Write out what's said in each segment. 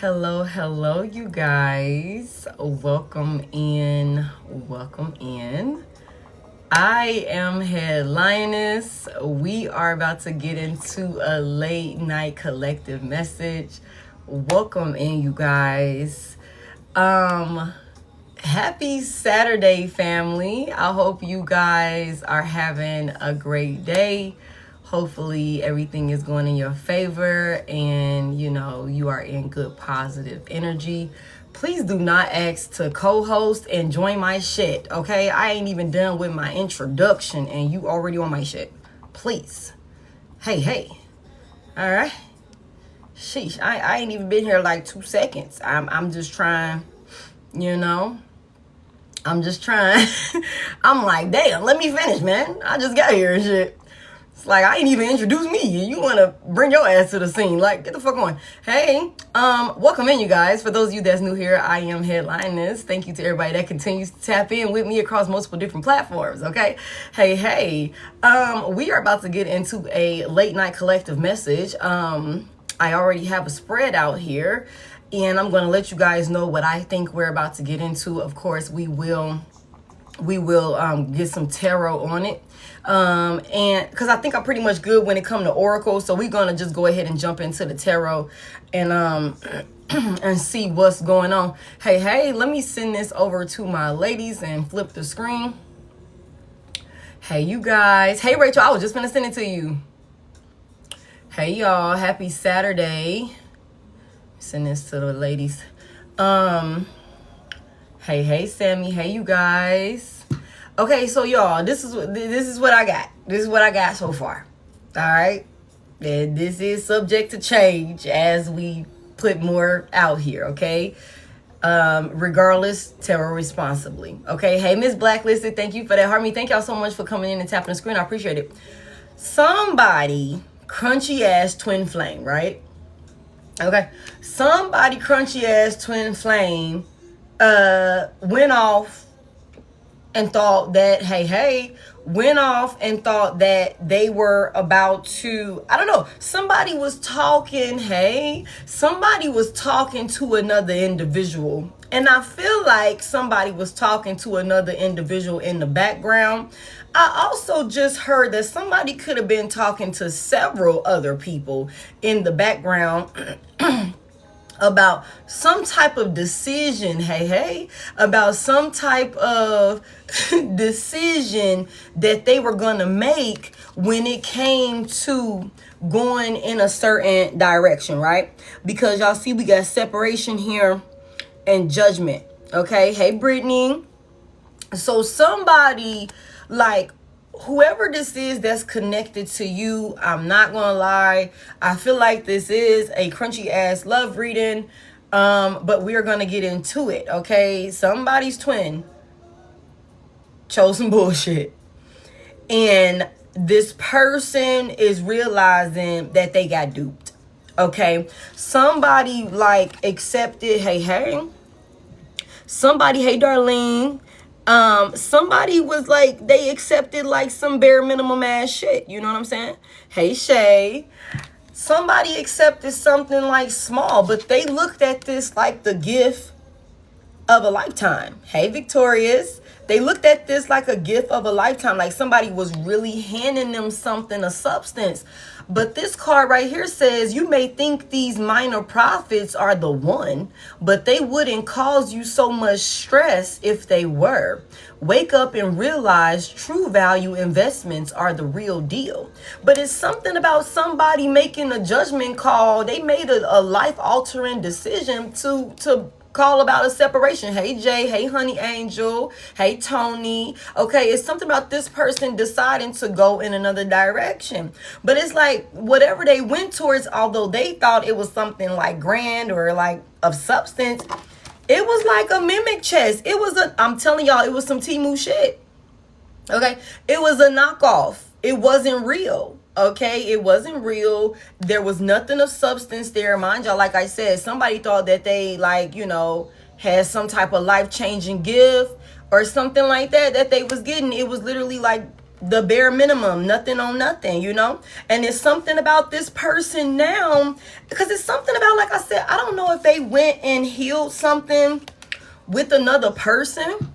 Hello, you guys. Welcome in. I am Head.Lioness. We are about to get into a late night collective message. Welcome in, you guys. Happy Saturday, family. I hope you guys are having a great day. Hopefully everything is going in your favor and you are in good positive energy. Please do not ask to co-host and join my shit, okay? I ain't even done with my introduction and you already on my shit. Please. Hey. All right. Sheesh, I ain't even been here like 2 seconds. I'm just trying, I'm just trying. I'm like, damn, let me finish, man. I just got here and shit. Like, I ain't even introduced me. You want to bring your ass to the scene. Like, get the fuck on. Hey, welcome in, you guys. For those of you that's new here, I am Head.Lioness. Thank you to everybody that continues to tap in with me across multiple different platforms, okay? Hey. We are about to get into a late night collective message. I already have a spread out here, and I'm going to let you guys know what I think we're about to get into. Of course, we will get some tarot on it. And because I think I'm pretty much good when it comes to oracle, so we're gonna just go ahead and jump into the tarot and and see what's going on. Hey, let me send this over to my ladies and flip the screen. Hey, you guys. Hey, Rachel, I was just gonna send it to you. Hey, y'all. Happy Saturday. Send this to the ladies. Hey, Sammy. Hey, you guys. Okay, so y'all, this is what I got. This is what I got so far. All right, and this is subject to change as we put more out here. Okay, regardless, tarot responsibly. Okay, hey, Miss Blacklisted, thank you for that. Harmony, thank y'all so much for coming in and tapping the screen. I appreciate it. Somebody crunchy ass twin flame, right? Okay, somebody crunchy ass twin flame went off and thought that, went off and thought that they were about to, I don't know, somebody was talking to another individual. And I feel like somebody was talking to another individual in the background. I also just heard that somebody could have been talking to several other people in the background about some type of decision, about some type of decision that they were going to make when it came to going in a certain direction, right? Because y'all see we got separation here and judgment, okay? Hey, Brittany. So somebody, like, whoever this is that's connected to you, I'm not gonna lie, I feel like this is a crunchy ass love reading, but we're gonna get into it, okay? Somebody's twin chose some bullshit, and this person is realizing that they got duped, okay? Somebody like accepted, somebody, hey Darlene, somebody was like, they accepted like some bare minimum ass shit. You know what I'm saying? Hey, Shay. Somebody accepted something like small, but they looked at this like the gift of a lifetime. Hey, Victorious. They looked at this like a gift of a lifetime, like somebody was really handing them something of substance. But this card right here says you may think these minor profits are the one, but they wouldn't cause you so much stress if they were. Wake up and realize true value investments are the real deal. But it's something about somebody making a judgment call. They made a life-altering decision to call about a separation. Hey, Jay. Hey, Honey Angel. Hey, Tony. Okay, it's something about this person deciding to go in another direction. But it's like whatever they went towards, although they thought it was something like grand or like of substance, it was like a mimic chess. I'm telling y'all, it was some Temu shit. Okay, it was a knockoff. It wasn't real. Okay, it wasn't real. There was nothing of substance there. Mind y'all, like I said, somebody thought that they had some type of life-changing gift or something like that they was getting. It was literally like the bare minimum, nothing on nothing, you know? And it's something about this person now, because it's something about, like I said, I don't know if they went and healed something with another person,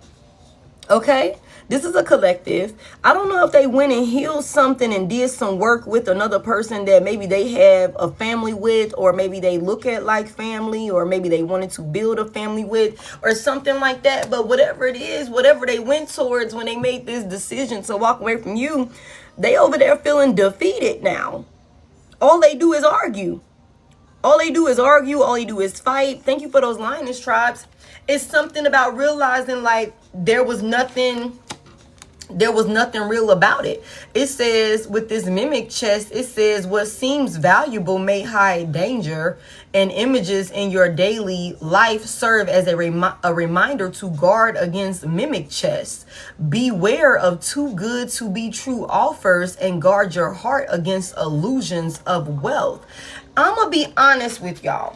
okay? This is a collective. I don't know if they went and healed something and did some work with another person that maybe they have a family with, or maybe they look at like family, or maybe they wanted to build a family with, or something like that. But whatever it is, whatever they went towards when they made this decision to walk away from you, they over there feeling defeated now. All they do is argue. All they do is argue. All they do is fight. Thank you for those lioness tribes. It's something about realizing like there was nothing real about it. It says with this mimic chest, it says what seems valuable may hide danger, and images in your daily life serve as a reminder to guard against mimic chests. Beware of too good to be true offers, and guard your heart against illusions of wealth. I'm gonna be honest with y'all.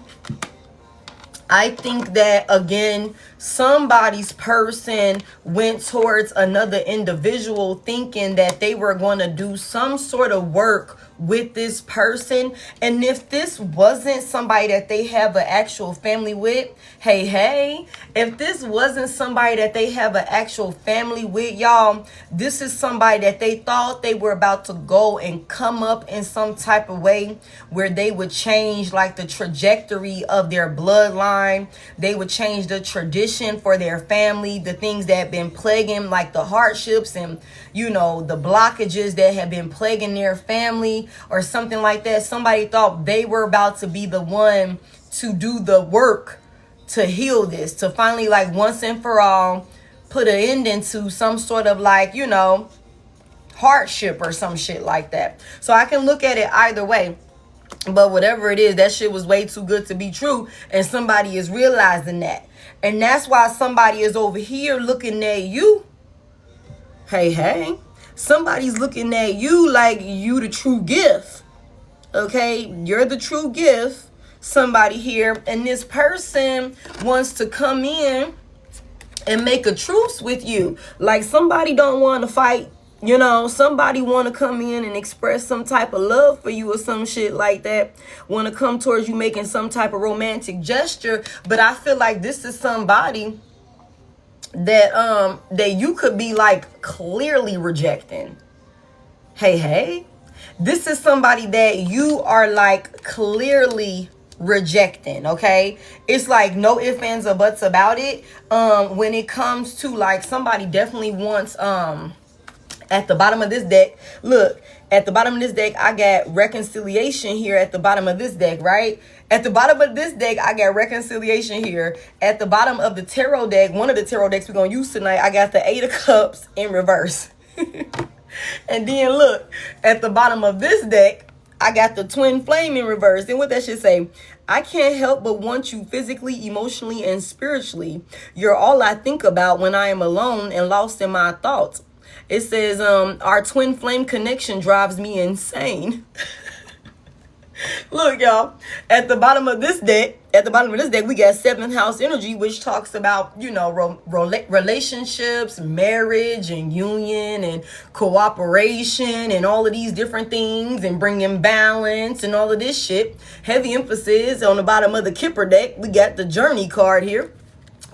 I think that, again, somebody's person went towards another individual thinking that they were going to do some sort of work with this person. And if this wasn't somebody that they have an actual family with, hey, if this wasn't somebody that they have an actual family with, y'all, this is somebody that they thought they were about to go and come up in some type of way where they would change like the trajectory of their bloodline. They would change the tradition for their family, the things that have been plaguing, like the hardships and, you know, the blockages that have been plaguing their family or something like that. Somebody thought they were about to be the one to do the work to heal this, to finally, like, once and for all, put an end into some sort of, like, you know, hardship or some shit like that. So I can look at it either way. But whatever it is, that shit was way too good to be true. And somebody is realizing that. And that's why somebody is over here looking at you. Hey. Somebody's looking at you like you the true gift. Okay? You're the true gift. Somebody here. And this person wants to come in and make a truce with you. Like somebody don't want to fight. You know, somebody want to come in and express some type of love for you or some shit like that. Want to come towards you making some type of romantic gesture. But I feel like this is somebody that that you could be like clearly rejecting. Hey. This is somebody that you are like clearly rejecting, okay? It's like no ifs, ands, or buts about it. When it comes to like somebody definitely wants at the bottom of this deck, look, at the bottom of this deck, I got reconciliation here at the bottom of this deck, right? At the bottom of this deck, I got reconciliation here. At the bottom of the tarot deck, one of the tarot decks we're going to use tonight, I got the 8 of Cups in reverse. And then look, at the bottom of this deck, I got the Twin Flame in reverse. And what that should say, I can't help but want you physically, emotionally, and spiritually. You're all I think about when I am alone and lost in my thoughts. It says, our twin flame connection drives me insane. Look, y'all, at the bottom of this deck, we got 7th house energy, which talks about, you know, relationships, marriage, and union, and cooperation, and all of these different things, and bringing balance, and all of this shit. Heavy emphasis on the bottom of the Kipper deck. We got the journey card here.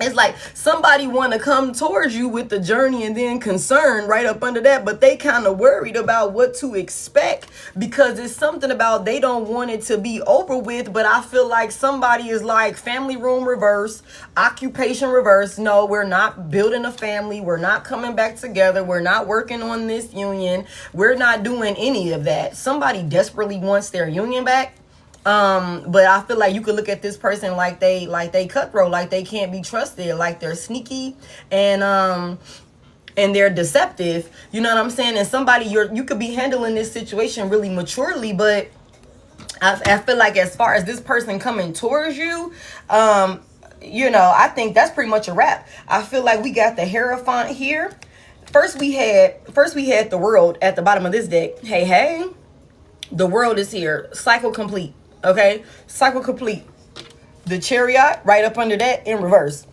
It's like somebody want to come towards you with the journey and then concern right up under that, but they kind of worried about what to expect because it's something about they don't want it to be over with. But I feel like somebody is like family room reverse, occupation reverse. No, we're not building a family. We're not coming back together. We're not working on this union. We're not doing any of that. Somebody desperately wants their union back. But I feel like you could look at this person like they cutthroat, like they can't be trusted, like they're sneaky and they're deceptive. You know what I'm saying? And somebody you could be handling this situation really maturely, but I feel like as far as this person coming towards you, you know, I think that's pretty much a wrap. I feel like we got the Hierophant here. First we had the World at the bottom of this deck. Hey, the World is here. Cycle complete. Okay, cycle complete. The Chariot right up under that in reverse.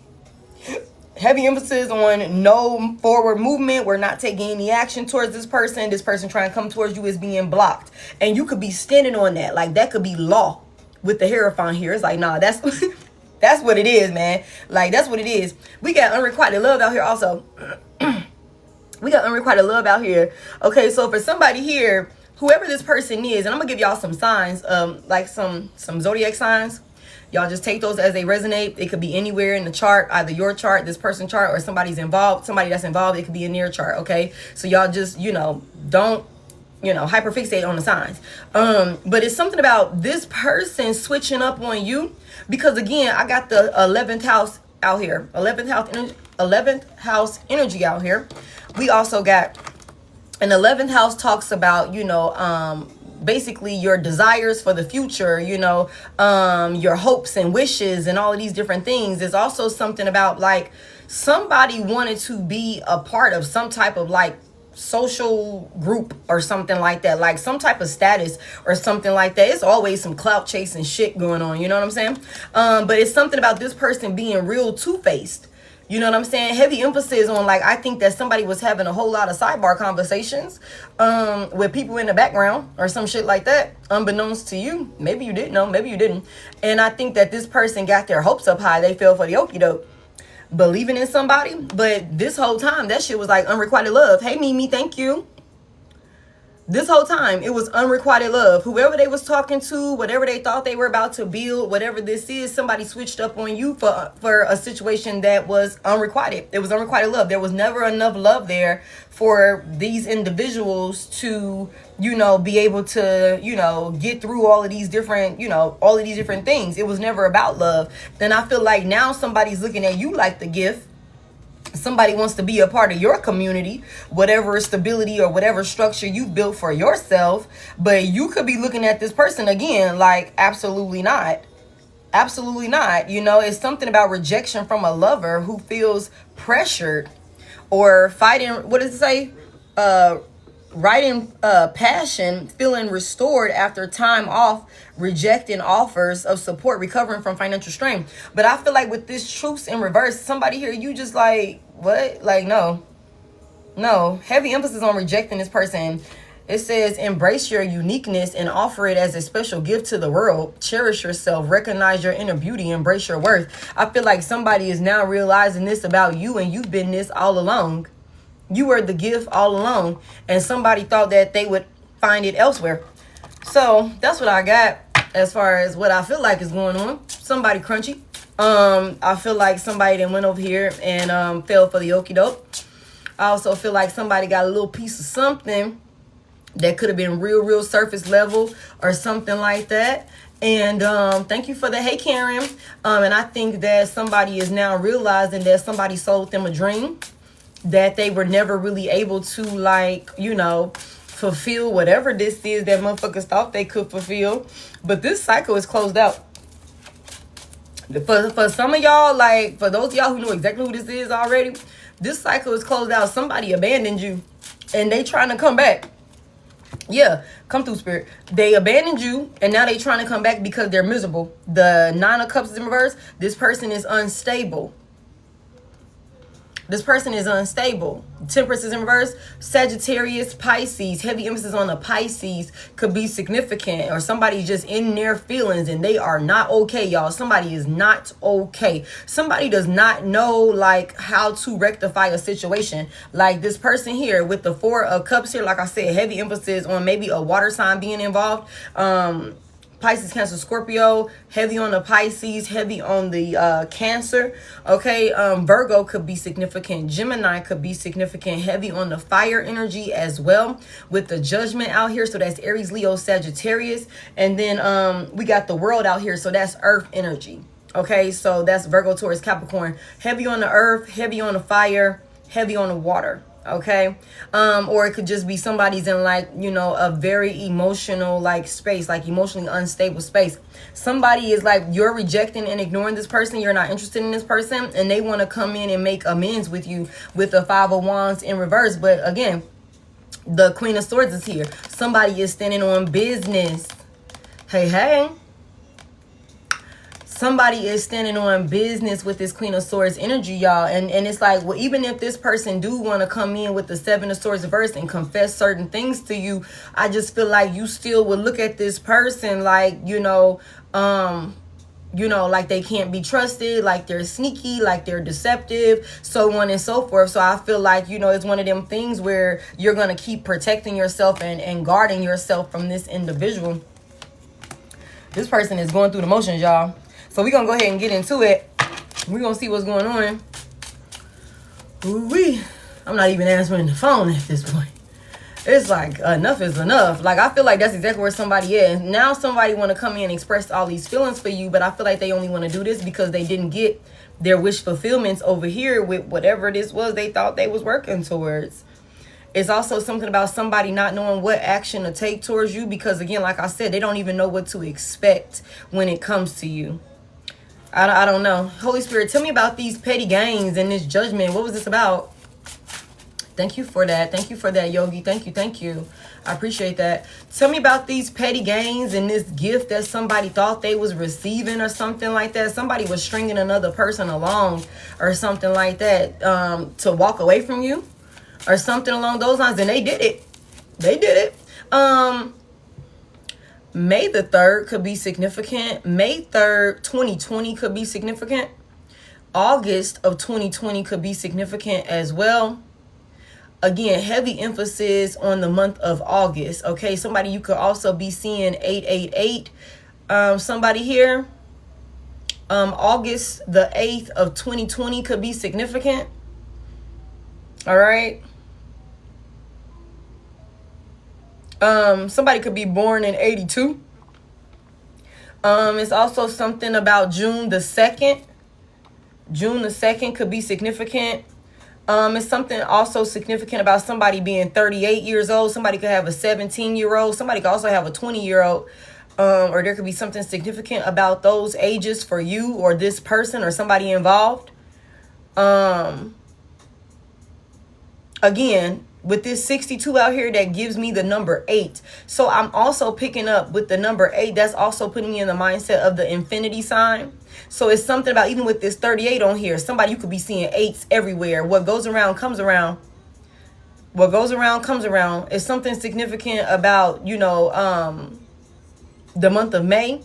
heavy emphasis on no forward movement. We're not taking any action towards this person. This person trying to come towards you is being blocked. And you could be standing on that. Like, that could be law with the Hierophant here. It's like, nah, that's that's what it is, man. Like, that's what it is. We got unrequited love out here also. We got unrequited love out here. Okay, so for somebody here, whoever this person is, and I'm gonna give y'all some signs, like some zodiac signs. Y'all just take those as they resonate. It could be anywhere in the chart, either your chart, this person's chart, or somebody's involved, somebody that's involved. It could be in their chart, okay? So y'all just, don't, hyperfixate on the signs. But it's something about this person switching up on you, because again, I got the 11th house out here, 11th house energy out here. We also got an 11th house talks about, basically your desires for the future, your hopes and wishes and all of these different things. There's also something about like somebody wanted to be a part of some type of like social group or something like that, like some type of status or something like that. It's always some clout chasing shit going on, you know what I'm saying? But it's something about this person being real two-faced. You know what I'm saying? Heavy emphasis on, like, I think that somebody was having a whole lot of sidebar conversations with people in the background or some shit like that, unbeknownst to you. Maybe you didn't know, maybe you didn't. And I think that this person got their hopes up high. They fell for the okie doke, believing in somebody. But this whole time, that shit was like unrequited love. Hey, Mimi, thank you. This whole time, it was unrequited love. Whoever they was talking to, whatever they thought they were about to build, whatever this is, somebody switched up on you for a situation that was unrequited. It was unrequited love. There was never enough love there for these individuals to, be able to, get through all of these different, all of these different things. It was never about love. Then I feel like now somebody's looking at you like the gift. Somebody wants to be a part of your community, whatever stability or whatever structure you built for yourself. But you could be looking at this person again like, absolutely not. Absolutely not. It's something about rejection from a lover who feels pressured or fighting. What does it say? Writing passion, feeling restored after time off, rejecting offers of support, recovering from financial strain. But I feel like with this truth in reverse, somebody here, you just like, what? Like, no. Heavy emphasis on rejecting this person. It says, embrace your uniqueness and offer it as a special gift to the world. Cherish yourself, recognize your inner beauty, embrace your worth. I feel like somebody is now realizing this about you, and you've been this all along. You were the gift all along, and somebody thought that they would find it elsewhere. So that's what I got as far as what I feel like is going on. Somebody crunchy. I feel like somebody that went over here and fell for the okie doke. I also feel like somebody got a little piece of something that could have been real surface level or something like that. And thank you for the hey, Karen. And I think that somebody is now realizing that somebody sold them a dream that they were never really able to, like, fulfill whatever this is that motherfuckers thought they could fulfill. But this cycle is closed out. For some of y'all, like, for those of y'all who know exactly who this is already, this cycle is closed out. Somebody abandoned you and they trying to come back. Yeah, come through, Spirit. They abandoned you and now they trying to come back because they're miserable. The 9 of Cups is in reverse. This person is unstable. This person is unstable. Temperance is in reverse. Sagittarius, Pisces. Heavy emphasis on the Pisces could be significant. Or somebody just in their feelings and they are not okay, y'all. Somebody is not okay. Somebody does not know, like, how to rectify a situation. Like this person here with the 4 of Cups here. Like I said, heavy emphasis on maybe a water sign being involved. Pisces, Cancer, Scorpio, heavy on the Pisces, heavy on the Cancer. Okay, Virgo could be significant. Gemini could be significant, heavy on the fire energy as well with the Judgment out here. So that's Aries, Leo, Sagittarius. And then we got the World out here. So that's Earth energy. Okay, so that's Virgo, Taurus, Capricorn. Heavy on the Earth, heavy on the fire, heavy on the water. Okay, or it could just be somebody's in, like, a very emotional, like, space, like emotionally unstable space. Somebody is like, you're rejecting and ignoring this person, you're not interested in this person, and they want to come in and make amends with you with the 5 of Wands in reverse. But again, the Queen of Swords is here. Somebody is standing on business. Hey, somebody is standing on business with this Queen of Swords energy, y'all. And it's like, well, even if this person do want to come in with the Seven of Swords reverse and confess certain things to you, I just feel like you still would look at this person like, like they can't be trusted, like they're sneaky, like they're deceptive, so on and so forth. So I feel like, it's one of them things where you're going to keep protecting yourself and guarding yourself from this individual. This person is going through the motions, y'all. So we're going to go ahead and get into it. We're going to see what's going on. Ooh-wee. I'm not even answering the phone at this point. It's like, enough is enough. Like, I feel like that's exactly where somebody is. Now somebody want to come in and express all these feelings for you, but I feel like they only want to do this because they didn't get their wish fulfillments over here with whatever this was they thought they was working towards. It's also something about somebody not knowing what action to take towards you because, again, like I said, they don't even know what to expect when it comes to you. I don't know. Holy Spirit, tell me about these petty gains and this judgment. What was this about? Thank you for that. Thank you for that, Yogi. Thank you. Thank you. I appreciate that. Tell me about these petty gains and this gift that somebody thought they was receiving or something like that. Somebody was stringing another person along or something like that to walk away from you or something along those lines. And they did it. They did it. May the 3rd could be significant. May 3rd, 2020 could be significant. August of 2020 could be significant as well. Again, heavy emphasis on the month of August. Okay, somebody you could also be seeing 888. Somebody here. August the 8th of 2020 could be significant. All right. Somebody could be born in 82. It's also something about June the 2nd. June the 2nd could be significant. It's something also significant about somebody being 38 years old. Somebody could have a 17-year-old. Somebody could also have a 20-year-old. Or there could be something significant about those ages for you or this person or somebody involved. Again, with this 62 out here, that gives me the number 8. So I'm also picking up with the number 8. That's also putting me in the mindset of the infinity sign. So it's something about, even with this 38 on here, somebody, you could be seeing 8s everywhere. What goes around comes around. What goes around comes around. It's something significant about, the month of May.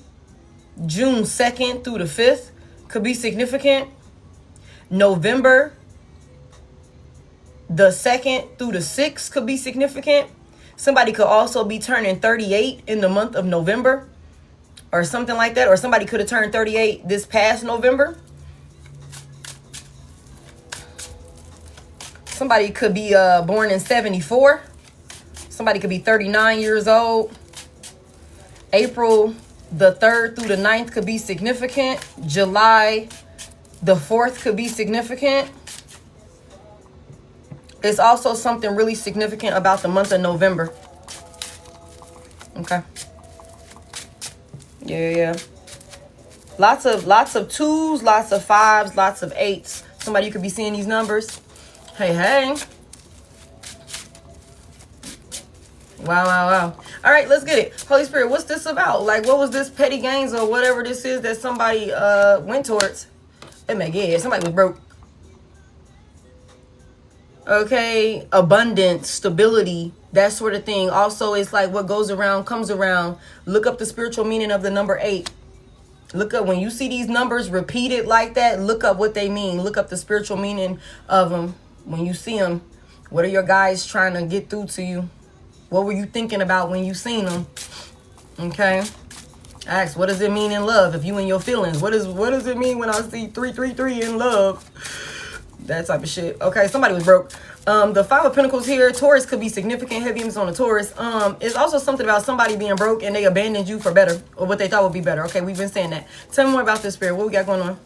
June 2nd through the 5th could be significant. November the 2nd through the 6th could be significant. Somebody could also be turning 38 in the month of November or something like that. Or somebody could have turned 38 this past November. Somebody could be born in 74. Somebody could be 39 years old. April the 3rd through the 9th could be significant. July the 4th could be significant. It's also something really significant about the month of November. Okay. Yeah. Lots of 2s, lots of 5s, lots of 8s. Somebody, you could be seeing these numbers. Hey. Wow. All right, let's get it. Holy Spirit, what's this about? Like, what was this petty gains or whatever this is that somebody went towards? Oh my God, somebody was broke. Okay, abundance, stability, that sort of thing. Also, it's like what goes around comes around. Look up the spiritual meaning of the number 8. Look up, when you see these numbers repeated like that, look up what they mean. Look up the spiritual meaning of them. When you see them, what are your guides trying to get through to you? What were you thinking about when you seen them? Okay. Ask, what does it mean in love? If you in your feelings, what does it mean when I see 333 in love? That type of shit. Okay, somebody was broke. The 5 of Pentacles here. Taurus could be significant. Heavy emphasis on the Taurus. It's also something about somebody being broke and they abandoned you for better, or what they thought would be better. Okay, we've been saying that. Tell me more about this, Spirit. What we got going on?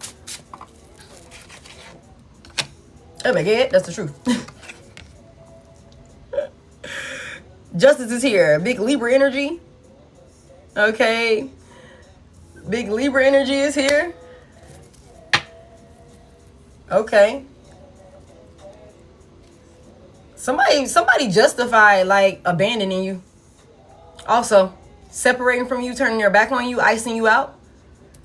Oh my God, that's the truth. Justice is here. Big Libra energy. Okay. Big Libra energy is here. Okay. Somebody justified like abandoning you. Also, separating from you, turning their back on you, icing you out.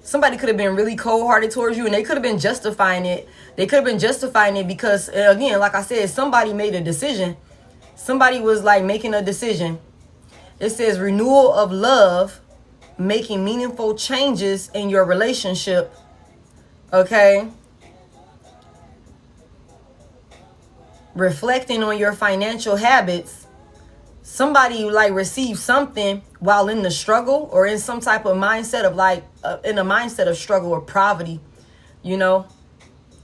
Somebody could have been really cold-hearted towards you, and they could have been justifying it. They could have been justifying it because, again, like I said, somebody made a decision. Somebody was like making a decision. It says renewal of love, making meaningful changes in your relationship. Okay. Reflecting on your financial habits. Somebody like received something while in the struggle or in some type of mindset of like in a mindset of struggle or poverty, you know,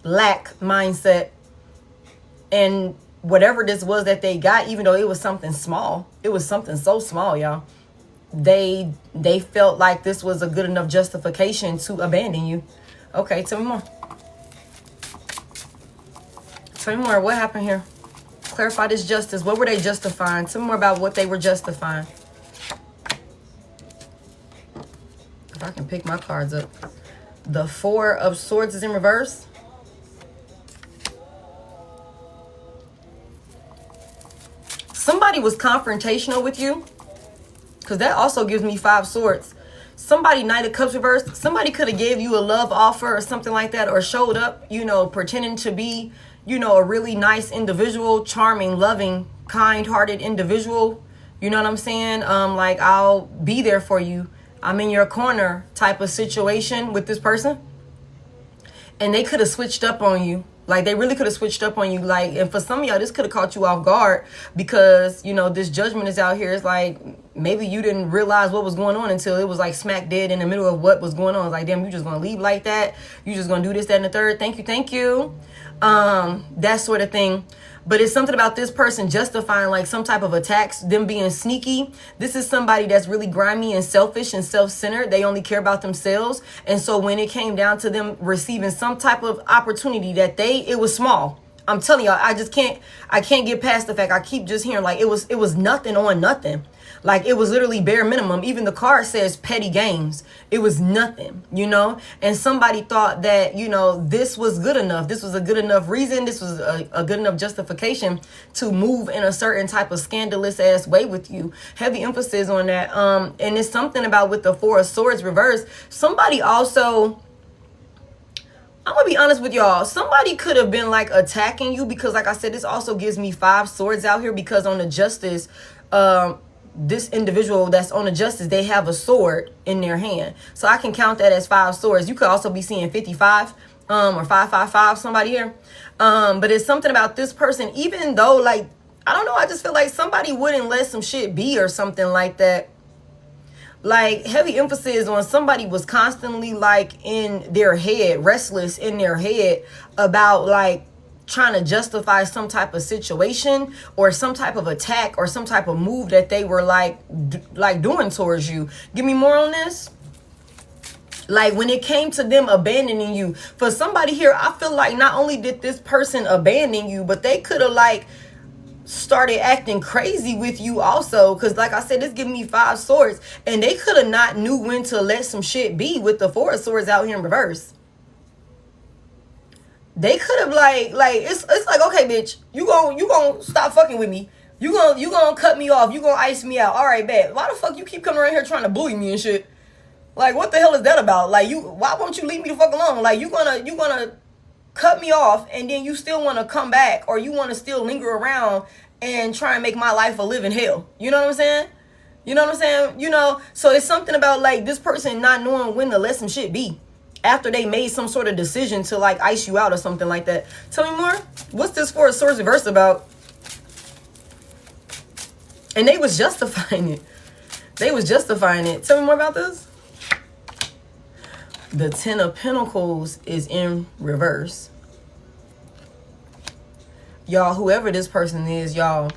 lack mindset. And whatever this was that they got, even though it was something small, it was something so small, y'all. They felt like this was a good enough justification to abandon you. Okay, tell me more. Tell me more. What happened here? Clarify this justice. What were they justifying? Tell me more about what they were justifying. If I can pick my cards up. The Four of Swords is in reverse. Somebody was confrontational with you. Because that also gives me Five Swords. Somebody, Knight of Cups reversed. Somebody could have gave you a love offer or something like that. Or showed up, you know, pretending to be, you know, a really nice individual, charming, loving, kind-hearted individual. You know what I'm saying? Like, I'll be there for you. I'm in your corner type of situation with this person. And they could have switched up on you. Like, they really could have switched up on you. Like, and for some of y'all, this could have caught you off guard because, you know, this judgment is out here. It's like, maybe you didn't realize what was going on until it was like smack dead in the middle of what was going on. It's like, damn, you just going to leave like that? You just going to do this, that, and the third? Thank you, thank you. That sort of thing. But it's something about this person justifying like some type of attacks, them being sneaky. This is somebody that's really grimy and selfish and self-centered. They only care about themselves. And so when it came down to them receiving some type of opportunity that it was small. I'm telling y'all, I can't get past the fact. I keep just hearing like it was nothing on nothing. Like, it was literally bare minimum. Even the card says petty games. It was nothing, you know? And somebody thought that, you know, this was good enough. This was a good enough reason. This was a good enough justification to move in a certain type of scandalous ass way with you. Heavy emphasis on that. And it's something about with the Four of Swords reversed. Somebody also... I'm going to be honest with y'all. Somebody could have been like attacking you because, like I said, this also gives me Five Swords out here because on the Justice, this individual that's on the Justice, they have a sword in their hand. So I can count that as Five Swords. You could also be seeing 55 or 555, somebody here. But it's something about this person, even though, like, I don't know, I just feel like somebody wouldn't let some shit be or something like that. Like, heavy emphasis on somebody was constantly like in their head, restless in their head about like trying to justify some type of situation or some type of attack or some type of move that they were like doing towards you. Give me more on this. Like, when it came to them abandoning you, for somebody here, I feel like not only did this person abandon you, but they could have like started acting crazy with you also, because like I said, this giving me Five Swords, and they could have not knew when to let some shit be with the Four of Swords out here in reverse. They could have like it's like, okay, bitch, you gonna stop fucking with me, you gonna cut me off, you gonna ice me out, all right, bet. Why the fuck you keep coming around here trying to bully me and shit? Like, what the hell is that about? Like, why won't you leave me the fuck alone? Like, you gonna cut me off and then you still want to come back, or you want to still linger around and try and make my life a living hell. You know what I'm saying? You know what I'm saying? You know, so it's something about like this person not knowing when to let some shit be after they made some sort of decision to like ice you out or something like that. Tell me more. What's this Four of Swords reverse about? And they was justifying it. They was justifying it. Tell me more about this. The Ten of Pentacles is in reverse. Y'all, whoever this person is, y'all,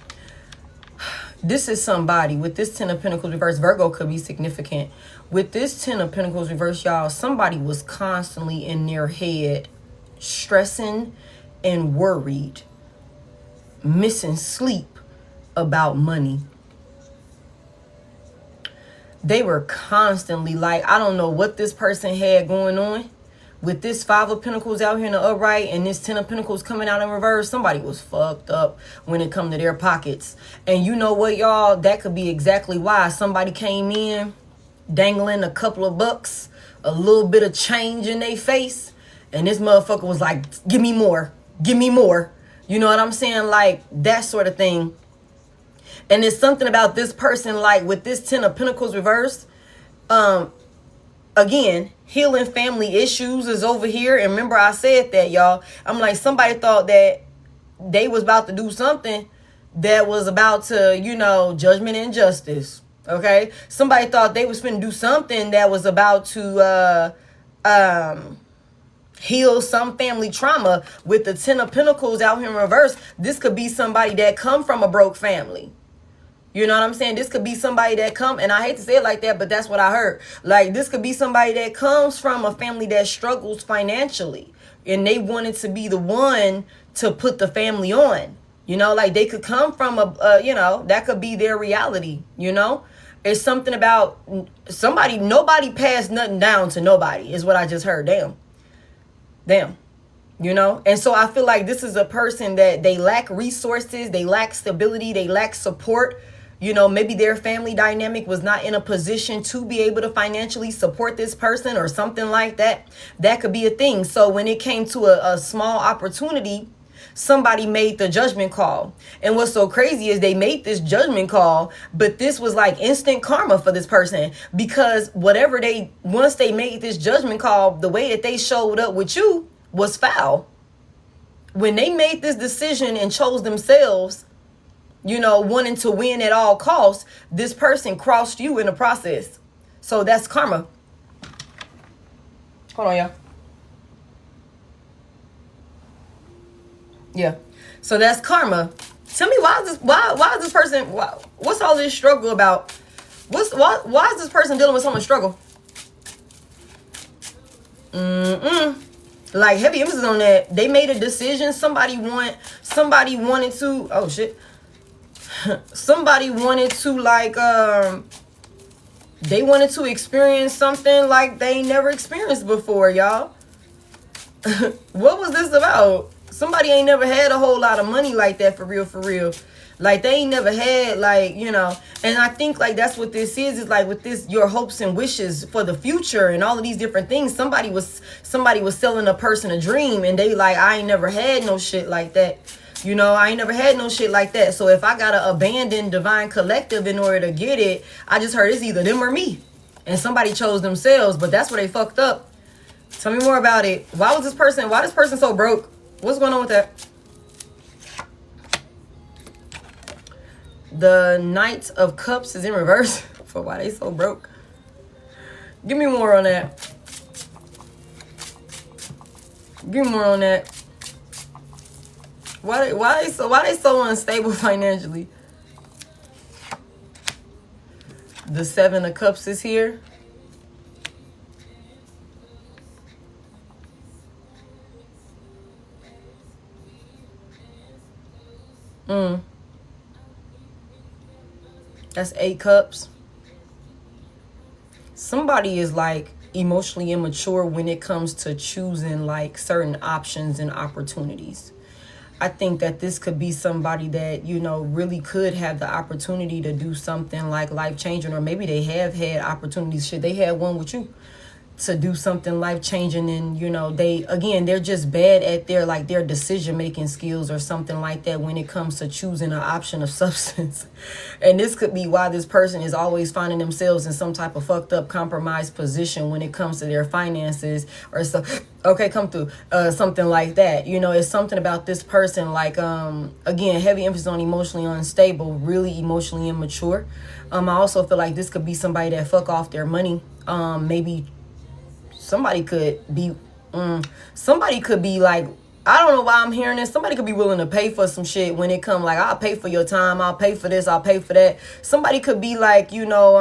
this is somebody. With this Ten of Pentacles reverse, Virgo could be significant. With this Ten of Pentacles reverse, y'all, somebody was constantly in their head, stressing and worried, missing sleep about money. They were constantly like, I don't know what this person had going on. With this Five of Pentacles out here in the upright and this Ten of Pentacles coming out in reverse, somebody was fucked up when it come to their pockets. And you know what, y'all? That could be exactly why somebody came in dangling a couple of bucks a little bit of change in their face, and this motherfucker was like, give me more, give me more. You know what I'm saying? Like that sort of thing. And there's something about this person, like with this 10 of Pentacles reversed. Again, healing family issues is over here. And remember I said that, y'all. I'm like, somebody thought that they was about to do something that was about to, you know, judgment and justice. Okay? Somebody thought they was finna do something that was about to heal some family trauma. With the 10 of Pentacles out here in reverse, this could be somebody that come from a broke family. You know what I'm saying? This could be somebody that come, and I hate to say it like that, but that's what I heard. Like, this could be somebody that comes from a family that struggles financially, and they wanted to be the one to put the family on. You know, like they could come from you know, that could be their reality, you know? It's something about somebody, nobody passed nothing down to nobody, is what I just heard. Damn. You know? And so I feel like this is a person that they lack resources, they lack stability, they lack support. You know, maybe their family dynamic was not in a position to be able to financially support this person or something like that. That could be a thing. So when it came to a small opportunity, somebody made the judgment call. And what's so crazy is they made this judgment call, but this was like instant karma for this person, because whatever once they made this judgment call, the way that they showed up with you was foul. When they made this decision and chose themselves, you know, wanting to win at all costs, this person crossed you in the process. So that's karma. Hold on, y'all. Yeah. So that's karma. Tell me, why is this person, what's all this struggle about? Why is this person dealing with so much struggle? Like heavy emphasis on that. They made a decision. Somebody wanted to, oh shit. Somebody wanted to, like, they wanted to experience something like they never experienced before, y'all. What was this about? Somebody ain't never had a whole lot of money like that, for real. Like, they ain't never had, like, you know. And I think, like, that's what this is like with this, your hopes and wishes for the future and all of these different things. Somebody was selling a person a dream, and they like, I ain't never had no shit like that. You know, I ain't never had no shit like that. So if I gotta abandon Divine Collective in order to get it, I just heard it's either them or me. And somebody chose themselves, but that's where they fucked up. Tell me more about it. Why this person so broke? What's going on with that? The Knight of Cups is in reverse for why they so broke. Give me more on that. Give me more on that. Why they so unstable financially? The 7 of Cups is here. That's 8 Cups. Somebody is like emotionally immature when it comes to choosing like certain options and opportunities. I think that this could be somebody that, you know, really could have the opportunity to do something like life-changing, or maybe they have had opportunities. Shit, they had one with you to do something life-changing, and, you know, they're just bad at their decision-making skills or something like that when it comes to choosing an option of substance. And this could be why this person is always finding themselves in some type of fucked up, compromised position when it comes to their finances or stuff. Okay, come through. Something like that. You know, it's something about this person, like, again, heavy emphasis on emotionally unstable, really emotionally immature. I also feel like this could be somebody that fuck off their money. Maybe somebody could be like, I don't know why I'm hearing this. Somebody could be willing to pay for some shit when it come, like, I'll pay for your time, I'll pay for this, I'll pay for that. Somebody could be like, you know,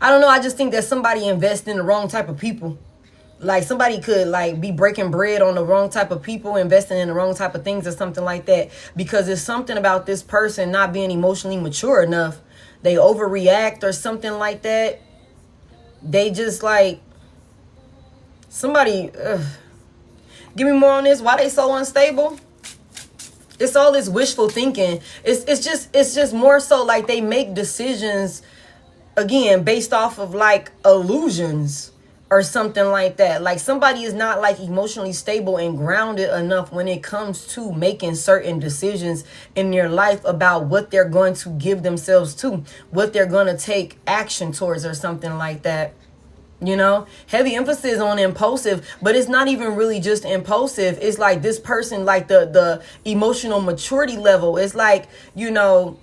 I don't know. I just think that somebody invest in the wrong type of people. Like, somebody could, like, be breaking bread on the wrong type of people, investing in the wrong type of things or something like that. Because there's something about this person not being emotionally mature enough. They overreact or something like that. They just, like, somebody, give me more on this. Why they so unstable? It's all this wishful thinking. It's just more so like they make decisions again, based off of like illusions or something like that. Like somebody is not like emotionally stable and grounded enough when it comes to making certain decisions in their life about what they're going to give themselves to, what they're going to take action towards or something like that. You know, heavy emphasis on impulsive, but it's not even really just impulsive. It's like this person, like the emotional maturity level. It's like, you know,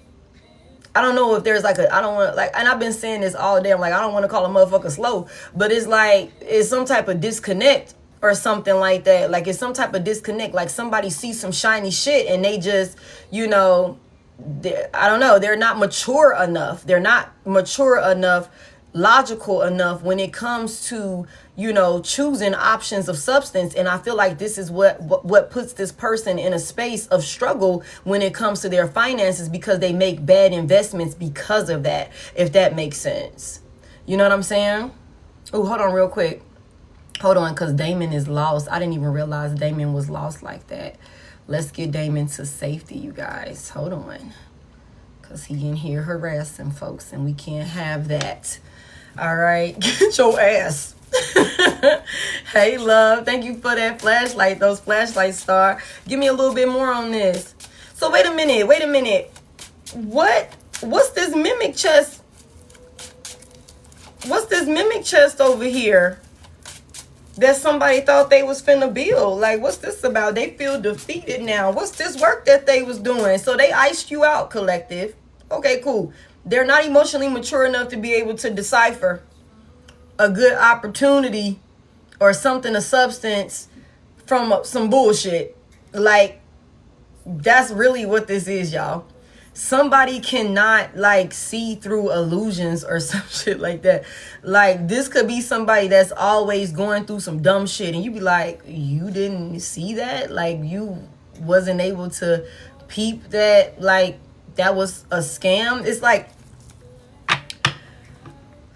I don't know if there's like I don't want to like, and I've been saying this all day. I'm like, I don't want to call a motherfucker slow, but it's like, it's some type of disconnect or something like that. Like it's some type of disconnect. Like somebody sees some shiny shit and they just, you know, I don't know. They're not mature enough. They're not mature enough, logical enough when it comes to, you know, choosing options of substance. And I feel like this is what puts this person in a space of struggle when it comes to their finances, because they make bad investments because of that, if that makes sense. You know what I'm saying? Oh, hold on real quick. Hold on, because Damon is lost. I didn't even realize Damon was lost like that. Let's get Damon to safety, you guys. Hold on. Because he in here harassing folks, and we can't have that. All right, get your ass. Hey, love, thank you for that flashlight, those flashlights, Star. Give me a little bit more on this. So wait a minute. What's this mimic chest? What's this mimic chest over here that somebody thought they was finna build? Like, what's this about? They feel defeated now. What's this work that they was doing? So they iced you out, collective. Okay, cool. They're not emotionally mature enough to be able to decipher a good opportunity or something of substance from some bullshit. Like, that's really what this is, y'all. Somebody cannot like see through illusions or some shit like that. Like, this could be somebody that's always going through some dumb shit, and you be like, you didn't see that? Like, you wasn't able to peep that? Like, that was a scam? It's like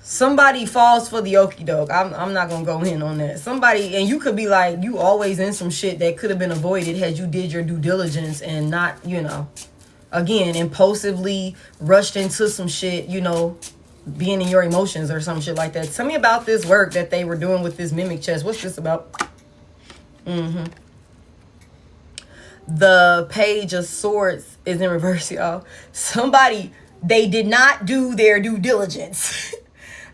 somebody falls for the okie doke. I'm not gonna go in on that. Somebody, and you could be like, you always in some shit that could have been avoided had you did your due diligence and not, you know, again, impulsively rushed into some shit, you know, being in your emotions or some shit like that. Tell me about this work that they were doing with this mimic chest. What's this about? The Page of Swords is in reverse, y'all. Somebody, they did not do their due diligence.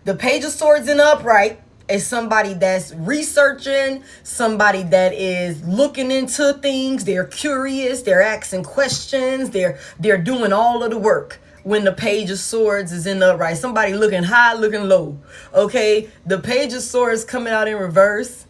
The Page of Swords in the upright is somebody that's researching, somebody that is looking into things. They're curious, they're asking questions, they're doing all of the work. When the Page of Swords is in the upright, somebody looking high, looking low. Okay, the Page of Swords coming out in reverse.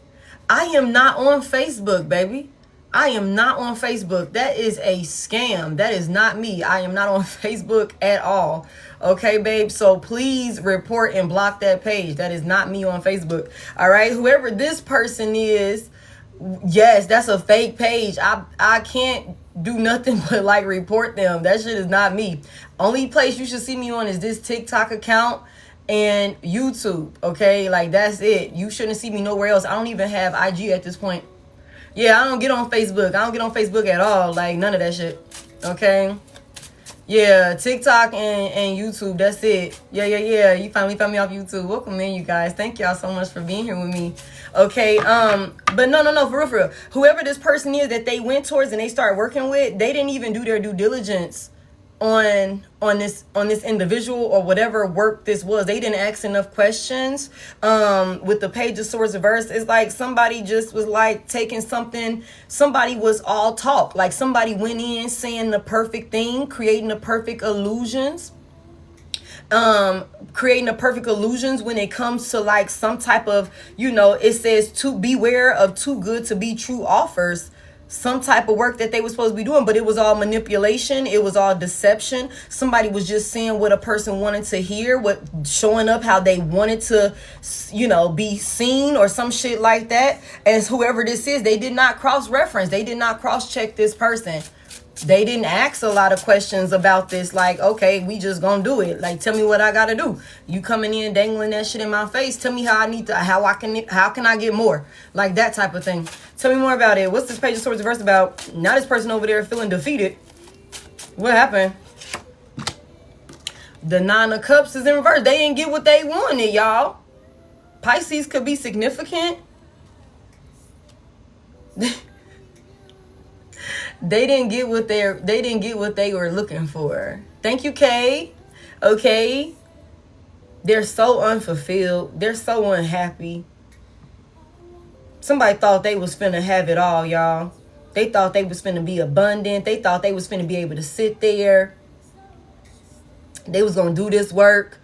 I am not on Facebook, baby. I am not on Facebook. That is a scam. That is not me. I am not on Facebook at all. Okay, babe? So please report and block that page. That is not me on Facebook. All right? Whoever this person is, yes, that's a fake page. I can't do nothing but like report them. That shit is not me. Only place you should see me on is this TikTok account and YouTube. Okay? Like, that's it. You shouldn't see me nowhere else. I don't even have IG at this point. Yeah, I don't get on Facebook. I don't get on Facebook at all. Like, none of that shit. Okay? Yeah, TikTok and YouTube. That's it. Yeah. You finally found me off YouTube. Welcome in, you guys. Thank y'all so much for being here with me. Okay, but no, for real. Whoever this person is that they went towards and they started working with, they didn't even do their due diligence on this individual or whatever work this was. They didn't ask enough questions. With the Page of Swords reverse, it's like somebody just was like taking something. Somebody was all talk. Like somebody went in saying the perfect thing, creating the perfect illusions. Creating the perfect illusions when it comes to like some type of, you know, it says to beware of too good to be true offers. Some type of work that they were supposed to be doing, but it was all manipulation. It was all deception. Somebody was just saying what a person wanted to hear, what showing up how they wanted to, you know, be seen or some shit like that. As whoever this is, they did not cross-reference. They did not cross-check this person. They didn't ask a lot of questions about this. Like, okay, we just gonna do it. Like, tell me what I gotta do. You coming in dangling that shit in my face. Tell me how can I get more? Like that type of thing. Tell me more about it. What's this Page of Swords reverse about? Now this person over there feeling defeated. What happened? The Nine of Cups is in reverse. They didn't get what they wanted, y'all. Pisces could be significant. They didn't get what they were looking for. Thank you, Kay. Okay. They're so unfulfilled. They're so unhappy. Somebody thought they was finna have it all, y'all. They thought they was finna be abundant. They thought they was finna be able to sit there. They was gonna do this work.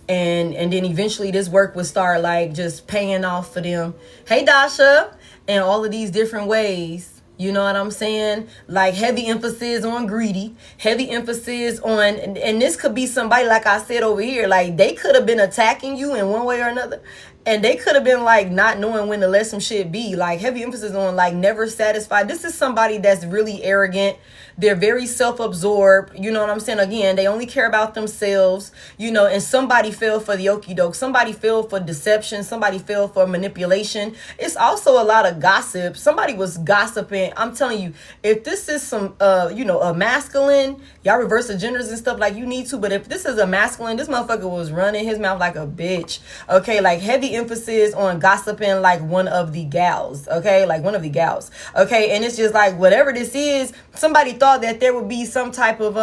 And then eventually this work would start like just paying off for them. Hey, Dasha. And all of these different ways. You know what I'm saying? Like heavy emphasis on greedy, heavy emphasis on, and this could be somebody, like I said over here, like they could have been attacking you in one way or another. And they could have been like not knowing when to let some shit be. Like heavy emphasis on like never satisfied. This is somebody that's really arrogant. They're very self-absorbed. You know what I'm saying? Again, they only care about themselves, you know, and somebody fell for the okie doke. Somebody fell for deception. Somebody fell for manipulation. It's also a lot of gossip. Somebody was gossiping. I'm telling you, if this is some, you know, a masculine, y'all reverse the genders and stuff like you need to. But if this is a masculine, this motherfucker was running his mouth like a bitch. Okay, like heavy emphasis on gossiping like one of the gals. Okay, like one of the gals. Okay, and it's just like whatever this is, somebody thought that there would be some type of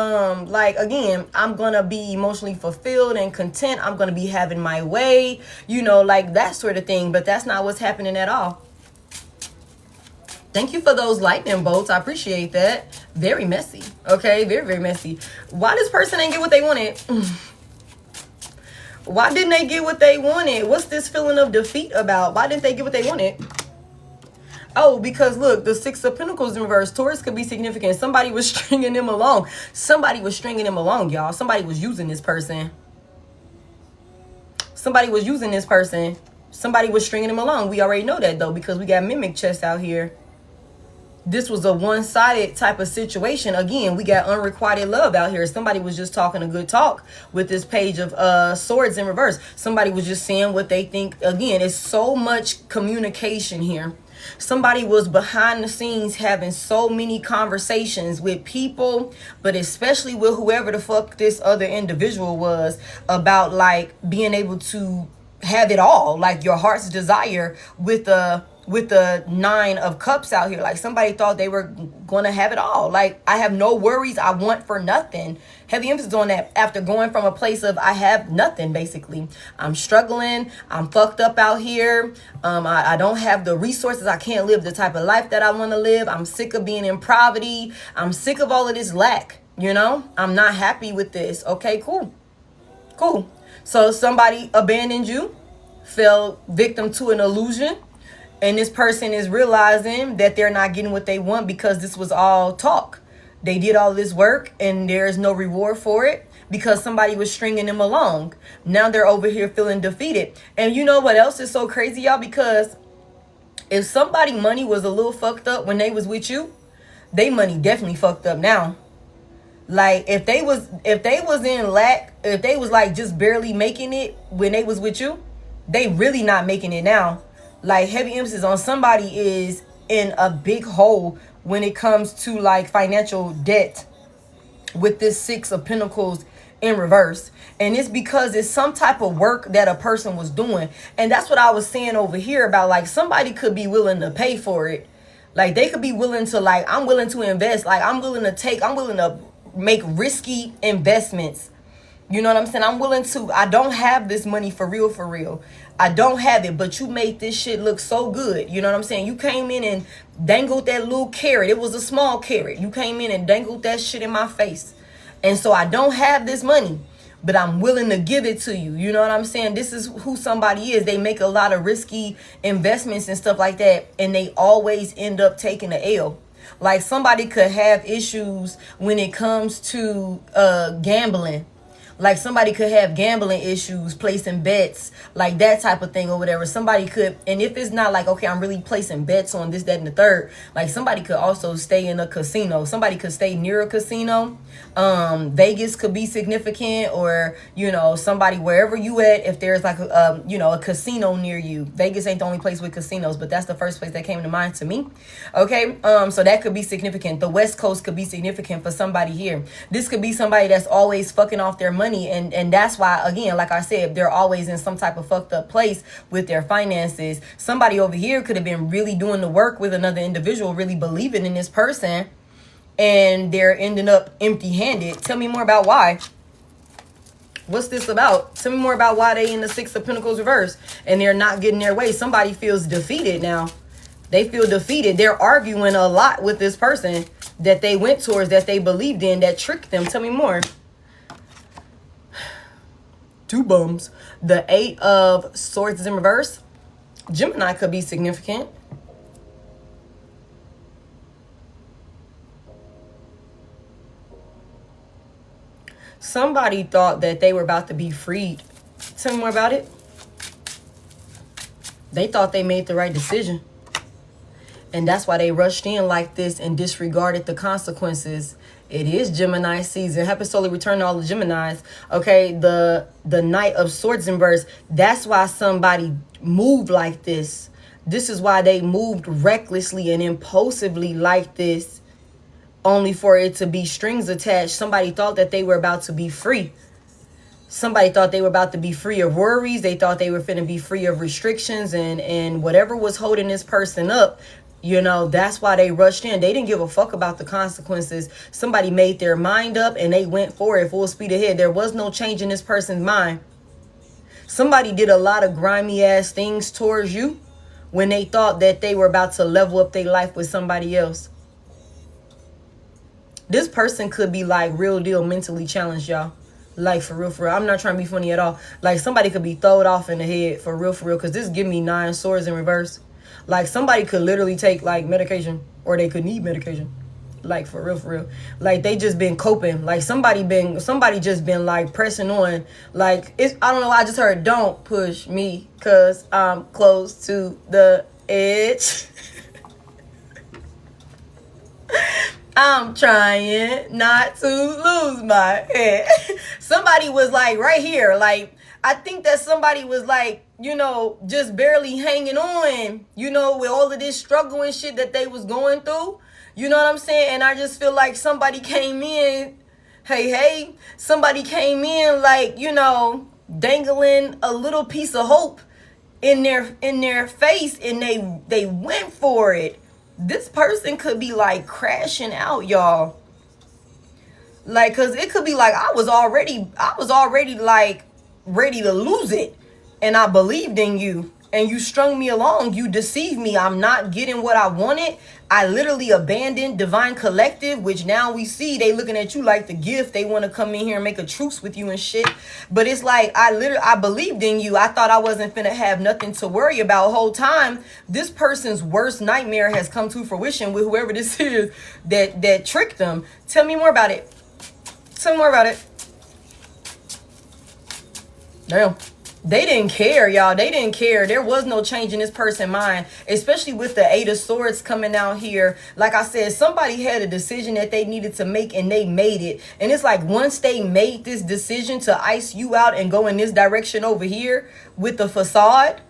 like, again, I'm gonna be emotionally fulfilled and content. I'm gonna be having my way, you know, like that sort of thing. But that's not what's happening at all. Thank you for those lightning bolts. I appreciate that. Very messy. Okay, very, very messy. Why this person ain't get what they wanted? Why didn't they get what they wanted? What's this feeling of defeat about? Why didn't they get what they wanted? Oh, because look, the Six of Pentacles in reverse. Taurus could be significant. Somebody was stringing them along. Somebody was stringing them along, y'all. Somebody was using this person. Somebody was using this person. Somebody was stringing them along. We already know that, though, because we got mimic chests out here. This was a one-sided type of situation. Again, we got unrequited love out here. Somebody was just talking a good talk with this page of swords in reverse. Somebody was just saying what they think. Again, it's so much communication here. Somebody was behind the scenes having so many conversations with people, but especially with whoever the fuck this other individual was, about like being able to have it all, like your heart's desire with the Nine of Cups out here. Like somebody thought they were going to have it all. Like, I have no worries. I want for nothing. Heavy emphasis on that after going from a place of I have nothing, basically. I'm struggling. I'm fucked up out here. I don't have the resources. I can't live the type of life that I want to live. I'm sick of being in poverty. I'm sick of all of this lack. You know, I'm not happy with this. Okay, cool. Cool. So somebody abandoned you, fell victim to an illusion. And this person is realizing that they're not getting what they want because this was all talk. They did all this work and there's no reward for it because somebody was stringing them along. Now they're over here feeling defeated. And you know what else is so crazy, y'all? Because if somebody money was a little fucked up when they was with you, they money definitely fucked up now. Like if they was in lack, if they was like just barely making it when they was with you, they really not making it now. Like heavy emphasis on somebody is in a big hole when it comes to like financial debt with this Six of Pentacles in reverse. And it's because it's some type of work that a person was doing. And that's what I was saying over here about, like, somebody could be willing to pay for it. Like they could be willing to, like, I'm willing to invest. Like I'm willing to make risky investments. You know what I'm saying? I don't have this money for real. I don't have it, but you made this shit look so good. You know what I'm saying? You came in and dangled that little carrot. It was a small carrot. You came in and dangled that shit in my face. And so I don't have this money, but I'm willing to give it to you. You know what I'm saying? This is who somebody is. They make a lot of risky investments and stuff like that, and they always end up taking the L. Like somebody could have issues when it comes to gambling. Like somebody could have gambling issues, placing bets, like that type of thing or whatever. Somebody could, and if it's not like, okay, I'm really placing bets on this, that, and the third, like somebody could also stay in a casino. Somebody could stay near a casino. Vegas could be significant, or, you know, somebody wherever you at, if there's like a casino near you. Vegas ain't the only place with casinos, but that's the first place that came to mind to me. Okay. So that could be significant. The West Coast could be significant for somebody here. This could be somebody that's always fucking off their money money. And that's why, again, like I said, they're always in some type of fucked up place with their finances. Somebody over here could have been really doing the work with another individual, really believing in this person, and they're ending up empty-handed. Tell me more about why. What's this about? Tell me more about why they in the Six of Pentacles reverse and they're not getting their way. Somebody feels defeated now. They feel defeated. They're arguing a lot with this person that they went towards, that they believed in, that tricked them. Tell me more. Two bums. The Eight of Swords is in reverse. Gemini could be significant. Somebody thought that they were about to be freed. Tell me more about it. They thought they made the right decision. And that's why they rushed in like this and disregarded the consequences. It is Gemini season. Happy solar return to all the Geminis. Okay, the Knight of Swords in reverse. That's why somebody moved like this. This is why they moved recklessly and impulsively like this, only for it to be strings attached. Somebody thought that they were about to be free. Somebody thought they were about to be free of worries. They thought they were finna be free of restrictions and whatever was holding this person up. You know, that's why they rushed in. They didn't give a fuck about the consequences. Somebody made their mind up and they went for it full speed ahead. There was no change in this person's mind. Somebody did a lot of grimy ass things towards you when they thought that they were about to level up their life with somebody else. This person could be like real deal mentally challenged, y'all. Like for real, for real. I'm not trying to be funny at all. Like somebody could be thrown off in the head for real, because this give me 9 swords in reverse. Like somebody could literally take like medication, or they could need medication. Like for real, for real. Like they just been coping. Like somebody just been like pressing on. Like it's, I don't know. I just heard, don't push me cause I'm close to the edge. I'm trying not to lose my head. Somebody was like right here. Like, I think that somebody was like, you know, just barely hanging on, you know, with all of this struggle and shit that they was going through. You know what I'm saying? And I just feel like somebody came in, hey, somebody came in like, you know, dangling a little piece of hope in their face, and they went for it. This person could be like crashing out, y'all. Like, cause it could be like I was already like ready to lose it, and I believed in you, and you strung me along. You deceived me. I'm not getting what I wanted. I literally abandoned Divine Collective, which now we see they looking at you like the gift. They want to come in here and make a truce with you and shit. But it's like I believed in you. I thought I wasn't finna have nothing to worry about the whole time. This person's worst nightmare has come to fruition with whoever this is that tricked them. Tell me more about it. Tell me more about it. Damn. They didn't care, y'all. They didn't care. There was no change in this person's mind, especially with the Eight of Swords coming out here. Like I said, somebody had a decision that they needed to make, and they made it. And it's like once they made this decision to ice you out and go in this direction over here with the facade,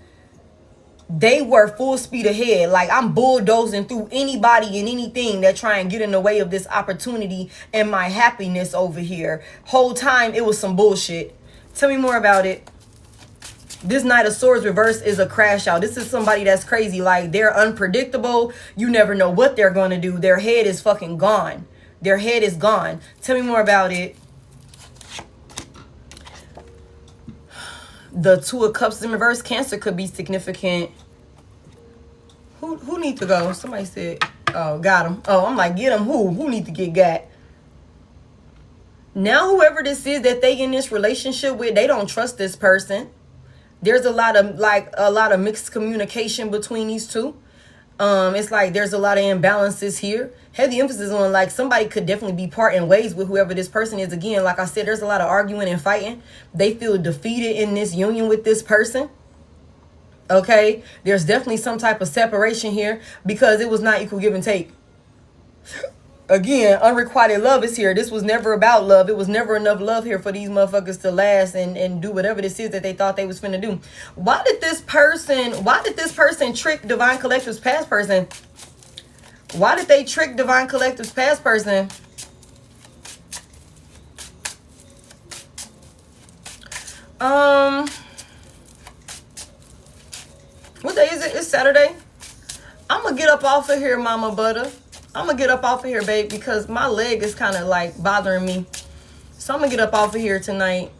they were full speed ahead. Like, I'm bulldozing through anybody and anything that try and get in the way of this opportunity and my happiness over here. Whole time, it was some bullshit. Tell me more about it. This Knight of Swords reverse is a crash out. This is somebody that's crazy. Like, they're unpredictable. You never know what they're going to do. Their head is fucking gone. Their head is gone. Tell me more about it. The Two of Cups in reverse. Cancer could be significant. Who need to go? Somebody said, oh, got him. Oh, I'm like, get him. Who need to get got? Now, whoever this is that they in this relationship with, they don't trust this person. There's a lot of mixed communication between these two. It's like there's a lot of imbalances here. Heavy emphasis on like somebody could definitely be parting ways with whoever this person is. Again, like I said, there's a lot of arguing and fighting. They feel defeated in this union with this person. Okay, there's definitely some type of separation here because it was not equal give and take. Again, unrequited love is here. This was never about love. It was never enough love here for these motherfuckers to last and do whatever this is that they thought they was finna do. Why did this person trick Divine Collective's past person? Why did they trick Divine Collective's past person? What day is it? It's Saturday. I'm gonna get up off of here, Mama Butter. I'm gonna get up off of here, babe, because my leg is kind of like bothering me. So I'm gonna get up off of here tonight.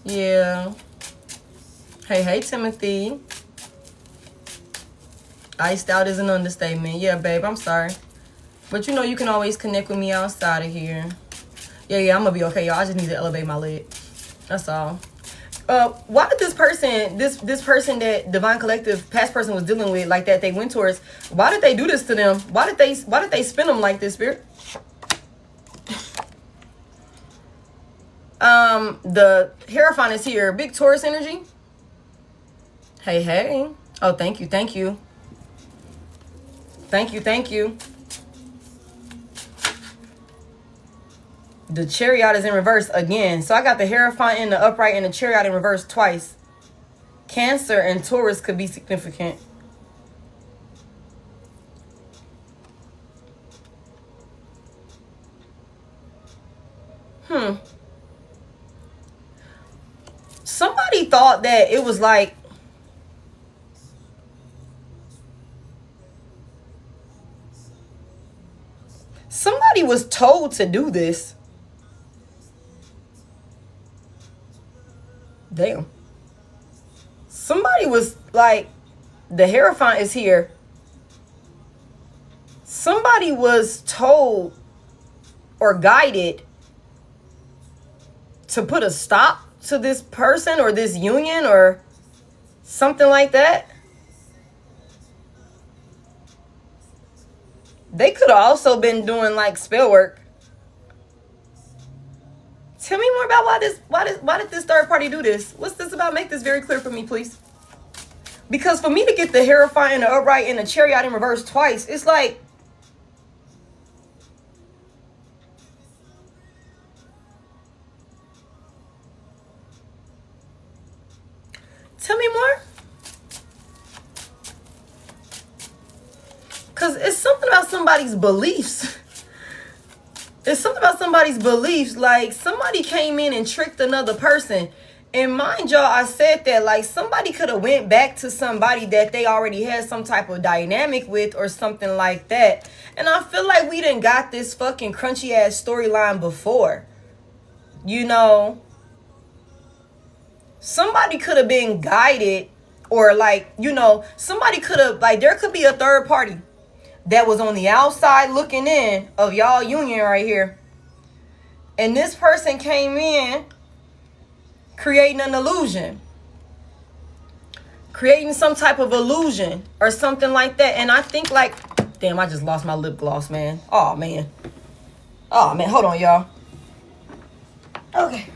Yeah. Hey, Timothy. Iced out is an understatement. Yeah, babe, I'm sorry. But you know you can always connect with me outside of here. Yeah, I'm gonna be okay, y'all. I just need to elevate my leg. That's all. Why did this person that Divine Collective past person was dealing with, like that they went towards, why did they do this to them? Why did they spin them like this, Spirit? The Hierophant is here. Big Taurus energy. Hey. Oh, thank you. Thank you. The Chariot is in reverse again. So I got the Hierophant in the upright and the Chariot in reverse twice. Cancer and Taurus could be significant. Somebody thought that it was like, somebody was told to do this. Damn. Somebody was like, the Hierophant is here. Somebody was told or guided to put a stop to this person or this union or something like that. They could have also been doing like spell work. Tell me more about why did this third party do this? What's this about? Make this very clear for me, please. Because for me to get the Hierophant in the upright and the Chariot in reverse twice, it's like, tell me more. Because it's something about somebody's beliefs. It's something about somebody's beliefs. Like somebody came in and tricked another person. And mind y'all, I said that like somebody could have went back to somebody that they already had some type of dynamic with or something like that. And I feel like we done got this fucking crunchy ass storyline before. You know, somebody could have been guided or like, you know, somebody could have, like, there could be a third party that was on the outside looking in of y'all union right here. And this person came in creating an illusion. Creating some type of illusion or something like that. And I think like, damn, I just lost my lip gloss, man. Oh, man. Hold on, y'all. Okay.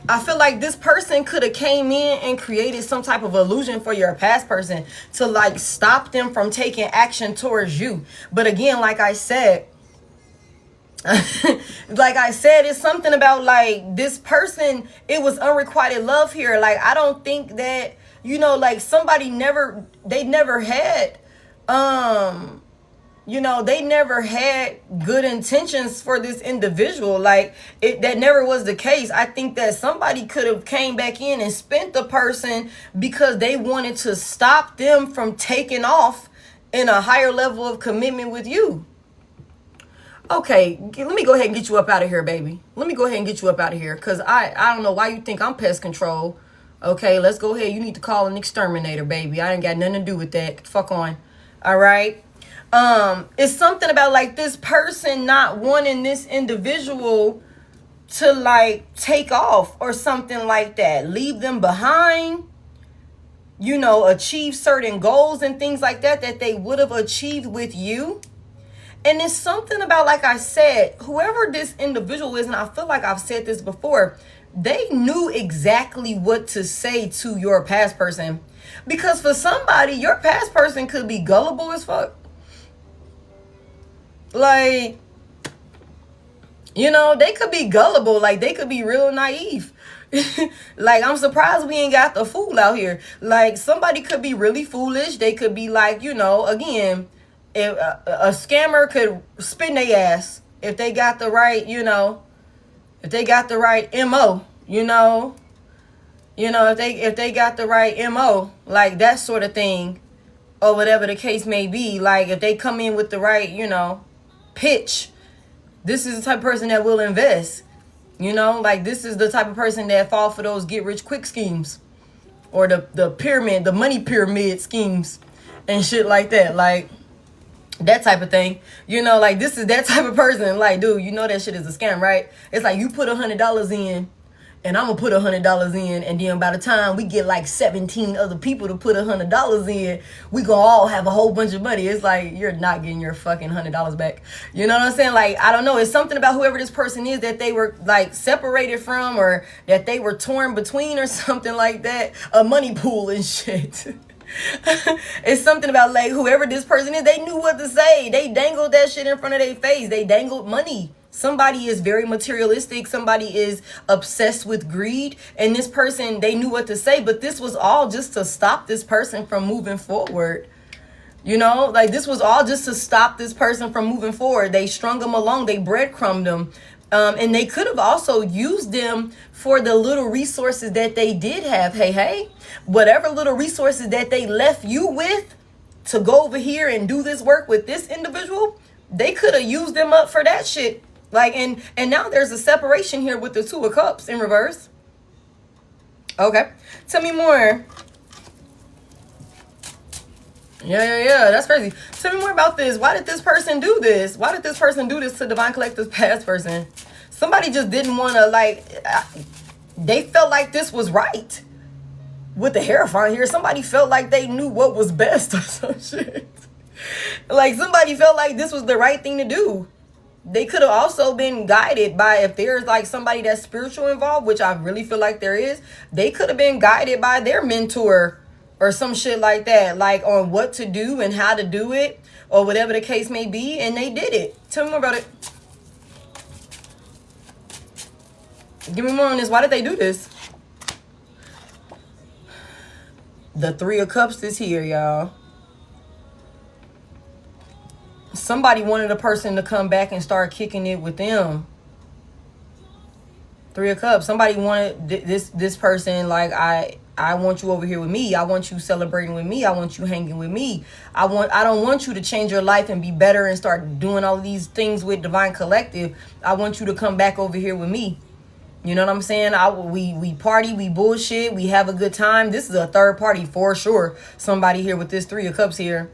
I feel like this person could have came in and created some type of illusion for your past person to like stop them from taking action towards you. But again, like I said, it's something about like this person, it was unrequited love here. Like, I don't think that, you know, like somebody they never had good intentions for this individual. Like that never was the case. I think that somebody could have came back in and spent the person because they wanted to stop them from taking off in a higher level of commitment with you. Okay, let me go ahead and get you up out of here, baby. Let me go ahead and get you up out of here because I don't know why you think I'm pest control. Okay, let's go ahead. You need to call an exterminator, baby. I ain't got nothing to do with that. Fuck on. All right. It's something about like this person not wanting this individual to like take off or something like that. Leave them behind, you know, achieve certain goals and things like that they would have achieved with you. And it's something about, like I said, whoever this individual is, and I feel like I've said this before, they knew exactly what to say to your past person. Because for somebody, your past person could be gullible as fuck. Like, you know, they could be gullible. Like, they could be real naive. Like, I'm surprised we ain't got the fool out here. Like, somebody could be really foolish. They could be like, you know, again, if a scammer could spin their ass if they got the right, you know, if they got the right MO, if they got the right MO, like that sort of thing, or whatever the case may be, like if they come in with the right, pitch, this is the type of person that will invest. Like this is the type of person that fall for those get rich quick schemes, or the money pyramid schemes and shit like that. Like that type of thing. Like this is that type of person. Like, dude, that shit is a scam, right? It's like you put $100 in, and I'm gonna put $100 in, and then by the time we get like 17 other people to put $100 in, we gonna all have a whole bunch of money. It's like you're not getting your fucking $100 back. You know what I'm saying? Like, I don't know. It's something about whoever this person is that they were like separated from, or that they were torn between, or something like that. A money pool and shit. It's something about like whoever this person is, they knew what to say. They dangled that shit in front of their face. They dangled money. Somebody is very materialistic. Somebody is obsessed with greed. And this person, they knew what to say. But this was all just to stop this person from moving forward. Like this was all just to stop this person from moving forward. They strung them along. They breadcrumbed them. And they could have also used them for the little resources that they did have. Hey, whatever little resources that they left you with to go over here and do this work with this individual, they could have used them up for that shit. Like, and now there's a separation here with the Two of Cups in reverse. Okay. Tell me more. Yeah. That's crazy. Tell me more about this. Why did this person do this? Why did this person do this to Divine Collective's past person? Somebody just didn't want to, they felt like this was right. With the Hierophant here, somebody felt like they knew what was best or some shit. Like somebody felt like this was the right thing to do. They could have also been guided by, if there's like somebody that's spiritual involved, which I really feel like there is, they could have been guided by their mentor or some shit like that, like on what to do and how to do it, or whatever the case may be, and they did it. Tell me more about it. Give me more on this. Why did they do this? The Three of Cups is here, y'all. Somebody wanted a person to come back and start kicking it with them. Three of Cups. Somebody wanted this person, like, I want you over here with me. I want you celebrating with me. I want you hanging with me. I don't want you to change your life and be better and start doing all of these things with Divine Collective. I want you to come back over here with me. You know what I'm saying? We party, we bullshit, we have a good time. This is a third party for sure. Somebody here with this Three of Cups here.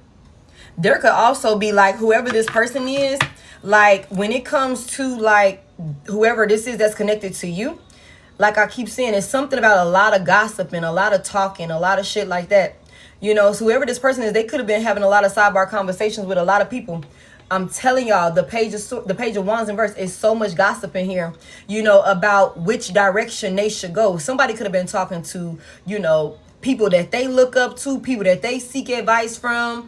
There could also be like whoever this person is, like when it comes to like whoever this is that's connected to you, like I keep saying, it's something about a lot of gossip and a lot of talking, a lot of shit like that. So whoever this person is, they could have been having a lot of sidebar conversations with a lot of people. I'm telling y'all, the page of Wands in verse is so much gossip in here, about which direction they should go. Somebody could have been talking to, people that they look up to, people that they seek advice from,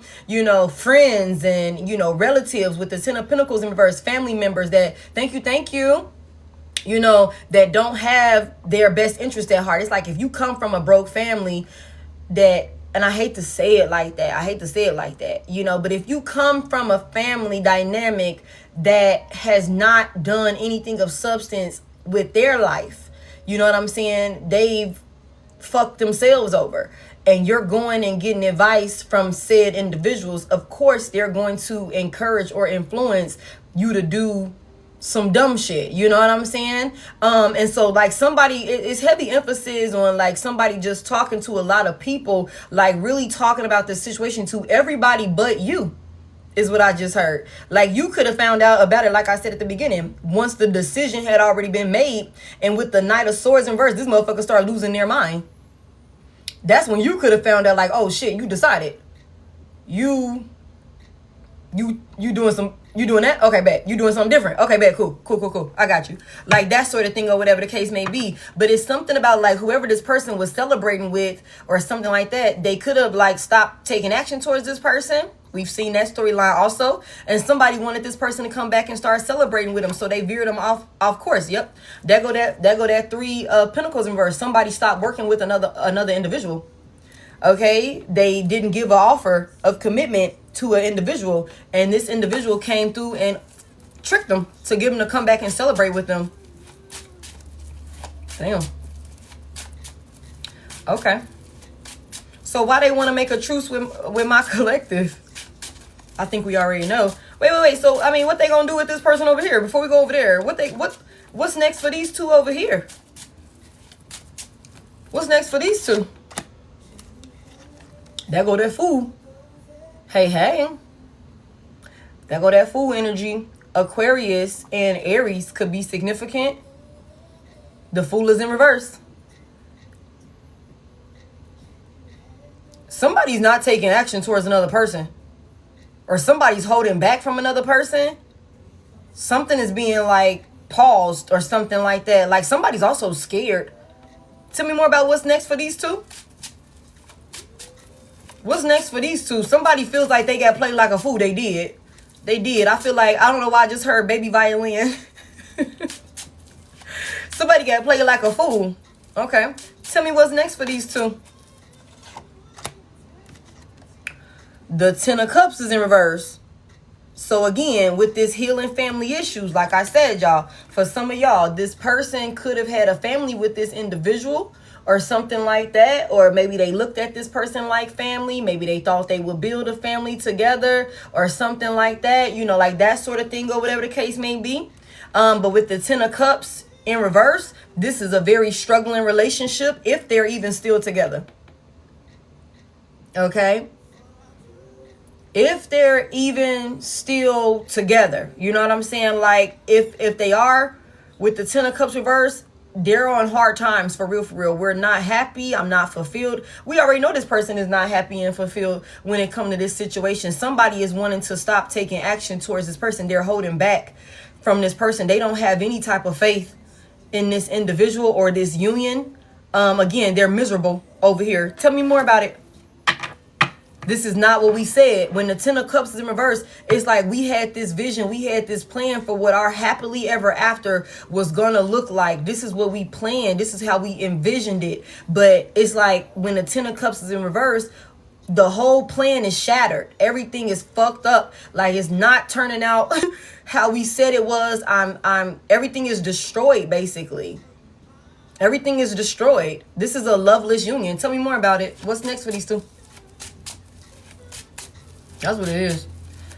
friends and, relatives with the Ten of Pentacles in reverse, family members that, thank you, that don't have their best interest at heart. It's like if you come from a broke family that, and I hate to say it like that, but if you come from a family dynamic that has not done anything of substance with their life, you know what I'm saying? They've fucked themselves over, and you're going and getting advice from said individuals. Of course, they're going to encourage or influence you to do some dumb shit, you know what I'm saying? And so like somebody, it's heavy emphasis on like somebody just talking to a lot of people, like really talking about this situation to everybody but you, is what I just heard. Like you could have found out about it, like I said at the beginning, once the decision had already been made. And with the Knight of Swords in verse, this motherfucker started losing their mind. That's when you could have found out, like, oh shit, you decided. You doing that? Okay, bet. You doing something different? Okay, bet. Cool. I got you. Like that sort of thing, or whatever the case may be. But it's something about like whoever this person was celebrating with or something like that, they could have like stopped taking action towards this person. We've seen that storyline also. And somebody wanted this person to come back and start celebrating with them, so they veered them off course. Yep. There go that Three of Pentacles in reverse. Somebody stopped working with another individual. Okay, they didn't give an offer of commitment to an individual, and this individual came through and tricked them to get them to come back and celebrate with them. Damn. Okay. So why they want to make a truce with my collective? I think we already know. Wait. So I mean, what they gonna do with this person over here? Before we go over there, what's next for these two over here? What's next for these two? There go that fool. Hey. There go that fool energy. Aquarius and Aries could be significant. The fool is in reverse. Somebody's not taking action towards another person. Or somebody's holding back from another person. Something is being like paused or something like that. Like somebody's also scared. Tell me more about what's next for these two. What's next for these two? Somebody feels like they got played like a fool. They did. I feel like, I don't know why I just heard baby violin. Somebody got played like a fool. Okay. Tell me what's next for these two. The Ten of Cups is in reverse. So again, with this healing family issues, like I said, y'all, for some of y'all, this person could have had a family with this individual or something like that. Or maybe they looked at this person like family. Maybe they thought they would build a family together or something like that. You know, like that sort of thing or whatever the case may be. But with the Ten of Cups in reverse, this is a very struggling relationship if they're even still together. Okay. If they're even still together, you know what I'm saying? Like if they are with the Ten of Cups reverse, they're on hard times for real. We're not happy. I'm not fulfilled. We already know this person is not happy and fulfilled when it comes to this situation. Somebody is wanting to stop taking action towards this person. They're holding back from this person. They don't have any type of faith in this individual or this union. Again, they're miserable over here. Tell me more about it. This is not what we said. When the Ten of Cups is in reverse, it's like we had this vision. We had this plan for what our happily ever after was going to look like. This is what we planned. This is how we envisioned it. But it's like when the Ten of Cups is in reverse, the whole plan is shattered. Everything is fucked up. Like it's not turning out how we said it was. Everything is destroyed, basically. Everything is destroyed. This is a loveless union. Tell me more about it. What's next for these two? That's what it is.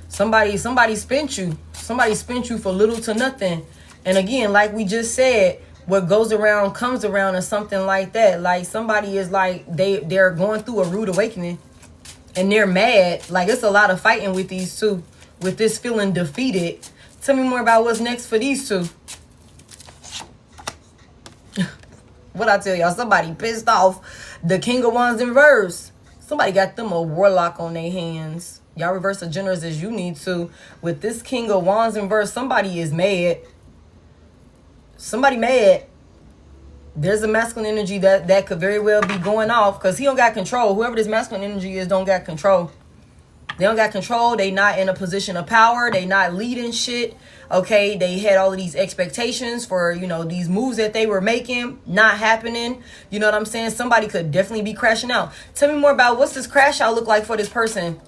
Somebody spent you. Somebody spent you for little to nothing. And again, like we just said, what goes around comes around or something like that. Like somebody is like, they're going through a rude awakening and they're mad. Like it's a lot of fighting with these two, with this feeling defeated. Tell me more about what's next for these two. What I tell y'all, somebody pissed off. The King of Wands in reverse. Somebody got them a warlock on their hands. Y'all reverse as generous as you need to. With this King of Wands in reverse, somebody is mad. Somebody mad. There's a masculine energy that could very well be going off because he don't got control. Whoever this masculine energy is don't got control. They don't got control. They not in a position of power. They not leading shit. Okay, they had all of these expectations for, you know, these moves that they were making not happening. You know what I'm saying? Somebody could definitely be crashing out. Tell me more about what's this crash out look like for this person.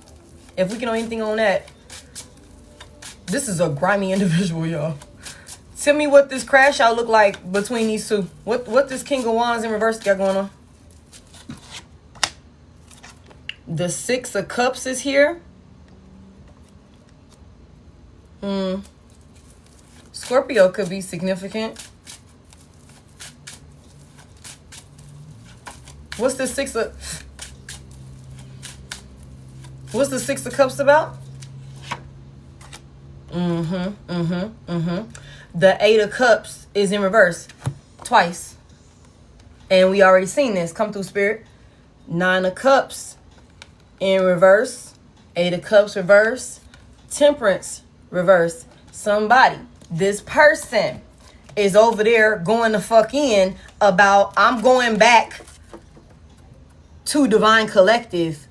If we can know anything on that. This is a grimy individual, y'all. Tell me what this crash out look like between these two. What this King of Wands in reverse got going on? The Six of Cups is here. Scorpio could be significant. What's the Six of Cups about? The Eight of Cups is in reverse twice. And we already seen this come through, Spirit. Nine of Cups in reverse. Eight of Cups reverse. Temperance reverse. Somebody, this person is over there going the fuck in about, I'm going back to Divine Collective.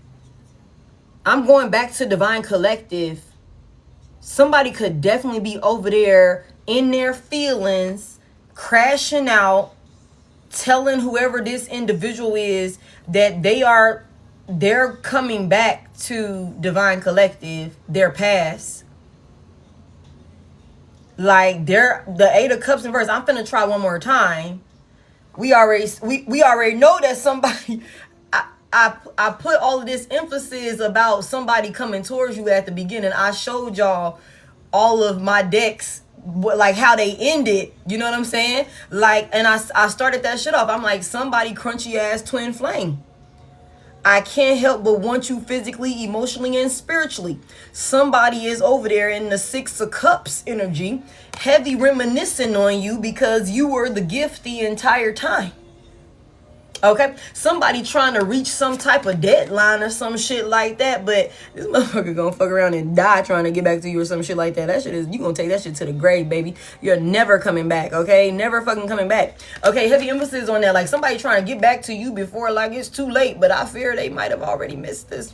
I'm going back to Divine Collective. Somebody could definitely be over there in their feelings, crashing out, telling whoever this individual is that they're coming back to Divine Collective, their past. Like the Eight of Cups in reverse. I'm finna try one more time. We already know that somebody. I put all of this emphasis about somebody coming towards you at the beginning. I showed y'all all of my decks, like how they ended. You know what I'm saying? Like, and I started that shit off. I'm like, somebody crunchy ass twin flame. I can't help but want you physically, emotionally, and spiritually. Somebody is over there in the Six of Cups energy, heavy reminiscing on you because you were the gift the entire time. Okay, somebody trying to reach some type of deadline or some shit like that, but this motherfucker gonna fuck around and die trying to get back to you or some shit like that. That shit is, you gonna take that shit to the grave, baby. You're never coming back, okay? Never fucking coming back. Okay, heavy emphasis on that. Like, somebody trying to get back to you before, like, it's too late, but I fear they might have already missed this.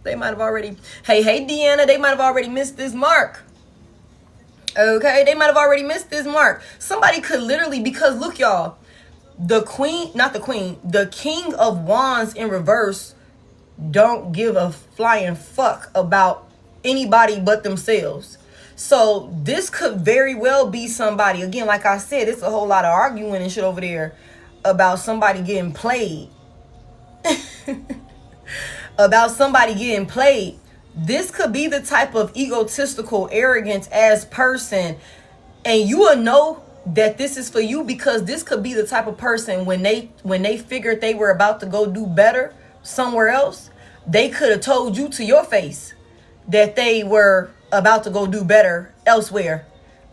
They might have already, hey, Deanna, they might have already missed this mark. Okay, they might have already missed this mark. Somebody could literally, because look, y'all, the queen, not the queen, the king of wands in reverse don't give a flying fuck about anybody but themselves. So this could very well be somebody, again, like I said, it's a whole lot of arguing and shit over there about somebody getting played. About somebody getting played. This could be the type of egotistical, arrogant ass person, and you will know that this is for you, because this could be the type of person when they figured they were about to go do better somewhere else, they could have told you to your face that they were about to go do better elsewhere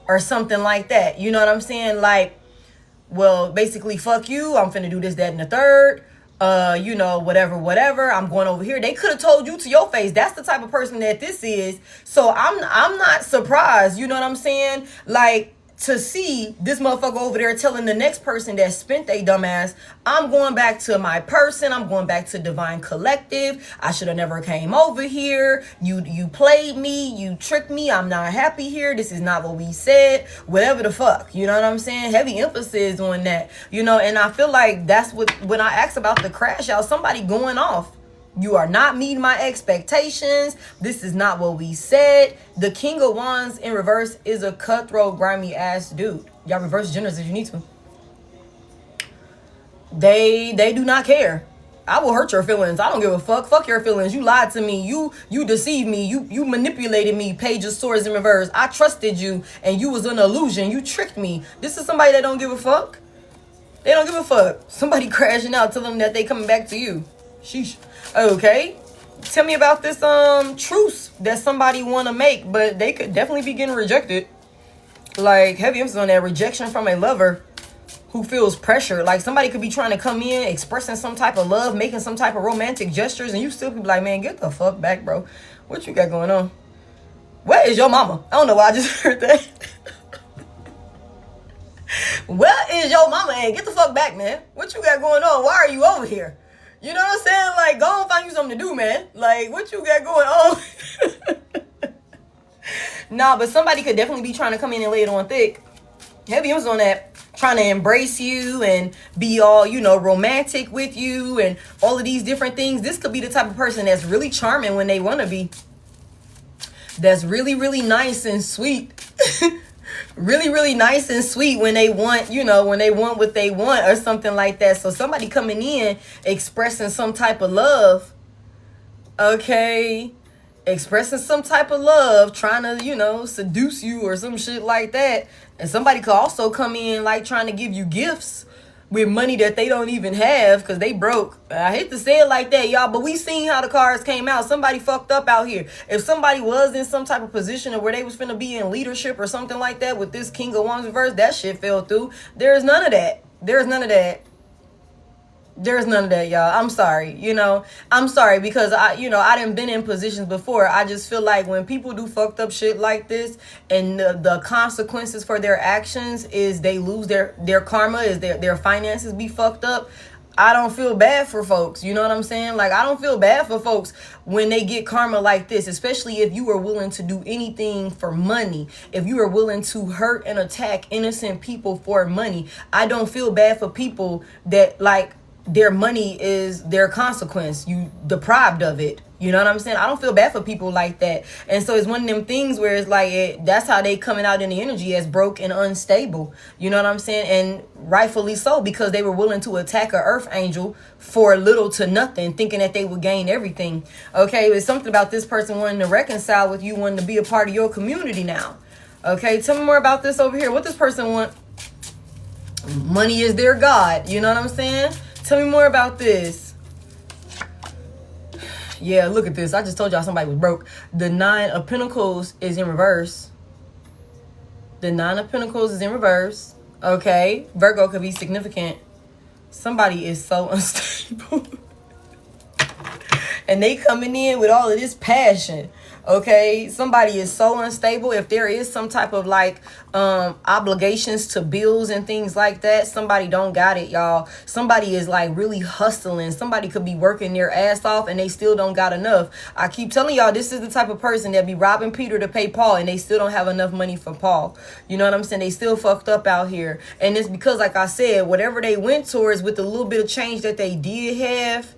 or something like that. You know what I'm saying? Like, well, basically, fuck you, I'm finna do this, that, and the third. You know, whatever, I'm going over here. They could have told you to your face. That's the type of person that this is. So I'm not surprised, you know what I'm saying? Like, to see this motherfucker over there telling the next person that spent they dumbass, I'm going back to my person, I'm going back to Divine Collective, I should have never came over here, you played me, you tricked me, I'm not happy here, this is not what we said, whatever the fuck, you know what I'm saying? Heavy emphasis on that, you know. And I feel like that's what, when I asked about the crash out, somebody going off. You are not meeting my expectations. This is not what we said. The King of Wands in reverse is a cutthroat, grimy ass dude. Y'all reverse genders if you need to. They do not care. I will hurt your feelings. I don't give a fuck. Fuck your feelings. You lied to me. You deceived me. You manipulated me. Page of Swords in reverse. I trusted you and you was an illusion. You tricked me. This is somebody that don't give a fuck. They don't give a fuck. Somebody crashing out, tell them that they coming back to you. Sheesh. Okay, tell me about this truce that somebody want to make, but they could definitely be getting rejected. Like, heavy emphasis on that rejection from a lover who feels pressure. Like, somebody could be trying to come in, expressing some type of love, making some type of romantic gestures, and you still be like, man, get the fuck back, bro. What you got going on? Where is your mama? I don't know why I just heard that. Where is your mama? And get the fuck back, man. What you got going on? Why are you over here? You know what I'm saying? Like, go and find you something to do, man. Like, what you got going on? Nah, but somebody could definitely be trying to come in and lay it on thick. Heavy emphasis on that. Trying to embrace you and be all, you know, romantic with you and all of these different things. This could be the type of person that's really charming when they want to be. That's really, really nice and sweet. Really, really nice and sweet when they want, you know, when they want what they want or something like that. So somebody coming in expressing some type of love, okay, expressing some type of love, trying to, you know, seduce you or some shit like that. And somebody could also come in like trying to give you gifts with money that they don't even have because they broke. I hate to say it like that, y'all, but we seen how the cards came out. Somebody fucked up out here. If somebody was in some type of position of where they was finna be in leadership or something like that with this King of Wands reverse, that shit fell through. There's none of that. There's none of that. There's none of that, y'all. I'm sorry. You know, I'm sorry because I done been in positions before. I just feel like when people do fucked up shit like this and the consequences for their actions is they lose their karma, is their finances be fucked up. I don't feel bad for folks. You know what I'm saying? Like, I don't feel bad for folks when they get karma like this, especially if you are willing to do anything for money. If you are willing to hurt and attack innocent people for money. I don't feel bad for people that, like, their money is their consequence. You deprived of it. You know what I'm saying? I don't feel bad for people like that. And so it's one of them things where it's like, that's how they coming out in the energy, as broke and unstable. You know what I'm saying? And rightfully so, because they were willing to attack an earth angel for little to nothing, thinking that they would gain everything. Okay, it's something about this person wanting to reconcile with you, wanting to be a part of your community now. Okay, tell me more about this over here. What this person want? Money is their God. You know what I'm saying? Tell me more about this. Yeah, look at this. I just told y'all somebody was broke. The 9 of Pentacles is in reverse. The 9 of Pentacles is in reverse. Okay. Virgo could be significant. Somebody is so unstable. And they coming in with all of this passion. Okay, somebody is so unstable. If there is some type of like obligations to bills and things like that, somebody don't got it, y'all. Somebody is like really hustling. Somebody could be working their ass off and they still don't got enough. I keep telling y'all, this is the type of person that be robbing Peter to pay Paul, and they still don't have enough money for Paul. You know what I'm saying? They still fucked up out here. And it's because, like I said, whatever they went towards with the little bit of change that they did have,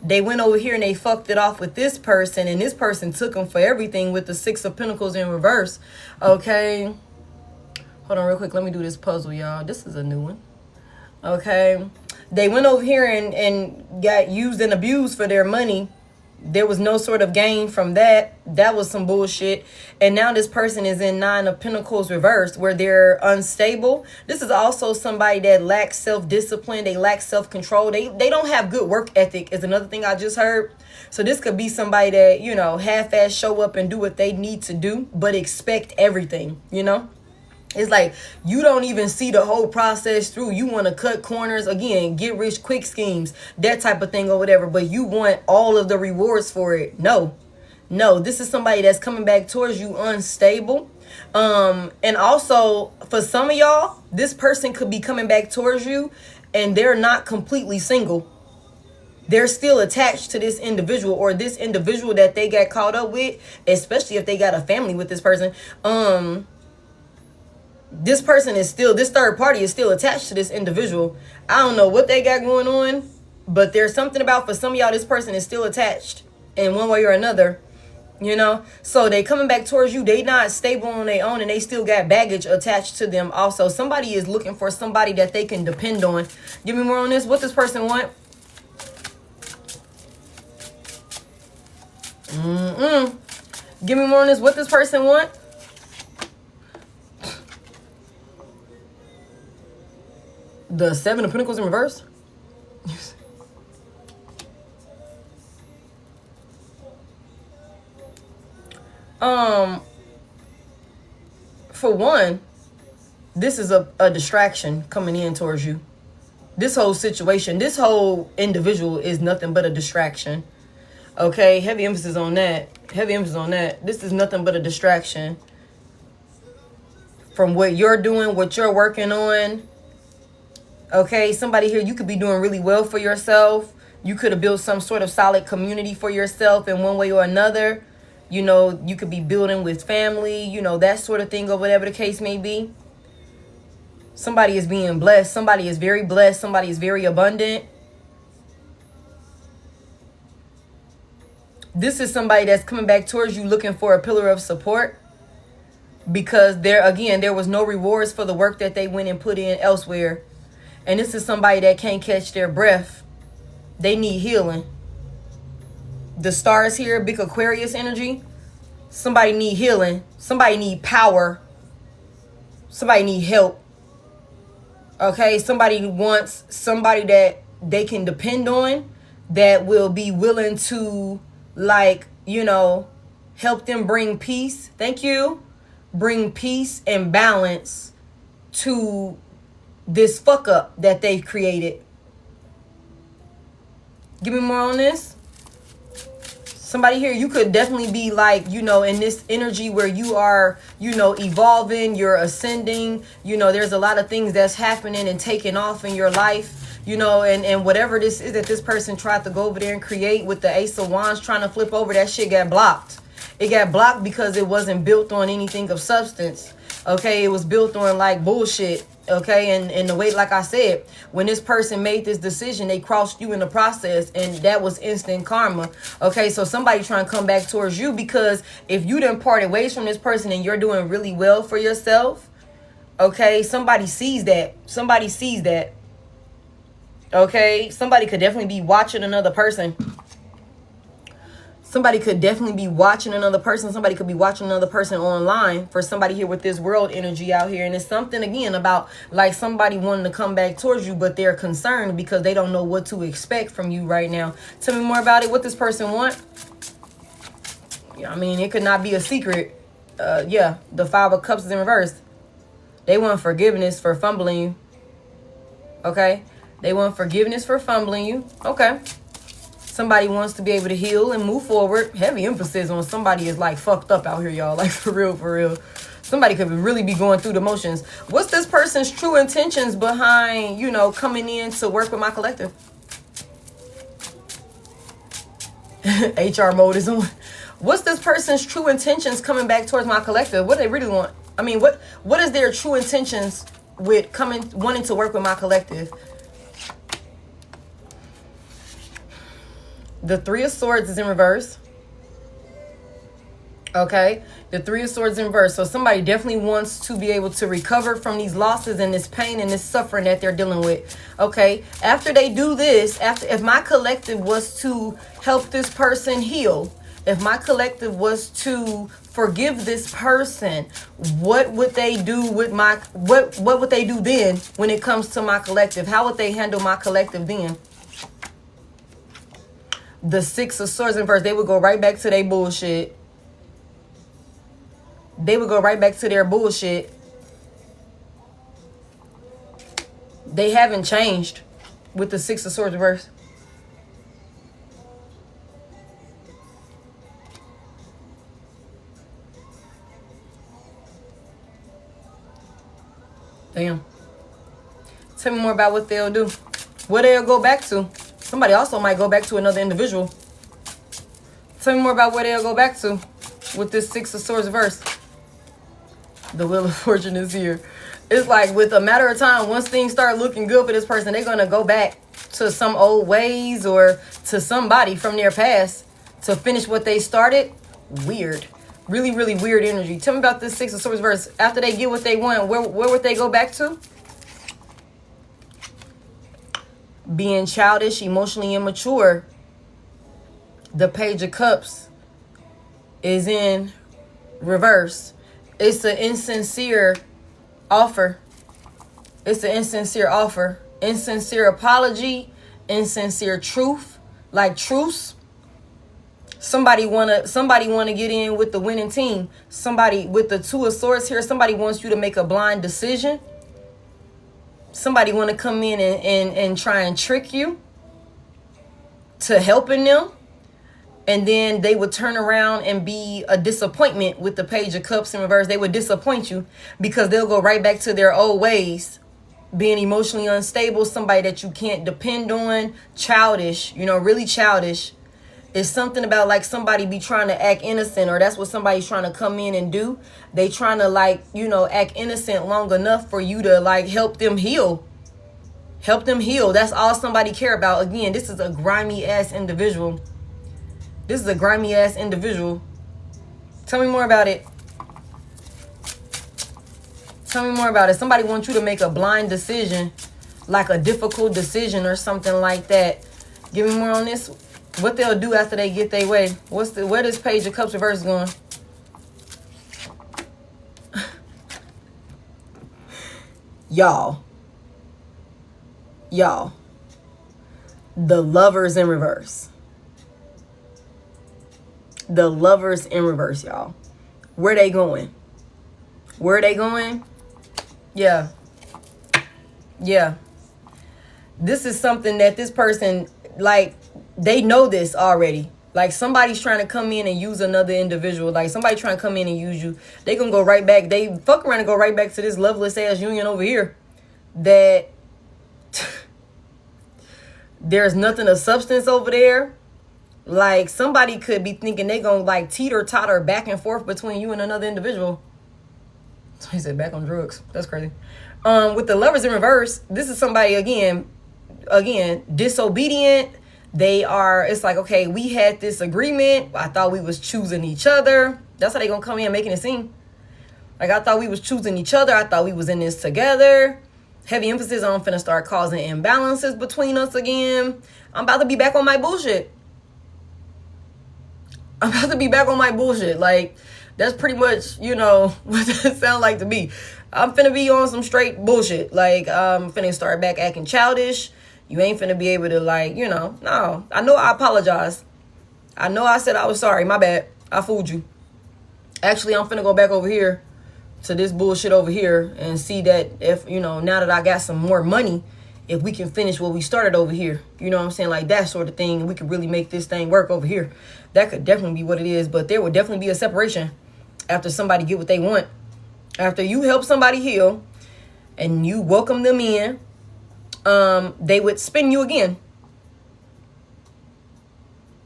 they went over here and they fucked it off with this person, and this person took them for everything with the 6 of Pentacles in reverse. Okay. Hold on real quick. Let me do this puzzle, y'all. This is a new one. Okay. They went over here and got used and abused for their money. There was no sort of gain from that. That was some bullshit. And now this person is in 9 of Pentacles reversed, where they're unstable. This is also somebody that lacks self-discipline. They lack self-control. They don't have good work ethic is another thing I just heard. So this could be somebody that, you know, half-ass show up and do what they need to do, but expect everything, you know? It's like you don't even see the whole process through. You want to cut corners, again, get rich quick schemes, that type of thing or whatever. But you want all of the rewards for it. No, this is somebody that's coming back towards you unstable. And also for some of y'all, this person could be coming back towards you and they're not completely single. They're still attached to this individual, or this individual that they got caught up with, especially if they got a family with this person. This person is still, this third party is still attached to this individual. I don't know what they got going on, but there's something about, for some of y'all, this person is still attached in one way or another, you know? So they coming back towards you. They not stable on their own, and they still got baggage attached to them also. Somebody is looking for somebody that they can depend on. Give me more on this. What this person want? Give me more on this. What this person want? The 7 of Pentacles in reverse. For one, this is a distraction coming in towards you. This whole situation, this whole individual is nothing but a distraction. Okay, heavy emphasis on that. Heavy emphasis on that. This is nothing but a distraction from what you're doing, what you're working on. Okay, somebody here, you could be doing really well for yourself. You could have built some sort of solid community for yourself in one way or another. You know, you could be building with family, you know, that sort of thing, or whatever the case may be. Somebody is being blessed. Somebody is very blessed. Somebody is very abundant. This is somebody that's coming back towards you looking for a pillar of support, because there was no rewards for the work that they went and put in elsewhere. And this is somebody that can't catch their breath. They need healing. The stars here, big Aquarius energy. Somebody need healing. Somebody need power. Somebody need help. Okay, somebody wants somebody that they can depend on, that will be willing to, like, you know, help them bring peace. Thank you. Bring peace and balance to this fuck up that they've created. Give me more on this. Somebody here, you could definitely be like, you know, in this energy where you are, you know, evolving, you're ascending, you know, there's a lot of things that's happening and taking off in your life, you know, and whatever this is that this person tried to go over there and create with the Ace of Wands trying to flip over, that shit got blocked. It got blocked because it wasn't built on anything of substance. Okay, it was built on like bullshit. Okay, and the way, like I said, when this person made this decision, they crossed you in the process, and that was instant karma. Okay, so somebody trying to come back towards you, because if you done parted ways from this person and you're doing really well for yourself, okay, somebody sees that. Somebody sees that. Okay, somebody could definitely be watching another person. Somebody could definitely be watching another person. Somebody could be watching another person online, for somebody here with this world energy out here. And it's something, again, about like somebody wanting to come back towards you, but they're concerned because they don't know what to expect from you right now. Tell me more about it. What this person want? Yeah, I mean, it could not be a secret. Yeah, the Five of Cups is in reverse. They want forgiveness for fumbling you. Okay? They want forgiveness for fumbling you. Okay. Somebody wants to be able to heal and move forward. Heavy emphasis on somebody is like fucked up out here, y'all. Like for real, for real. Somebody could really be going through the motions. What's this person's true intentions behind, you know, coming in to work with my collective? HR mode is on. What's this person's true intentions coming back towards my collective? What do they really want? I mean, what is their true intentions with wanting to work with my collective? The Three of Swords is in reverse. Okay. The Three of Swords in reverse. So somebody definitely wants to be able to recover from these losses and this pain and this suffering that they're dealing with. Okay. After they do this, if my collective was to help this person heal, if my collective was to forgive this person, what would they do with my, what would they do then when it comes to my collective? How would they handle my collective then? The Six of Swords in reverse. They would go right back to their bullshit. They would go right back to their bullshit. They haven't changed with the Six of Swords in reverse. Damn. Tell me more about what they'll do. What they'll go back to. Somebody also might go back to another individual. Tell me more about where they'll go back to with this Six of Swords reverse. The Wheel of Fortune is here. It's like with a matter of time, once things start looking good for this person, they're going to go back to some old ways or to somebody from their past to finish what they started. Weird. Really, really weird energy. Tell me about this Six of Swords reverse. After they get what they want, where would they go back to? Being childish, emotionally immature. The Page of Cups is in reverse. It's an insincere offer. It's an insincere offer. Insincere apology. Insincere truth. Like truce. Somebody wanna get in with the winning team. Somebody with the Two of Swords here. Somebody wants you to make a blind decision. Somebody want to come in and try and trick you to helping them. And then they would turn around and be a disappointment with the Page of Cups in reverse. They would disappoint you because they'll go right back to their old ways. Being emotionally unstable, somebody that you can't depend on, childish, you know, really childish. It's something about like somebody be trying to act innocent, or that's what somebody's trying to come in and do. They trying to like, you know, act innocent long enough for you to like help them heal. Help them heal. That's all somebody care about. Again, this is a grimy ass individual. This is a grimy ass individual. Tell me more about it. Tell me more about it. Somebody wants you to make a blind decision, like a difficult decision or something like that. Give me more on this. What they'll do after they get their way. Where this Page of Cups reverse going? Y'all. The Lovers in reverse. The Lovers in reverse, y'all. Where they going? Where they going? Yeah. This is something that this person, like, they know this already. Like somebody's trying to come in and use another individual. Like somebody trying to come in and use you. They gonna go right back. They fuck around and go right back to this loveless ass union over here. That there's nothing of substance over there. Like somebody could be thinking they gonna like teeter-totter back and forth between you and another individual. He said back on drugs. That's crazy. With the Lovers in reverse, this is somebody again, disobedient. It's like, okay, we had this agreement. I thought we was choosing each other. That's how they gonna come in making it seem. Like, I thought we was choosing each other. I thought we was in this together. Heavy emphasis on finna start causing imbalances between us again. I'm about to be back on my bullshit. Like, that's pretty much, what that sound like to me. I'm finna be on some straight bullshit. Like, I'm finna start back acting childish. You ain't finna be able to, like, no. I know I apologize. I know I said I was sorry. My bad. I fooled you. Actually, I'm finna go back over here to this bullshit over here and see that if, now that I got some more money, if we can finish what we started over here. You know what I'm saying? Like that sort of thing. And we could really make this thing work over here. That could definitely be what it is. But there would definitely be a separation after somebody get what they want. After you help somebody heal and you welcome them in, they would spin you again.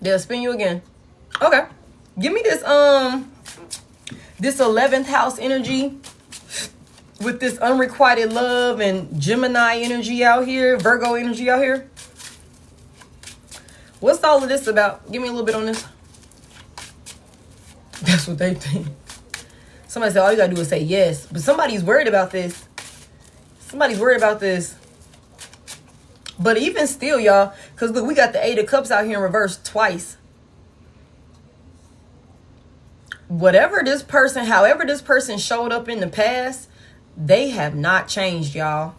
They'll spin you again. Okay. Give me this 11th house energy with this unrequited love and Gemini energy out here, Virgo energy out here. What's all of this about? Give me a little bit on this. That's what they think. Somebody said all you gotta do is say yes. But somebody's worried about this. But even still, y'all, because look, we got the 8 of Cups out here in reverse twice. However this person showed up in the past, they have not changed, y'all.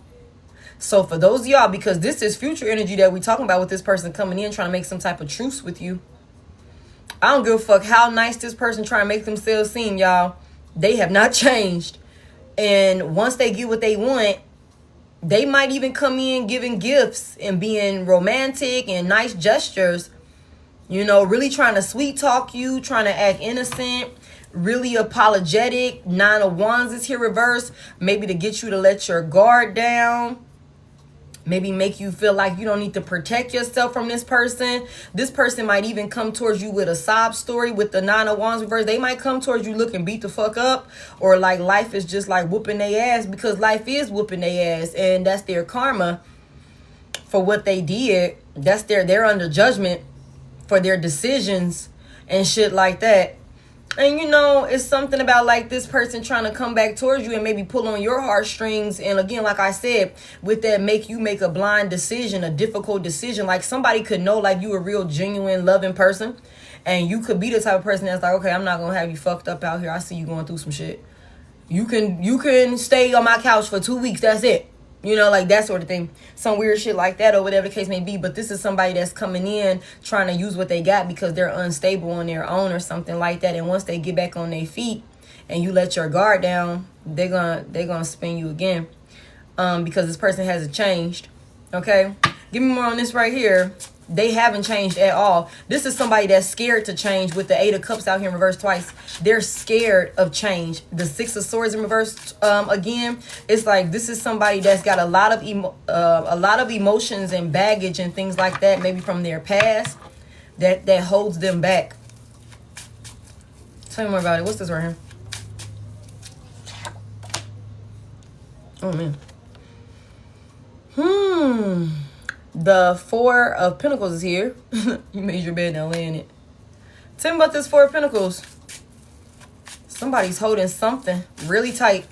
So for those of y'all, because this is future energy that we talking about with this person coming in trying to make some type of truce with you. I don't give a fuck how nice this person trying to make themselves seem, y'all. They have not changed. And once they get what they want, they might even come in giving gifts and being romantic and nice gestures. Really trying to sweet talk you, trying to act innocent, really apologetic. 9 of Wands is here reversed. Maybe to get you to let your guard down. Maybe make you feel like you don't need to protect yourself from this person. This person might even come towards you with a sob story with the 9 of Wands reversed. They might come towards you looking beat the fuck up. Or like life is just like whooping their ass, because life is whooping their ass. And that's their karma for what they did. They're under judgment for their decisions and shit like that. And it's something about like this person trying to come back towards you and maybe pull on your heartstrings. And again, like I said, with that, make you make a blind decision, a difficult decision. Like somebody could know like you a real genuine loving person, and you could be the type of person that's like, okay, I'm not gonna have you fucked up out here. I see you going through some shit. You can stay on my couch for 2 weeks. That's it. Like that sort of thing. Some weird shit like that or whatever the case may be. But this is somebody that's coming in trying to use what they got because they're unstable on their own or something like that. And once they get back on their feet and you let your guard down, they're gonna spin you again. Because this person hasn't changed. Okay? Give me more on this right here. They haven't changed at all. This is somebody that's scared to change with the 8 of Cups out here in reverse twice. They're scared of change. The 6 of Swords in reverse again. It's like this is somebody that's got a lot of emotions and baggage and things like that, maybe from their past, that holds them back. Tell me more about it. What's this right here? Oh man. The 4 of Pentacles is here. You made your bed, now lay in it. Tell me about this 4 of Pentacles. Somebody's holding something really tight.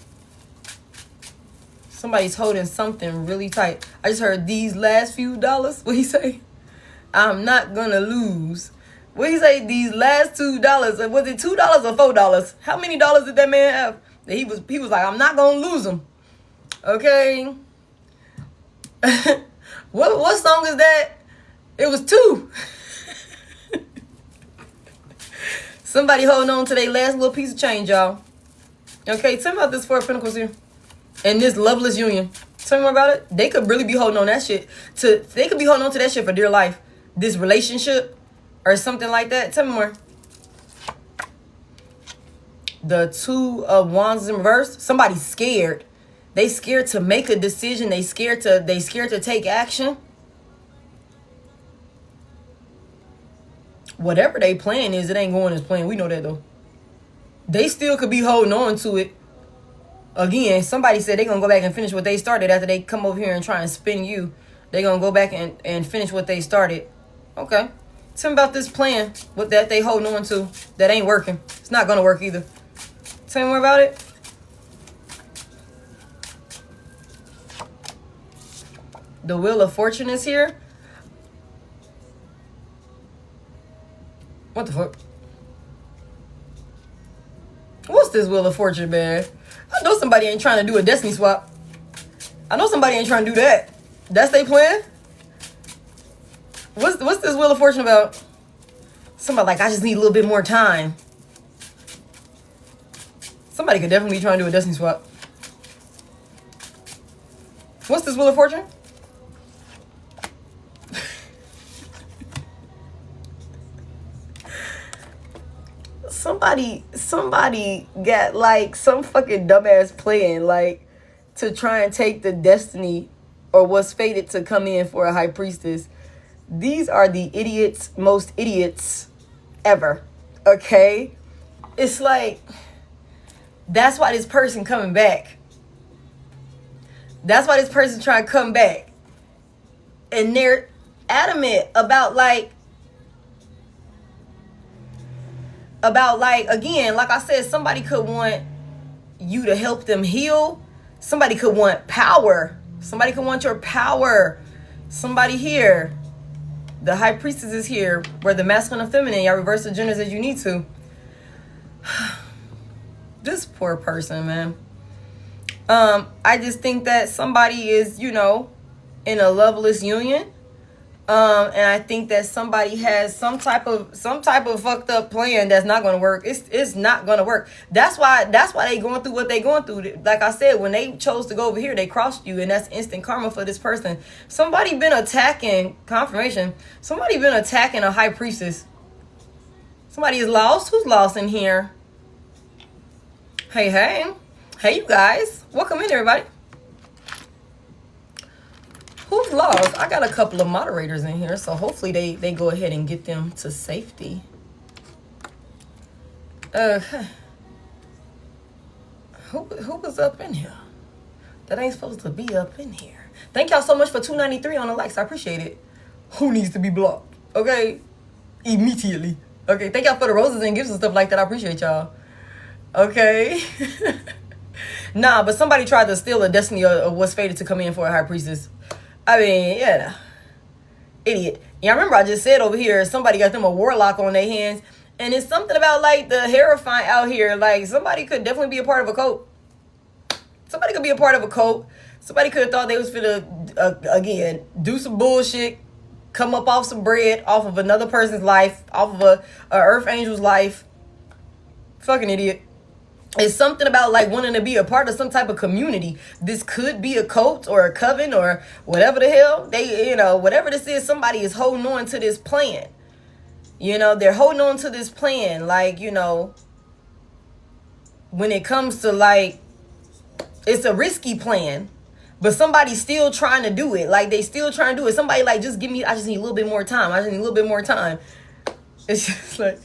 Somebody's holding something really tight. I just heard these last few dollars. What he say? I'm not gonna lose. What he say? These last $2. Was it $2 or $4? How many dollars did that man have? He was like, I'm not gonna lose them. Okay. What song is that? It was 2. Somebody holding on to their last little piece of change, y'all. Okay, tell me about this 4 of Pentacles here. And this loveless union. Tell me more about it. They could really be holding on that shit. They could be holding on to that shit for dear life. This relationship or something like that. Tell me more. The 2 of Wands is in reverse. Somebody's scared. They scared to make a decision. They scared to take action. Whatever they plan is, it ain't going as planned. We know that though. They still could be holding on to it. Again, somebody said they're going to go back and finish what they started after they come over here and try and spin you. They're going to go back and finish what they started. Okay. Tell me about this plan what that they holding on to that ain't working. It's not going to work either. Tell me more about it. The Wheel of Fortune is here. What the fuck? What's this Wheel of Fortune, man? I know somebody ain't trying to do a destiny swap. I know somebody ain't trying to do that. That's their plan? What's this Wheel of Fortune about? Somebody like, I just need a little bit more time. Somebody could definitely be trying to do a destiny swap. What's this Wheel of Fortune? Somebody got like some fucking dumbass plan like to try and take the destiny or was fated to come in for a high priestess. These are the most idiots ever. Okay? It's like, that's why this person coming back. That's why this person trying to come back. And they're adamant about again, like I said, somebody could want you to help them heal. Somebody could want power. Somebody could want your power. Somebody here. The high priestess is here. Where the masculine and feminine. Y'all reverse the genders as you need to. This poor person, man. I just think that somebody is, in a loveless union. And I think that somebody has some type of fucked up plan that's not gonna work. It's not gonna work. That's why they going through what they going through. Like I said, when they chose to go over here, they crossed you, and that's instant karma for this person. Somebody been attacking confirmation. Somebody been attacking a high priestess. Somebody is lost. Who's lost in here? Hey, you guys. Welcome in, everybody. Who's lost? I got a couple of moderators in here, so hopefully they go ahead and get them to safety. Who was up in here? That ain't supposed to be up in here. Thank y'all so much for $2.93 on the likes. I appreciate it. Who needs to be blocked? Okay? Immediately. Okay, thank y'all for the roses and gifts and stuff like that. I appreciate y'all. Okay? Nah, but somebody tried to steal a destiny or was fated to come in for a high priestess. I mean, yeah. Idiot. Yeah, I remember I just said over here, somebody got them a warlock on their hands. And it's something about, like, the Hierophant out here. Like, somebody could definitely be a part of a cult. Somebody could be a part of a cult. Somebody could have thought they was finna, again, do some bullshit. Come up off some bread, off of another person's life. Off of a earth angel's life. Fucking idiot. It's something about like wanting to be a part of some type of community. This could be a cult or a coven or whatever the hell. They, whatever this is, somebody is holding on to this plan. They're holding on to this plan. Like, when it comes to like, it's a risky plan, but somebody's still trying to do it. Like, they still trying to do it. Somebody like, I just need a little bit more time. I just need a little bit more time. It's just like,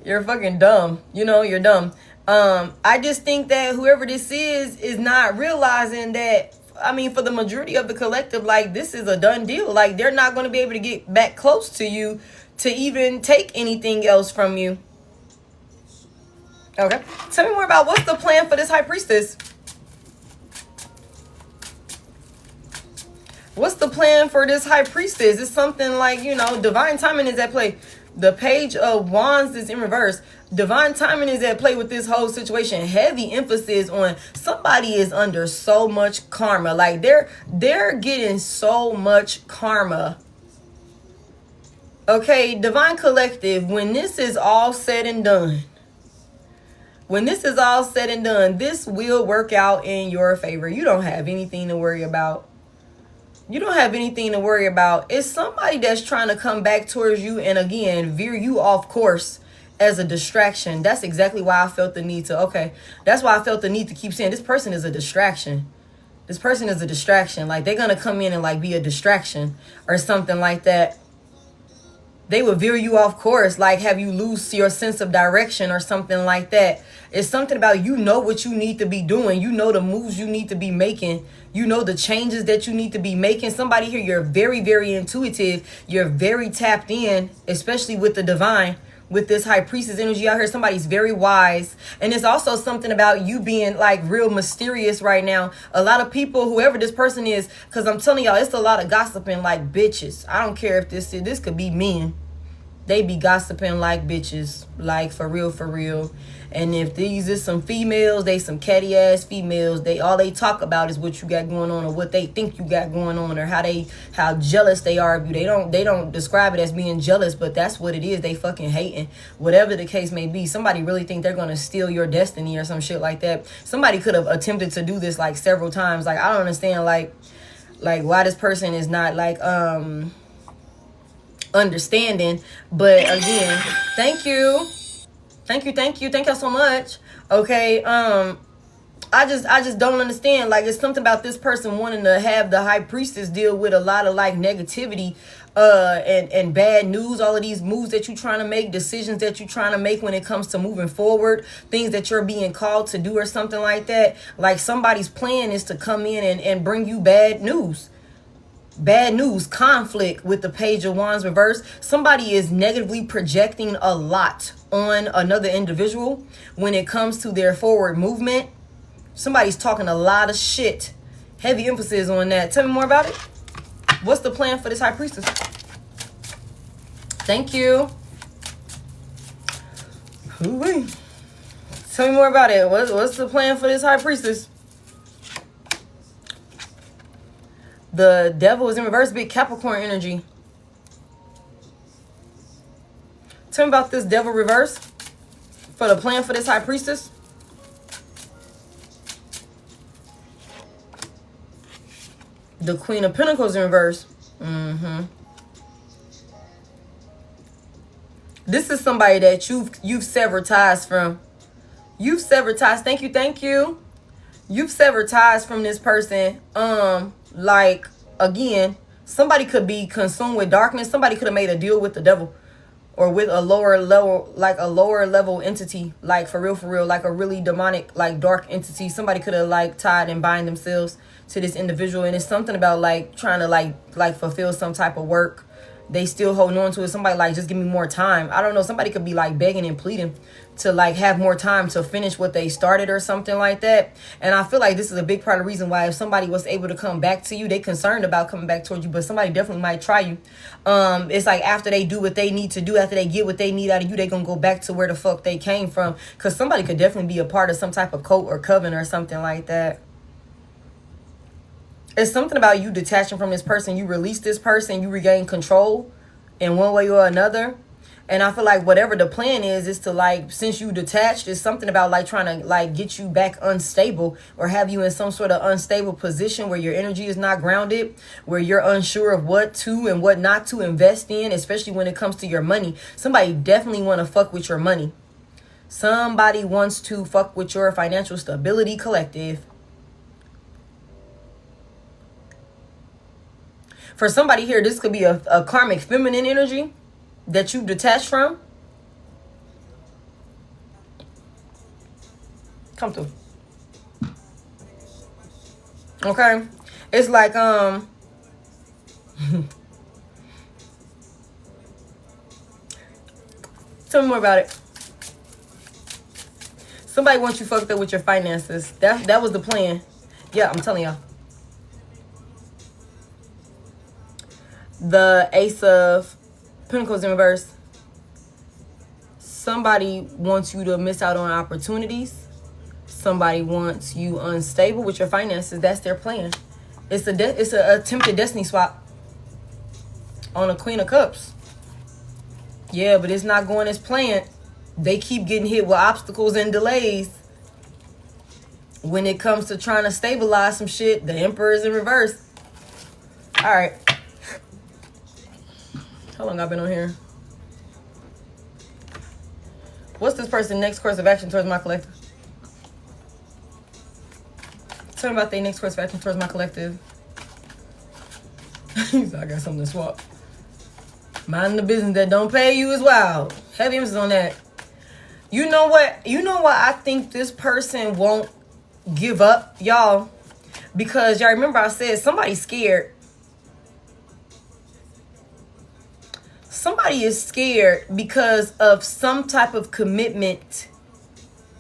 you're fucking dumb. You're dumb. I just think that whoever this is not realizing that, for the majority of the collective, like, this is a done deal. Like, they're not going to be able to get back close to you to even take anything else from you. Okay. Tell me more about what's the plan for this high priestess. What's the plan for this high priestess? It's something like, divine timing is at play. The Page of Wands is in reverse. Divine timing is at play with this whole situation. Heavy emphasis on somebody is under so much karma. Like, they're getting so much karma. Okay, Divine Collective, when this is all said and done, this will work out in your favor. You don't have anything to worry about. It's somebody that's trying to come back towards you and, again, veer you off course as a distraction. That's exactly why I felt the need to, that's why I felt the need to keep saying this person is a distraction. This person is a distraction. Like, they're going to come in and, like, be a distraction or something like that. They would veer you off course, like have you lose your sense of direction or something like that. It's something about, you know what you need to be doing. You know the moves you need to be making. You know the changes that you need to be making. Somebody here, you're very, very intuitive. You're very tapped in, especially with the divine. With this high priestess energy out here, somebody's very wise. And it's also something about you being like real mysterious right now. A lot of people, whoever this person is, because I'm telling y'all, it's a lot of gossiping like bitches. I don't care if this could be men. They be gossiping like bitches, like for real, for real. And if these is some females, they some catty ass females. All they talk about is what you got going on, or what they think you got going on, or how jealous they are of you. They don't describe it as being jealous, but that's what it is. They fucking hating. Whatever the case may be. Somebody really think they're gonna steal your destiny or some shit like that. Somebody could have attempted to do this like several times. Like I don't understand like why this person is not like understanding. But again, thank you y'all so much. Okay, I just don't understand. Like, it's something about this person wanting to have the high priestess deal with a lot of like negativity and bad news. All of these moves that you're trying to make, decisions that you're trying to make when it comes to moving forward, things that you're being called to do or something like that. Like somebody's plan is to come in and bring you bad news. Bad news, conflict with the Page of Wands reverse. Somebody is negatively projecting a lot on another individual when it comes to their forward movement. Somebody's talking a lot of shit. Heavy emphasis on that. Tell me more about it. What's the plan for this high priestess? Thank you. Ooh-wee. Tell me more about it. What's the plan for this high priestess? The devil is in reverse, big Capricorn energy. Tell me about this devil reverse for the plan for this high priestess. The Queen of Pentacles in reverse. This is somebody that you've severed ties from. You've severed ties. Thank you. You've severed ties from this person. Like, again, somebody could be consumed with darkness. Somebody could have made a deal with the devil, or with a lower level entity, like for real, like a really demonic, like dark entity. Somebody could have like tied and bind themselves to this individual, and it's something about like trying to like fulfill some type of work. They still holding on to it. Somebody like, just give me more time. I don't know. Somebody could be like begging and pleading to like have more time to finish what they started or something like that. And I feel like this is a big part of the reason why if somebody was able to come back to you, they concerned about coming back towards you, but somebody definitely might try you. It's like after they do what they need to do, after they get what they need out of you, they gonna go back to where the fuck they came from. Because somebody could definitely be a part of some type of cult or coven or something like that. It's something about you detaching from this person. You release this person, you regain control in one way or another. And I feel like whatever the plan is to like, since you detached, it's something about like trying to like get you back unstable, or have you in some sort of unstable position where your energy is not grounded, where you're unsure of what to and what not to invest in, especially when it comes to your money. Somebody definitely want to fuck with your money. Somebody wants to fuck with your financial stability, collective. For somebody here, this could be a karmic feminine energy that you've detached from. Come through. Okay. It's like, tell me more about it. Somebody wants you fucked up with your finances. That was the plan. Yeah, I'm telling y'all. The Ace of Pentacles in reverse. Somebody wants you to miss out on opportunities. Somebody wants you unstable with your finances. That's their plan. It's a attempted destiny swap on a Queen of Cups. Yeah, but it's not going as planned. They keep getting hit with obstacles and delays. When it comes to trying to stabilize some shit, the Emperor is in reverse. All right. How long I've been on here? What's this person's next course of action towards my collective? Tell me about their next course of action towards my collective. I got something to swap. Minding the business that don't pay you as well. Heavy emphasis on that. You know what? You know why I think this person won't give up, y'all? Because y'all remember I said somebody's scared. Somebody is scared because of some type of commitment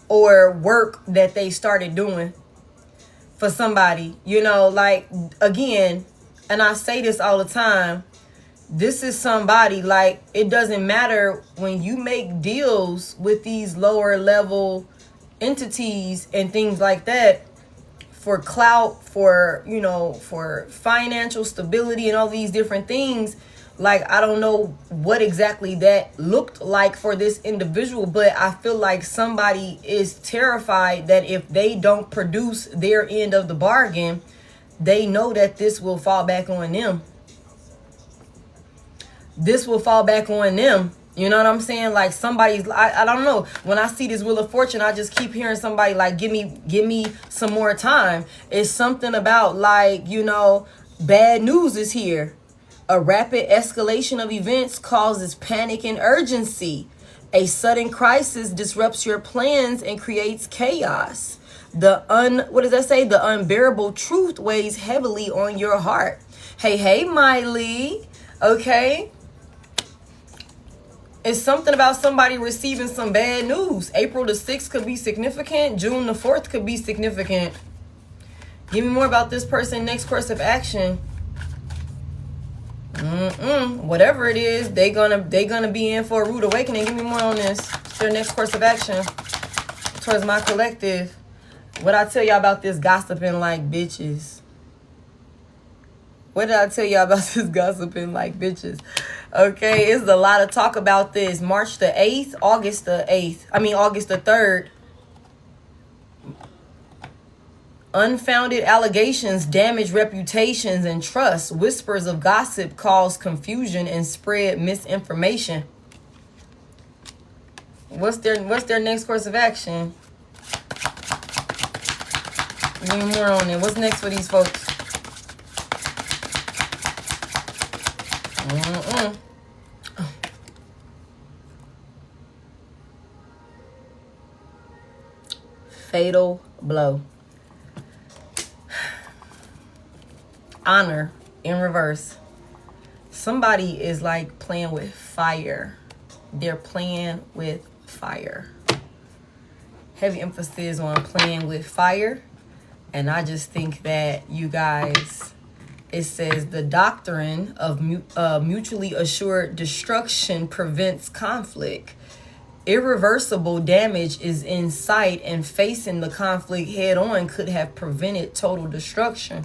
or work that they started doing for somebody. You know, like, again, and I say this all the time, this is somebody, like, it doesn't matter when you make deals with these lower level entities and things like that for clout, for, you know, for financial stability and all these different things. Like, I don't know what exactly that looked like for this individual, but I feel like somebody is terrified that if they don't produce their end of the bargain, they know that this will fall back on them. This will fall back on them. You know what I'm saying? Like, somebody's, I don't know. When I see this Wheel of Fortune, I just keep hearing somebody like, give me some more time. It's something about, like, you know, bad news is here. A rapid escalation of events causes panic and urgency. A sudden crisis disrupts your plans and creates chaos. What does that say? The unbearable truth weighs heavily on your heart. Hey, Miley. Okay. It's something about somebody receiving some bad news. April the 6th could be significant. June the 4th could be significant. Give me more about this person. Next course of action. Whatever it is, they gonna be in for a rude awakening. Give me more on this. Their next course of action towards my collective. What I tell y'all about this gossiping like bitches? What did I tell y'all about this gossiping like bitches? Okay, it's a lot of talk about this. March the 8th, August the 3rd. Unfounded allegations damage reputations and trust. Whispers of gossip cause confusion and spread misinformation. What's their next course of action? Give me more on it. What's next for these folks? Fatal blow. Honor in reverse. Somebody is like playing with fire. They're playing with fire. Heavy emphasis on playing with fire. And I just think that you guys, it says the doctrine of mutually assured destruction prevents conflict. Irreversible damage is in sight, and facing the conflict head on could have prevented total destruction.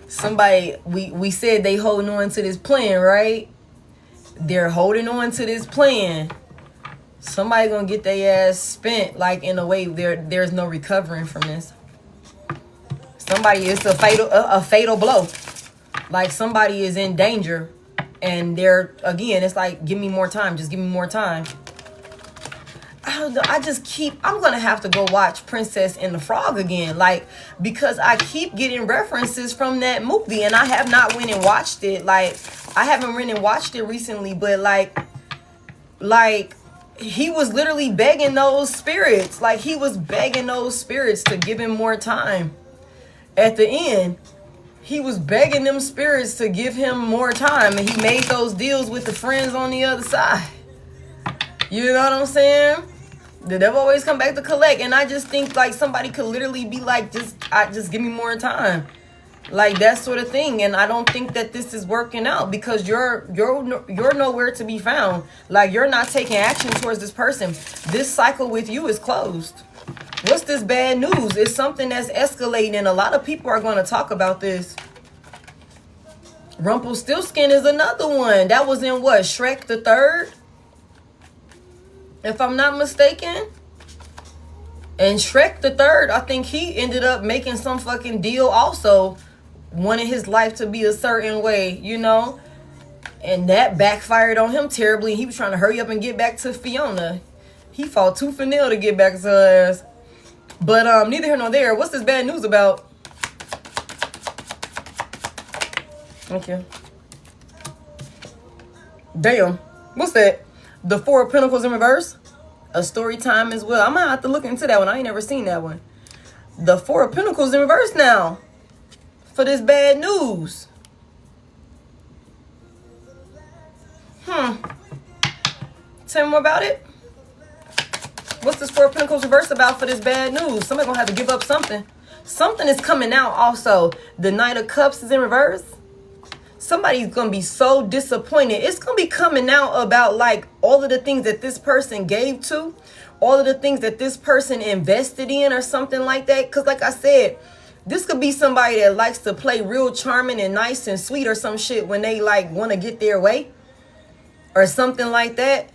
Somebody, we said they holding on to this plan, right? They're holding on to this plan. Somebody gonna get their ass spent, like, in a way there's no recovering from this. Somebody, it's a fatal blow. Like, somebody is in danger, and they're, again, it's like, give me more time. Just give me more time. I'm gonna have to go watch Princess and the Frog again, like, because I keep getting references from that movie, and I have not went and watched it. Like, I haven't went and watched it recently, but like he was literally begging those spirits. Like, he was begging those spirits to give him more time. At the end, he was begging them spirits to give him more time, and he made those deals with the friends on the other side. You know what I'm saying? The devil always come back to collect. And I just think, like, somebody could literally be like, just give me more time. Like, that sort of thing. And I don't think that this is working out, because you're nowhere to be found. Like, you're not taking action towards this person. This cycle with you is closed. What's this bad news? It's something that's escalating, and a lot of people are going to talk about this. Rumpelstiltskin is another one. That was in what? Shrek the Third? If I'm not mistaken. And Shrek the Third, I think he ended up making some fucking deal also, wanting his life to be a certain way, you know? And that backfired on him terribly. He was trying to hurry up and get back to Fiona. He fought tooth and nail to get back to her ass. But neither here nor there. What's this bad news about? Thank you. Damn. What's that? The Four of Pentacles in reverse? A story time as well. I'm gonna have to look into that one. I ain't never seen that one. The Four of Pentacles in reverse now. For this bad news. Tell me more about it. What's this Four of Pentacles reverse about for this bad news? Somebody's gonna have to give up something. Something is coming out also. The Knight of Cups is in reverse. Somebody's gonna be so disappointed. It's gonna be coming out about like all of the things that this person gave to, all of the things that this person invested in or something like that. Because like I said, this could be somebody that likes to play real charming and nice and sweet or some shit when they like want to get their way or something like that.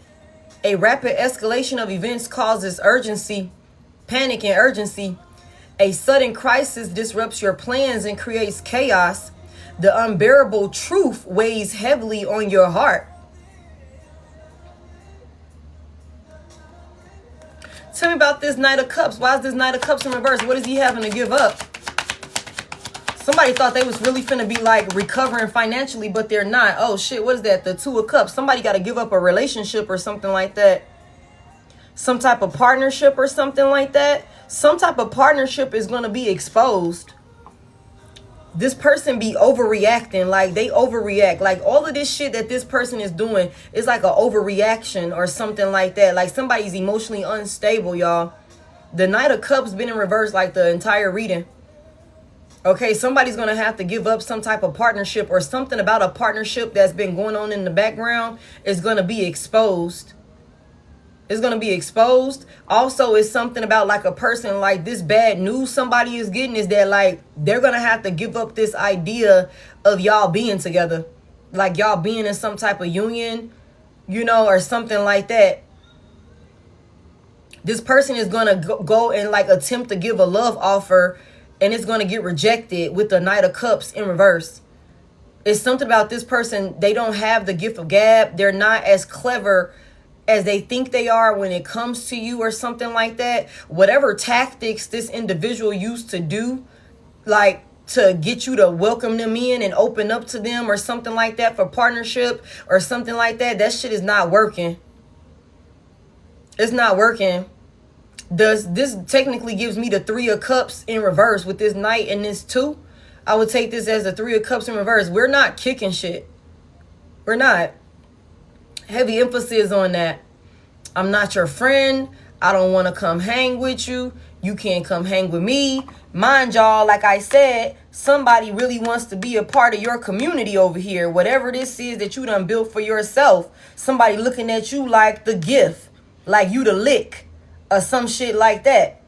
A rapid escalation of events causes urgency, panic and urgency. A sudden crisis disrupts your plans and creates chaos. The unbearable truth weighs heavily on your heart. Tell me about this Knight of Cups. Why is this Knight of Cups in reverse? What is he having to give up? Somebody thought they was really finna be like recovering financially, but they're not. Oh shit, what is that? The Two of Cups. Somebody got to give up a relationship or something like that. Some type of partnership or something like that. Some type of partnership is going to be exposed. This person be overreacting, like they overreact. Like all of this shit that this person is doing is like an overreaction or something like that. Like somebody's emotionally unstable, y'all. The Knight of Cups been in reverse like the entire reading. Okay, somebody's going to have to give up some type of partnership or something about a partnership that's been going on in the background is going to be exposed. It's going to be exposed. Also, it's something about like a person, like this bad news somebody is getting is that like they're going to have to give up this idea of y'all being together. Like y'all being in some type of union, you know, or something like that. This person is going to go and like attempt to give a love offer and it's going to get rejected with the Knight of Cups in reverse. It's something about this person. They don't have the gift of gab. They're not as clever as they think they are when it comes to you or something like that. Whatever tactics this individual used to do, like to get you to welcome them in and open up to them or something like that for partnership or something like that, that shit is not working. It's not working. This technically gives me the Three of Cups in reverse with this Knight and this Two. I would take this as the Three of Cups in reverse. We're not kicking shit. We're not. Heavy emphasis on that. I'm not your friend. I don't want to come hang with you. You can't come hang with me. Mind y'all, like I said, somebody really wants to be a part of your community over here. Whatever this is that you done built for yourself. Somebody looking at you like the gift. Like you the lick. Or some shit like that.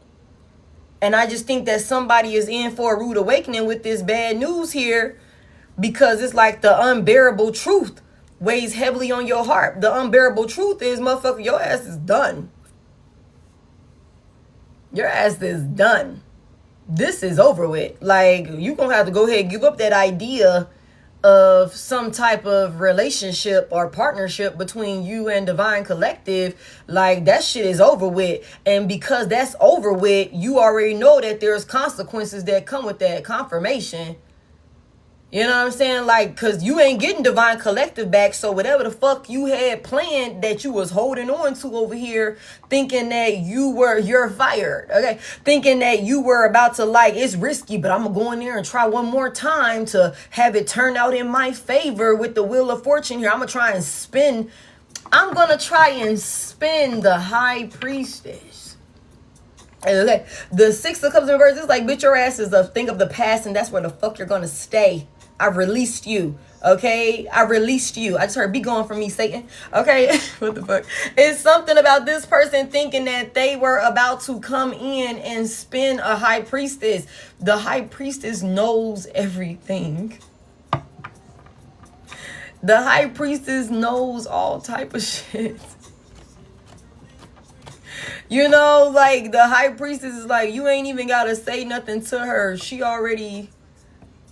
And I just think that somebody is in for a rude awakening with this bad news here. Because it's like the unbearable truth weighs heavily on your heart. The unbearable truth is, motherfucker, your ass is done. Your ass is done. This is over with. Like, you gonna have to go ahead and give up that idea of some type of relationship or partnership between you and Divine Collective. Like, that shit is over with. And because that's over with, you already know that there's consequences that come with that confirmation. You know what I'm saying? Like, because you ain't getting Divine Collective back. So whatever the fuck you had planned that you was holding on to over here, thinking that you're fired. Okay. Thinking that you were about to, like, it's risky, but I'm going to go in there and try one more time to have it turn out in my favor with the Wheel of Fortune here. I'm going to try and spin the High Priestess. Okay. The Six of Cups in reverse is like, bitch, your ass is a thing of the past and that's where the fuck you're going to stay. I released you. Okay, I released you. I just heard, be gone from me, Satan. Okay, what the fuck? It's something about this person thinking that they were about to come in and spin a High Priestess. The High Priestess knows everything. The High Priestess knows all type of shit. You know, like the High Priestess is like, you ain't even got to say nothing to her. She already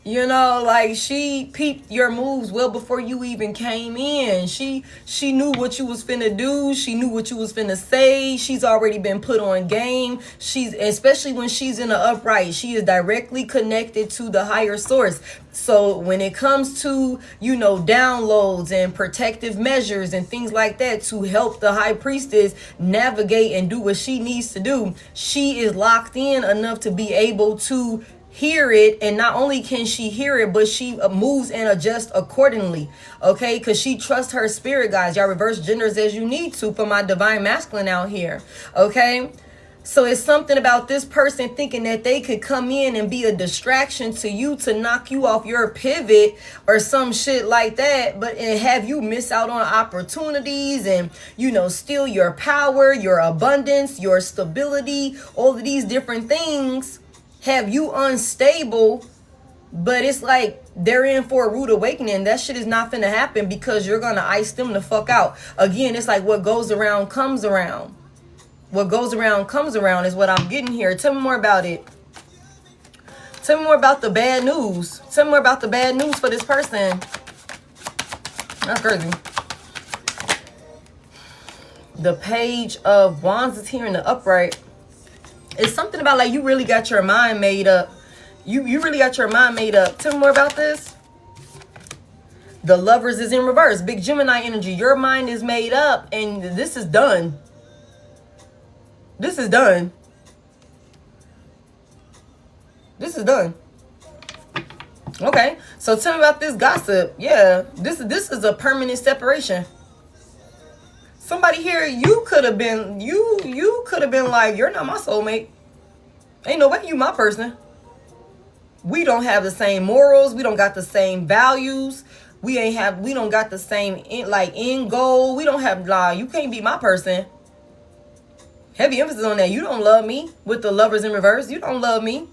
You know, like, she peeped your moves well before you even came in. She knew what you was finna do. She knew what you was finna say. She's already been put on game. She's, especially when she's in the upright, she is directly connected to the higher source. So when it comes to, you know, downloads and protective measures and things like that to help the high priestess navigate and do what she needs to do, she is locked in enough to be able to hear it. And not only can she hear it, but she moves and adjusts accordingly. Okay, because she trusts her spirit, guys. Y'all reverse genders as you need to for my divine masculine out here. Okay, so it's something about this person thinking that they could come in and be a distraction to you to knock you off your pivot or some shit like that, but and have you miss out on opportunities and, you know, steal your power, your abundance, your stability, all of these different things. Have you unstable, but it's like they're in for a rude awakening. That shit is not finna happen because you're gonna ice them the fuck out. Again, it's like what goes around comes around. What goes around comes around is what I'm getting here. Tell me more about it. Tell me more about the bad news. Tell me more about the bad news for this person. That's crazy. The Page of Wands is here in the upright. It's something about like you really got your mind made up. You really got your mind made up. Tell me more about this. The Lovers is in reverse. Big Gemini energy. Your mind is made up and this is done. This is done. This is done. Okay. So tell me about this gossip. Yeah. This is a permanent separation. Somebody here, you could have been, you could have been like, you're not my soulmate. Ain't no way you my person. We don't have the same morals. We don't got the same values. We don't got the same end goal. We don't have, you can't be my person. Heavy emphasis on that. You don't love me with the Lovers in reverse. You don't love me.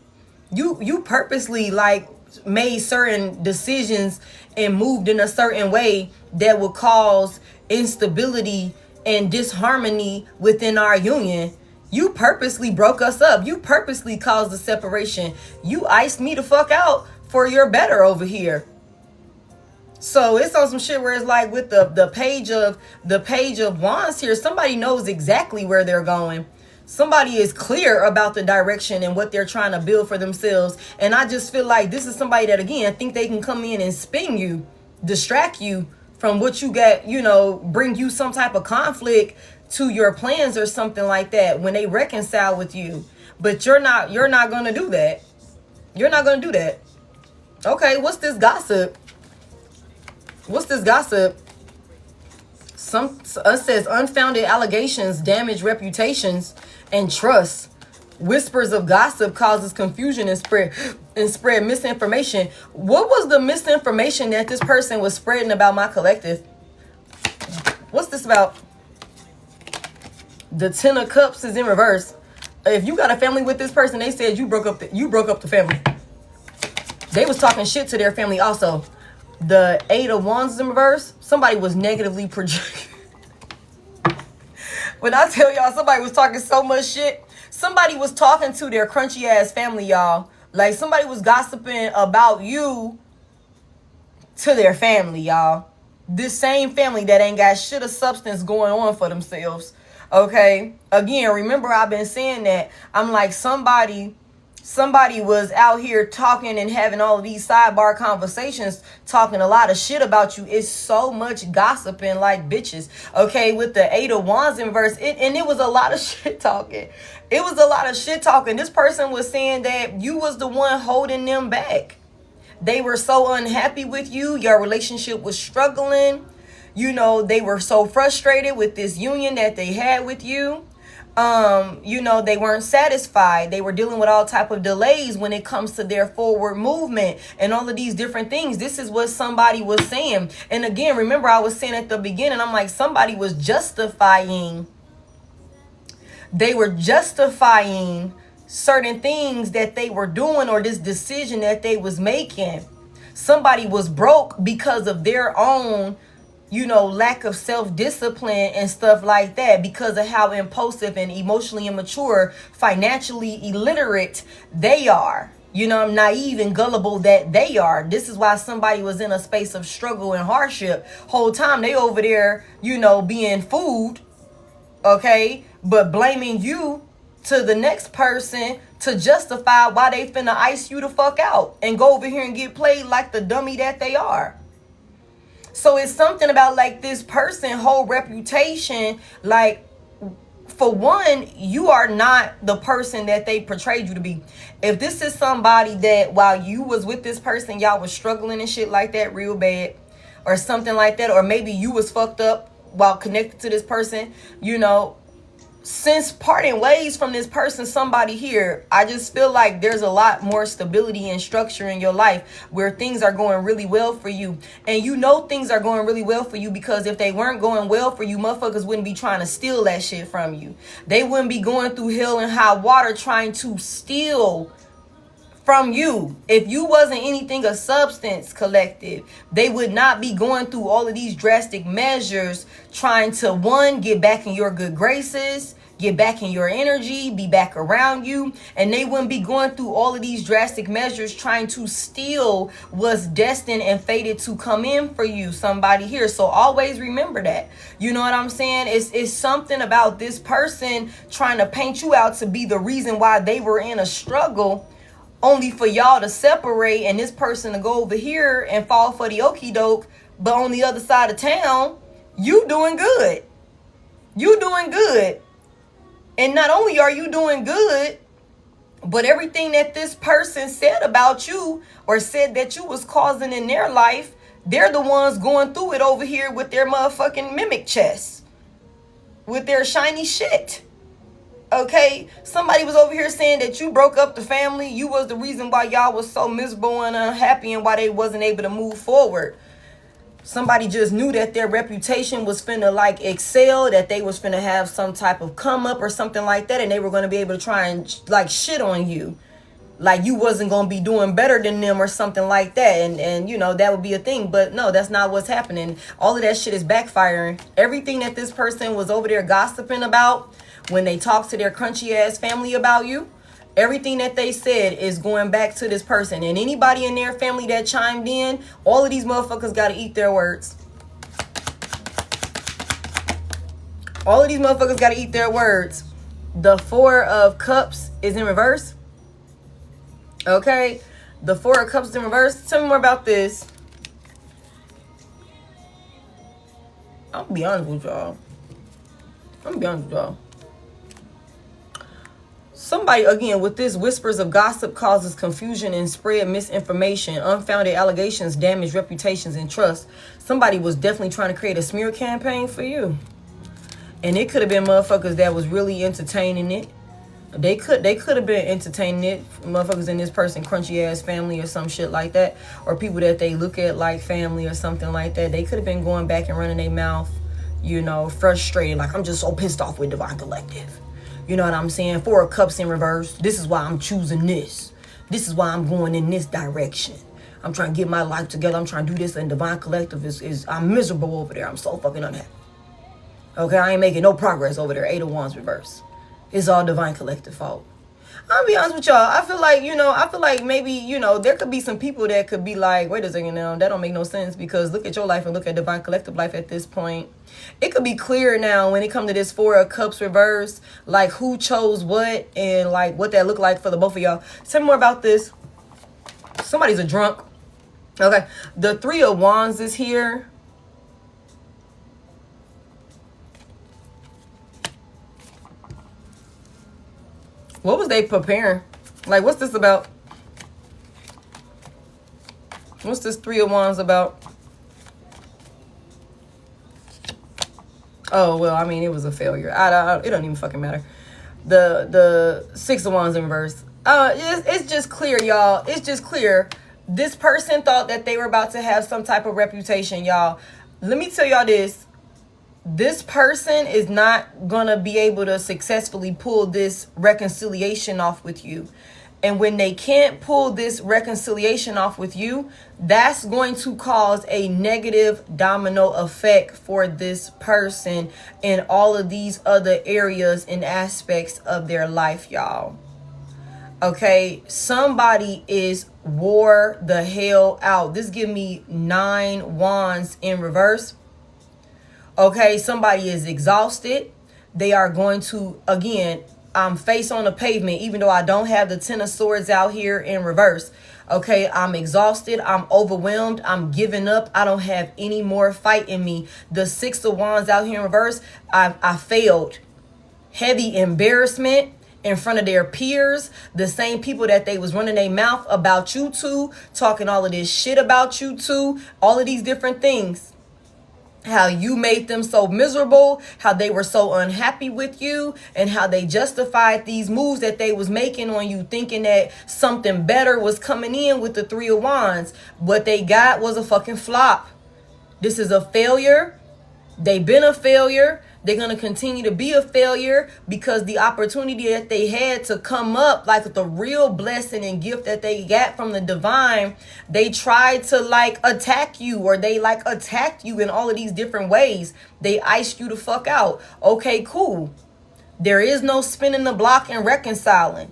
You purposely like made certain decisions and moved in a certain way that would cause instability and disharmony within our union. You purposely broke us up. You purposely caused the separation. You iced me the fuck out for your better over here. So it's on some shit where it's like with the page of wands here, somebody knows exactly where they're going. Somebody is clear about the direction and what they're trying to build for themselves. And I just feel like this is somebody that, again, think they can come in and spin you, distract you from what you got, you know, bring you some type of conflict to your plans or something like that when they reconcile with you. But you're not going to do that. You're not going to do that. Okay, what's this gossip? What's this gossip? Says unfounded allegations damage reputations and trust. Whispers of gossip causes confusion and spread misinformation. What was the misinformation that this person was spreading about my collective? What's this about? The Ten of Cups is in reverse. If you got a family with this person, they said you broke up the family. They was talking shit to their family also. The Eight of Wands is in reverse. Somebody was negatively projected. When I tell y'all somebody was talking so much shit, somebody was talking to their crunchy ass family, y'all. Like somebody was gossiping about you to their family, y'all. This same family that ain't got shit of substance going on for themselves. Okay. Again, remember I've been saying that. I'm like somebody was out here talking and having all of these sidebar conversations, talking a lot of shit about you. It's so much gossiping like bitches. Okay, with the Eight of Wands in reverse, and it was a lot of shit talking. It was a lot of shit talking. This person was saying that you was the one holding them back. They were so unhappy with you. Your relationship was struggling. You know, they were so frustrated with this union that they had with you. You know, they weren't satisfied. They were dealing with all type of delays when it comes to their forward movement and all of these different things. This is what somebody was saying. And again, remember I was saying at the beginning, I'm like, somebody was justifying. They were justifying certain things that they were doing or this decision that they was making. Somebody was broke because of their own, you know, lack of self-discipline and stuff like that, because of how impulsive and emotionally immature, financially illiterate they are. You know, naive and gullible that they are. This is why somebody was in a space of struggle and hardship. Whole time they over there, you know, being fooled, okay? But blaming you to the next person to justify why they finna ice you the fuck out and go over here and get played like the dummy that they are. So it's something about like this person whole reputation, like, for one, you are not the person that they portrayed you to be. If this is somebody that while you was with this person, y'all was struggling and shit like that real bad or something like that, or maybe you was fucked up while connected to this person, you know, since parting ways from this person, somebody here, I just feel like there's a lot more stability and structure in your life where things are going really well for you. And you know things are going really well for you because if they weren't going well for you, motherfuckers wouldn't be trying to steal that shit from you. They wouldn't be going through hell and high water trying to steal from you. If you wasn't anything of substance, collective, they would not be going through all of these drastic measures trying to, one, get back in your good graces, get back in your energy, be back around you. And they wouldn't be going through all of these drastic measures trying to steal what's destined and fated to come in for you, somebody here. So always remember that. You know what I'm saying? It's something about this person trying to paint you out to be the reason why they were in a struggle, only for y'all to separate and this person to go over here and fall for the okie doke. But on the other side of town, you doing good. You doing good. And not only are you doing good, but everything that this person said about you or said that you was causing in their life, they're the ones going through it over here with their motherfucking mimic chest, with their shiny shit. Okay, somebody was over here saying that you broke up the family. You was the reason why y'all was so miserable and unhappy and why they wasn't able to move forward. Somebody just knew that their reputation was finna like excel, that they was finna have some type of come up or something like that, and they were going to be able to try and like shit on you. Like you wasn't going to be doing better than them or something like that. And you know, that would be a thing. But no, that's not what's happening. All of that shit is backfiring. Everything that this person was over there gossiping about when they talked to their crunchy ass family about you, everything that they said is going back to this person. And anybody in their family that chimed in, all of these motherfuckers got to eat their words. All of these motherfuckers got to eat their words. The Four of Cups is in reverse. Okay. The Four of Cups is in reverse. Tell me more about this. I'm going to be honest with y'all. Somebody, again, with this, whispers of gossip causes confusion and spread misinformation. Unfounded allegations damage reputations and trust. Somebody was definitely trying to create a smear campaign for you. And it could have been motherfuckers that was really entertaining it. They could have been entertaining it. Motherfuckers in this person crunchy ass family or some shit like that. Or people that they look at like family or something like that. They could have been going back and running their mouth, you know, frustrated. Like, I'm just so pissed off with Divine Collective. You know what I'm saying? Four of Cups in reverse. This is why I'm choosing this. This is why I'm going in this direction. I'm trying to get my life together. I'm trying to do this. And Divine Collective is I'm miserable over there. I'm so fucking unhappy. Okay, I ain't making no progress over there. Eight of Wands reverse. It's all Divine Collective fault. I'll be honest with y'all. I feel like maybe, you know, there could be some people that could be like, wait a second now, that don't make no sense, because look at your life and look at Divine Collective life at this point. It could be clear now when it comes to this Four of Cups reverse, like who chose what and like what that looked like for the both of y'all. Tell me more about this. Somebody's a drunk. Okay. The Three of Wands is here. What was they preparing? Like, what's this about? What's this Three of Wands about? Oh, well, I mean, it was a failure. It don't even fucking matter. The Six of Wands in reverse. It's just clear, y'all. It's just clear. This person thought that they were about to have some type of reputation, y'all. Let me tell y'all this. This person is not gonna be able to successfully pull this reconciliation off with you. And when they can't pull this reconciliation off with you, that's going to cause a negative domino effect for this person in all of these other areas and aspects of their life, y'all. Okay, somebody is wore the hell out. This give me 9 wands in reverse. Okay, somebody is exhausted. They are going to, again, face on the pavement, even though I don't have the 10 of swords out here in reverse. Okay, I'm exhausted. I'm overwhelmed. I'm giving up. I don't have any more fight in me. The 6 of wands out here in reverse, I failed. Heavy embarrassment in front of their peers, the same people that they was running their mouth about you to, talking all of this shit about you to, all of these different things. How you made them so miserable, how they were so unhappy with you, and how they justified these moves that they was making on you, thinking that something better was coming in with the 3 of wands. What they got was a fucking flop. This is a failure. They've been a failure. They're going to continue to be a failure because the opportunity that they had to come up, like the real blessing and gift that they got from the divine, they tried to like attack you, or they like attacked you in all of these different ways. They iced you the fuck out. Okay, cool. There is no spinning the block and reconciling.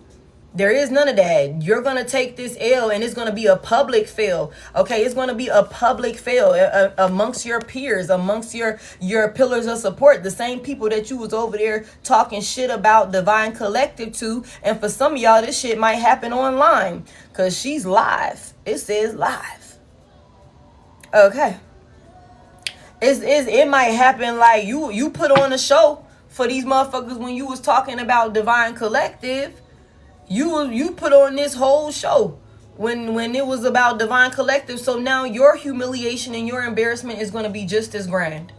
There is none of that. You're going to take this L, and it's going to be a public fail. Okay, it's going to be a public fail amongst your peers, amongst your pillars of support, the same people that you was over there talking shit about Divine Collective to. And for some of y'all, this shit might happen online because she's live. It says live. Okay. It might happen like you put on a show for these motherfuckers when you was talking about Divine Collective. You put on this whole show when it was about Divine Collective. So now your humiliation and your embarrassment is going to be just as grand.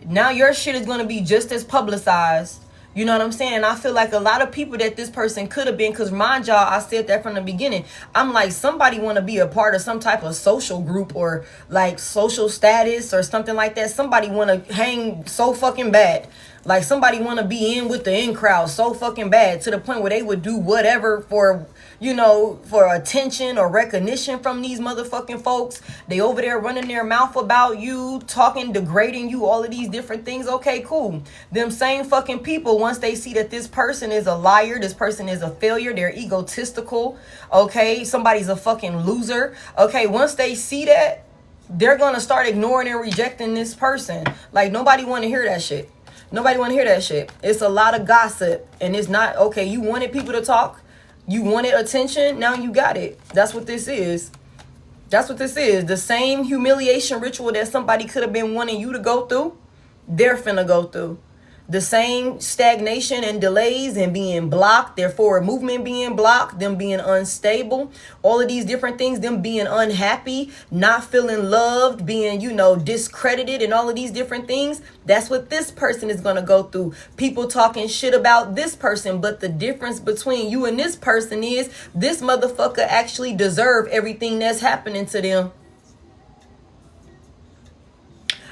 Now your shit is going to be just as publicized. You know what I'm saying? I feel like a lot of people that this person could have been, because mind y'all, I said that from the beginning. I'm like, somebody want to be a part of some type of social group or like social status or something like that. Somebody want to hang so fucking bad. Like somebody want to be in with the in crowd so fucking bad to the point where they would do whatever for, you know, for attention or recognition from these motherfucking folks. They over there running their mouth about you, talking, degrading you, all of these different things. Okay, cool. Them same fucking people, once they see that this person is a liar, this person is a failure, they're egotistical, okay, somebody's a fucking loser. Okay, once they see that, they're going to start ignoring and rejecting this person. Like nobody want to hear that shit. Nobody want to hear that shit. It's a lot of gossip. And it's not, okay, you wanted people to talk. You wanted attention. Now you got it. That's what this is. That's what this is. The same humiliation ritual that somebody could have been wanting you to go through, they're finna go through. The same stagnation and delays and being blocked, their forward movement being blocked, them being unstable, all of these different things, them being unhappy, not feeling loved, being, you know, discredited and all of these different things. That's what this person is going to go through. People talking shit about this person, but the difference between you and this person is this motherfucker actually deserve everything that's happening to them.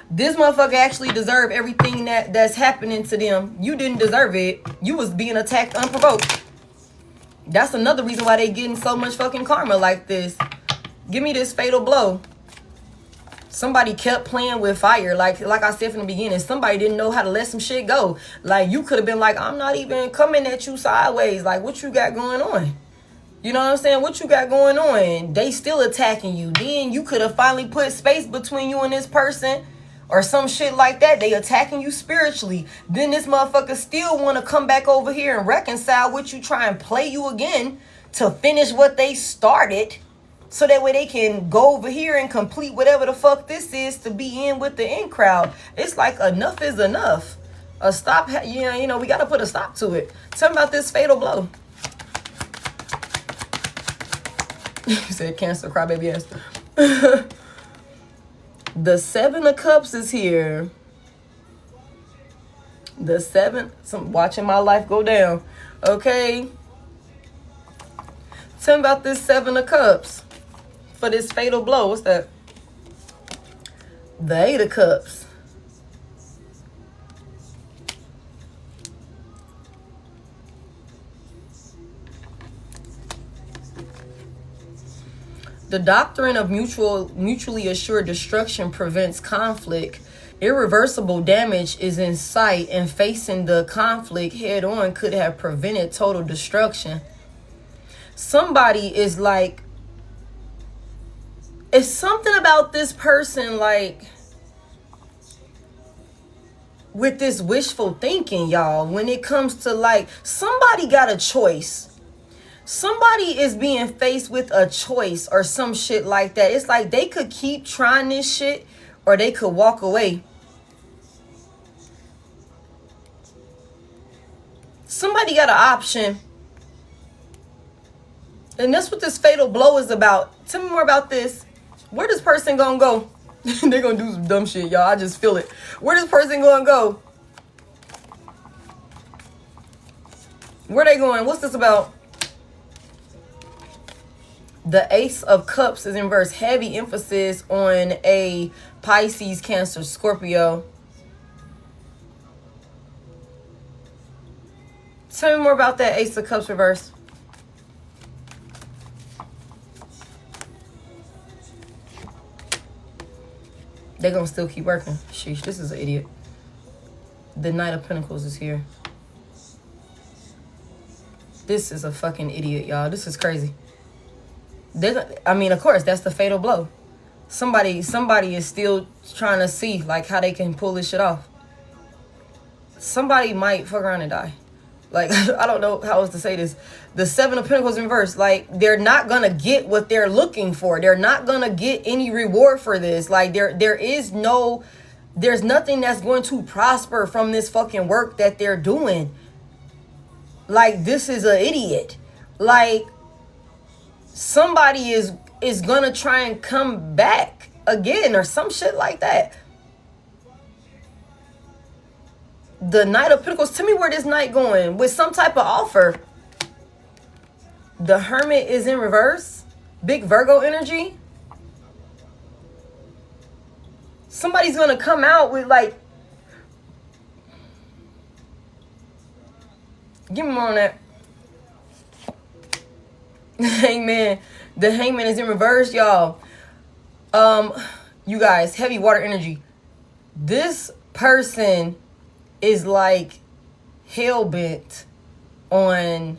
This motherfucker actually deserve everything that's happening to them. You didn't deserve it. You was being attacked unprovoked. That's another reason why they getting so much fucking karma like this. Give me this fatal blow. Somebody kept playing with fire. Like I said from the beginning, somebody didn't know how to let some shit go. Like you could have been like, I'm not even coming at you sideways. Like what you got going on? You know what I'm saying? What you got going on? They still attacking you. Then you could have finally put space between you and this person. Or some shit like that. They attacking you spiritually. Then this motherfucker still want to come back over here and reconcile with you, try and play you again to finish what they started. So that way they can go over here and complete whatever the fuck this is to be in with the in crowd. It's like enough is enough. A stop, you know, we got to put a stop to it. Tell me about this fatal blow. You said Cancer, crybaby ass. The 7 of Cups is here. The 7, watching my life go down. Okay. Tell me about this 7 of Cups for this fatal blow. What's that? The 8 of Cups. The doctrine of mutually assured destruction prevents conflict. Irreversible damage is in sight, and facing the conflict head on could have prevented total destruction. somebody is like, it's something about this person, like, with this wishful thinking, y'all, when it comes to, like, somebody got a choice. Somebody is being faced with a choice or some shit like that. It's like they could keep trying this shit or they could walk away. Somebody got an option. And that's what this fatal blow is about. Tell me more about this. Where this person gonna go? They're gonna do some dumb shit, y'all. I just feel it. Where this person gonna go? Where they going? What's this about? The Ace of Cups is in reverse. Heavy emphasis on a Pisces, Cancer, Scorpio. Tell me more about that Ace of Cups reverse. They're gonna still keep working. Sheesh, this is an idiot. The Knight of Pentacles is here. This is a fucking idiot, y'all. This is crazy. I mean, of course, that's the fatal blow. Somebody is still trying to see, like, how they can pull this shit off. Somebody might fuck around and die. Like, I don't know how else to say this. The Seven of Pentacles in reverse, like, they're not gonna get what they're looking for. They're not gonna get any reward for this. Like, there's nothing that's going to prosper from this fucking work that they're doing. Like, this is an idiot. Like, somebody is gonna try and come back again or some shit like that. The Knight of Pentacles. Tell me where this Knight going with some type of offer. The Hermit is in reverse. Big Virgo energy. Somebody's gonna come out with, like, give me more on that. Hangman. The Hangman is in reverse, y'all. You guys, heavy water energy. This person is like hell-bent on,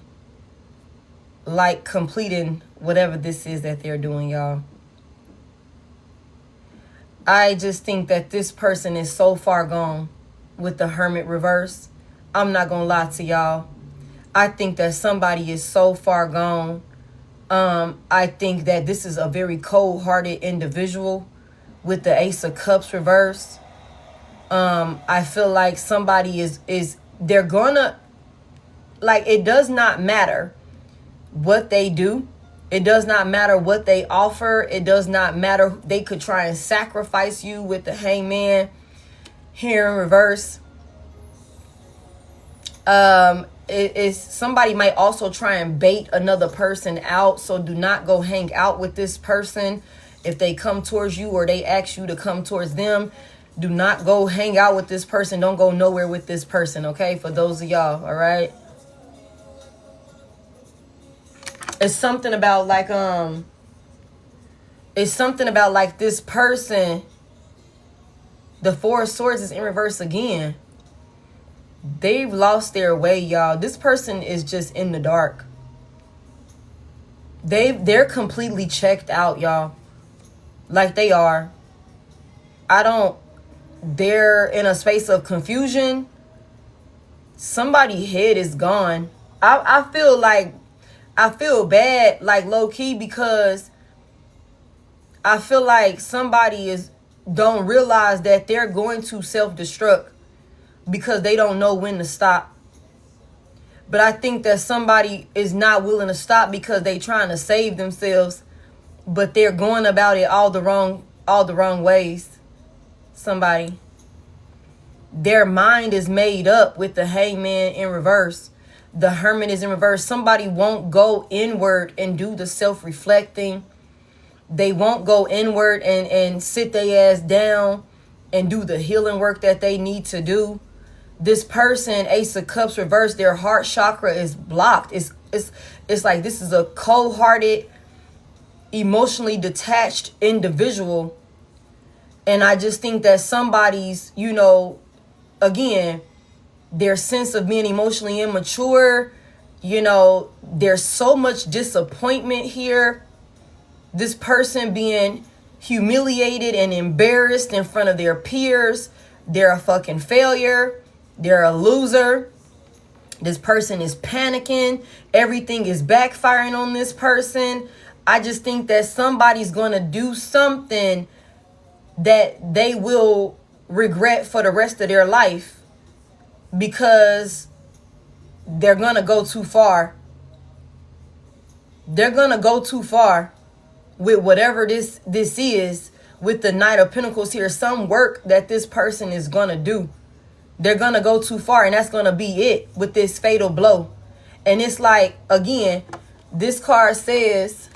like, completing whatever this is that they're doing, y'all. I just think that this person is so far gone with the Hermit reverse. I'm not gonna lie to y'all. I think that somebody is so far gone. I think that this is a very cold-hearted individual with the Ace of Cups reverse. I feel like somebody they're gonna, like, it does not matter what they do. It does not matter what they offer. It does not matter. They could try and sacrifice you with the Hangman here in reverse. Somebody might also try and bait another person out. So do not go hang out with this person. If they come towards you or they ask you to come towards them, do not go hang out with this person. Don't go nowhere with this person, okay? For those of y'all, all right? It's something about, like, this person. The Four of Swords is in reverse again. They've lost their way, y'all. This person is just in the dark. They're completely checked out, y'all. Like, they are. They're in a space of confusion. Somebody's head is gone. I feel bad, like, low-key, because I feel like somebody don't realize that they're going to self-destruct because they don't know when to stop. But I think that somebody is not willing to stop because they trying to save themselves, but they're going about it all the wrong ways. Somebody. Their mind is made up with the Hangman in reverse. The Hermit is in reverse. Somebody won't go inward and do the self-reflecting. They won't go inward and sit their ass down and do the healing work that they need to do. This person, Ace of Cups reverse, their heart chakra is blocked. It's like this is a cold-hearted, emotionally detached individual. And I just think that somebody's, again, their sense of being emotionally immature, You know, there's so much disappointment here. This person being humiliated and embarrassed in front of their peers. They're a fucking failure. They're a loser. This person is panicking. Everything is backfiring on this person. I just think that somebody's going to do something that they will regret for the rest of their life, because they're going to go too far. They're going to go too far with whatever this is, with the Knight of Pentacles here. Some work that this person is going to do. They're going to go too far, and that's going to be it with this fatal blow. And it's like, again, this card says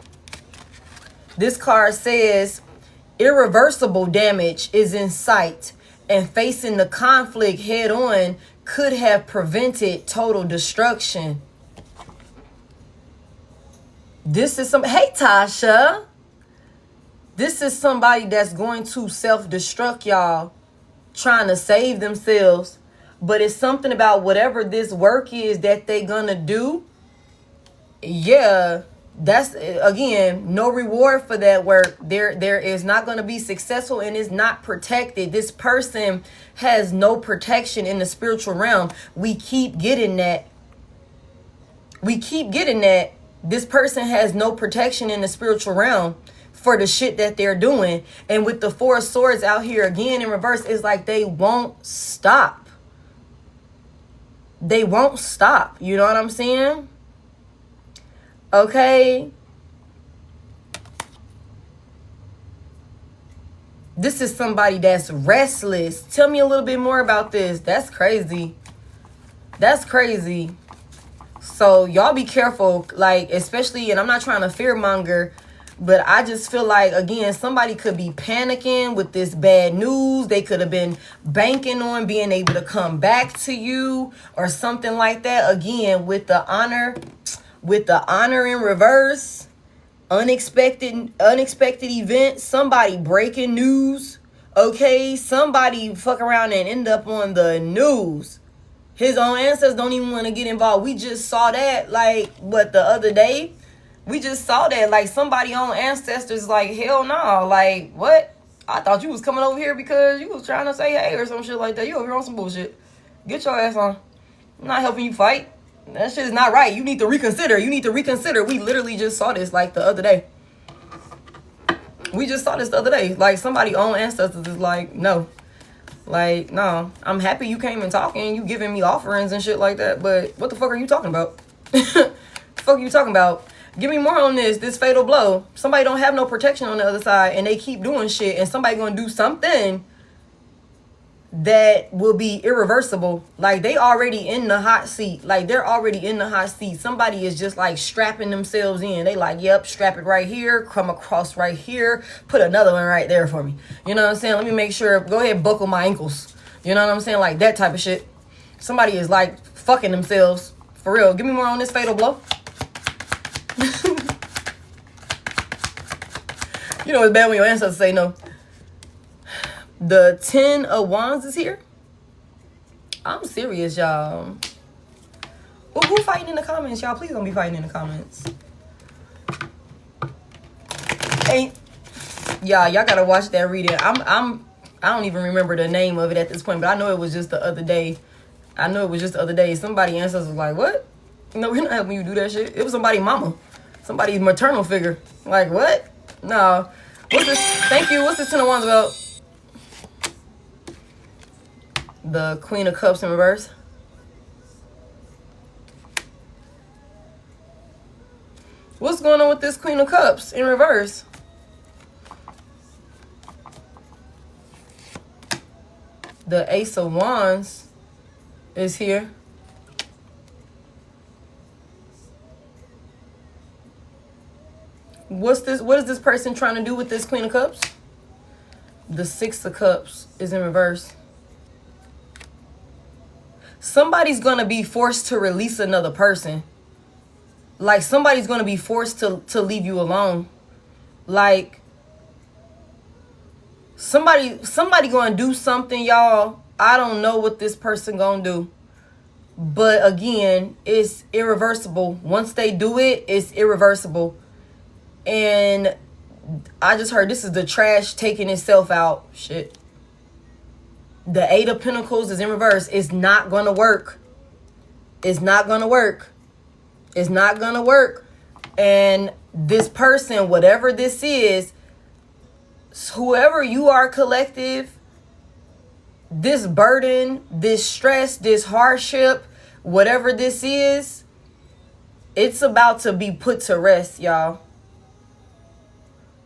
irreversible damage is in sight, and facing the conflict head on could have prevented total destruction. This is hey Tasha. This is somebody that's going to self-destruct, y'all, trying to save themselves. But it's something about whatever this work is that they gonna do. Yeah, that's, again, no reward for that work. There is not going to be successful, and is not protected. This person has no protection in the spiritual realm. We keep getting that. This person has no protection in the spiritual realm for the shit that they're doing. And with the Four of Swords out here again in reverse, it's like they won't stop. They won't stop. You know what I'm saying? Okay. This is somebody that's restless. Tell me a little bit more about this. That's crazy. That's crazy. So y'all be careful, like, especially, and I'm not trying to fearmonger, but I just feel like, again, somebody could be panicking with this bad news. They could have been banking on being able to come back to you or something like that. Again, with the honor in reverse, unexpected event, somebody breaking news. Okay, somebody fuck around and end up on the news. His own ancestors don't even want to get involved. We just saw that, like, what, the other day? We just saw that, like, somebody on ancestors, like, hell no. Like, what? I thought you was coming over here because you was trying to say hey or some shit like that. You over here on some bullshit. Get your ass on. I'm not helping you fight. That shit is not right. You need to reconsider. We literally just saw this, like, the other day. Like, somebody on ancestors is like, no. Like, no. I'm happy you came and talking. You giving me offerings and shit like that. But what the fuck are you talking about? The fuck are you talking about? Give me more on this fatal blow. Somebody don't have no protection on the other side, and they keep doing shit, and somebody gonna do something that will be irreversible. Like, they already in the hot seat. Somebody is just, like, strapping themselves in. They like, yep, strap it right here, come across right here, put another one right there for me. You know what I'm saying? Let me make sure, go ahead, buckle my ankles. You know what I'm saying? Like, that type of shit. Somebody is, like, fucking themselves. For real. Give me more on this fatal blow. You know it's bad when your ancestors say no. The 10 of Wands is here. I'm serious, y'all. Who fighting in the comments, y'all? Please don't be fighting in the comments. Y'all gotta watch that reading. I don't even remember the name of it at this point, but I know it was just the other day. Somebody ancestors was like, what? No, we're not helping you do that shit. It was somebody's mama. Somebody's maternal figure. Like, what? No. What's this? Thank you. What's this 10 of Wands about? The Queen of Cups in reverse. What's going on with this Queen of Cups in reverse? The Ace of Wands is here. What is this person trying to do with this Queen of Cups? The Six of Cups is in reverse. Somebody's going to be forced to release another person. Like, somebody's going to be forced to leave you alone. Like, somebody going to do something, y'all. I don't know what this person going to do. But again, it's irreversible. Once they do it, it's irreversible. And I just heard this is the trash taking itself out. Shit. The Eight of Pentacles is in reverse. It's not going to work. It's not going to work. It's not going to work. And this person, whatever this is, whoever you are, collective, this burden, this stress, this hardship, whatever this is, it's about to be put to rest, y'all.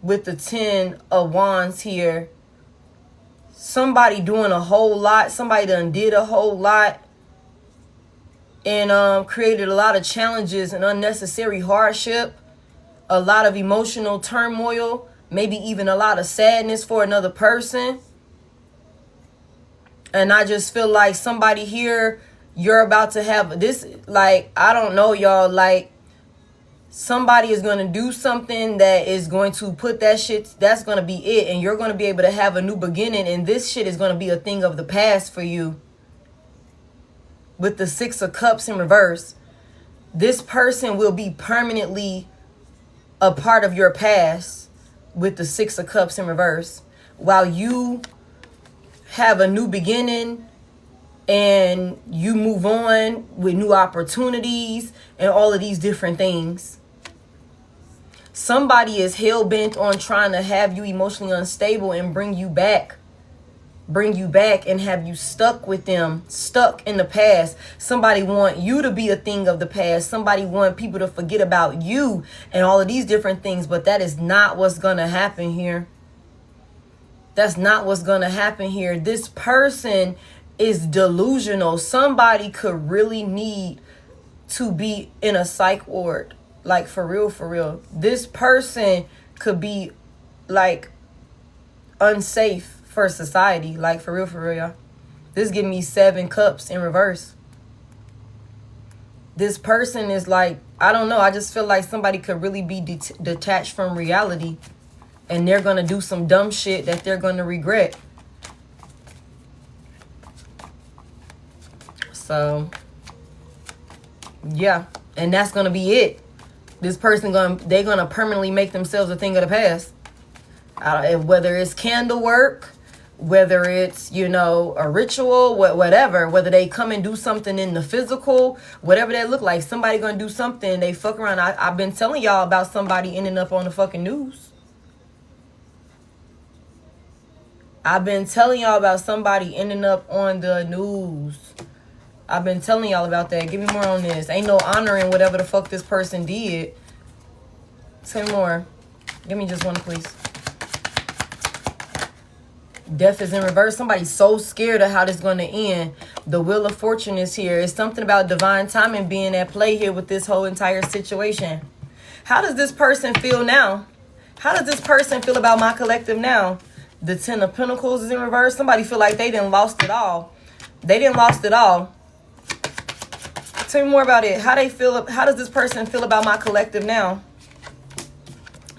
With the 10 of Wands here. Somebody doing a whole lot. Somebody done did a whole lot. And created a lot of challenges and unnecessary hardship. A lot of emotional turmoil. Maybe even a lot of sadness for another person. And I just feel like somebody here, you're about to have this, like, I don't know, y'all, like, somebody is going to do something that is going to put that shit, that's going to be it. And you're going to be able to have a new beginning. And this shit is going to be a thing of the past for you. With the Six of Cups in reverse. This person will be permanently a part of your past with the Six of Cups in reverse. While you have a new beginning and you move on with new opportunities and all of these different things. Somebody is hell-bent on trying to have you emotionally unstable and bring you back and have you stuck with them, stuck in the past. Somebody want you to be a thing of the past. Somebody want people to forget about you and all of these different things, but that is not what's going to happen here. That's not what's going to happen here. This person is delusional. Somebody could really need to be in a psych ward. Like, for real, for real. This person could be, like, unsafe for society. Like, for real, y'all. This give me 7 cups in reverse. This person is like, I don't know. I just feel like somebody could really be detached from reality. And they're going to do some dumb shit that they're going to regret. So, yeah. And that's going to be it. This person, they're going to permanently make themselves a thing of the past. Whether it's candle work, whether it's, you know, a ritual, whatever. Whether they come and do something in the physical, whatever that look like. Somebody going to do something. They fuck around. I've been telling y'all about somebody ending up on the fucking news. I've been telling y'all about somebody ending up on the news. I've been telling y'all about that. Give me more on this. Ain't no honoring whatever the fuck this person did. 10 more. Give me just one, please. Death is in reverse. Somebody's so scared of how this is going to end. The Wheel of Fortune is here. It's something about divine timing being at play here with this whole entire situation. How does this person feel now? How does this person feel about my collective now? The 10 of Pentacles is in reverse. Somebody feel like they didn't lost it all. They didn't lost it all. Tell me more about it. How they feel? How does this person feel about my collective now?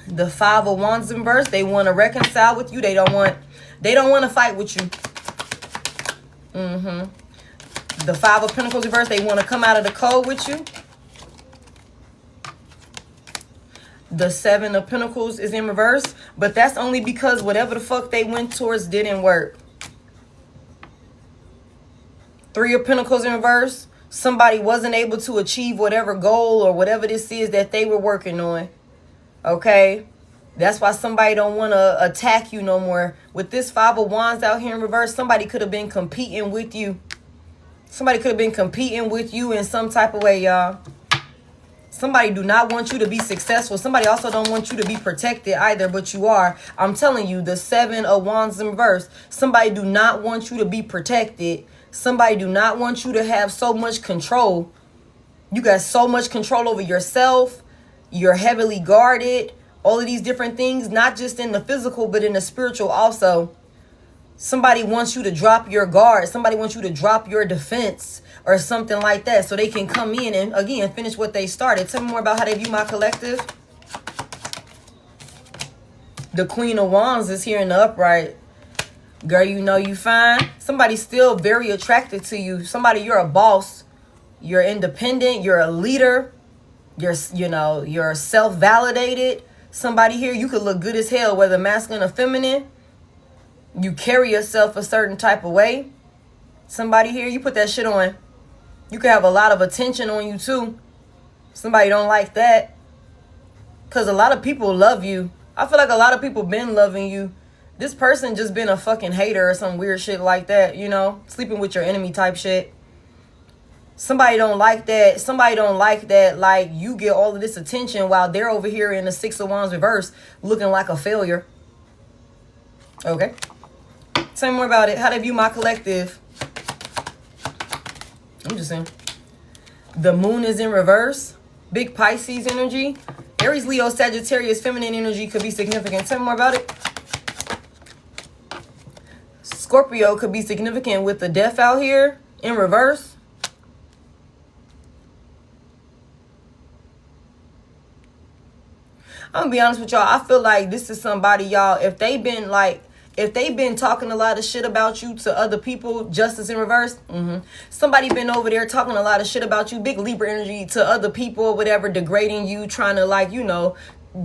The 5 of Wands in reverse. They want to reconcile with you. They don't want to fight with you. The 5 of Pentacles in reverse. They want to come out of the cold with you. The 7 of Pentacles is in reverse. But that's only because whatever the fuck they went towards didn't work. 3 of Pentacles in reverse. Somebody wasn't able to achieve whatever goal or whatever this is that they were working on. Okay? That's why somebody don't want to attack you no more. With this 5 of Wands out here in reverse, somebody could have been competing with you. Somebody could have been competing with you in some type of way, y'all. Somebody do not want you to be successful. Somebody also don't want you to be protected either, but you are. I'm telling you, the 7 of Wands in reverse. Somebody do not want you to be protected. Somebody do not want you to have so much control. You got so much control over yourself. You're heavily guarded. All of these different things, not just in the physical, but in the spiritual also. Somebody wants you to drop your guard. Somebody wants you to drop your defense or something like that so they can come in and, again, finish what they started. Tell me more about how they view my collective. The Queen of Wands is here in the upright. Girl, you know you fine. Somebody's still very attracted to you. Somebody, you're a boss. You're independent. You're a leader. You're self-validated. Somebody here, you could look good as hell, whether masculine or feminine. You carry yourself a certain type of way. Somebody here, you put that shit on. You could have a lot of attention on you too. Somebody don't like that. Because a lot of people love you. I feel like a lot of people been loving you. This person just been a fucking hater or some weird shit like that, you know? Sleeping with your enemy type shit. Somebody don't like that. Somebody don't like that, like, you get all of this attention while they're over here in the Six of Wands reverse looking like a failure. Okay. Tell me more about it. How they view my collective. I'm just saying. The moon is in reverse. Big Pisces energy. Aries, Leo, Sagittarius, feminine energy could be significant. Tell me more about it. Scorpio could be significant with the death out here in reverse. I'm gonna be honest with y'all. I feel like this is somebody, y'all, if they've been talking a lot of shit about you to other people, justice in reverse, somebody been over there talking a lot of shit about you, big Libra energy, to other people, whatever, degrading you, trying to, like, you know,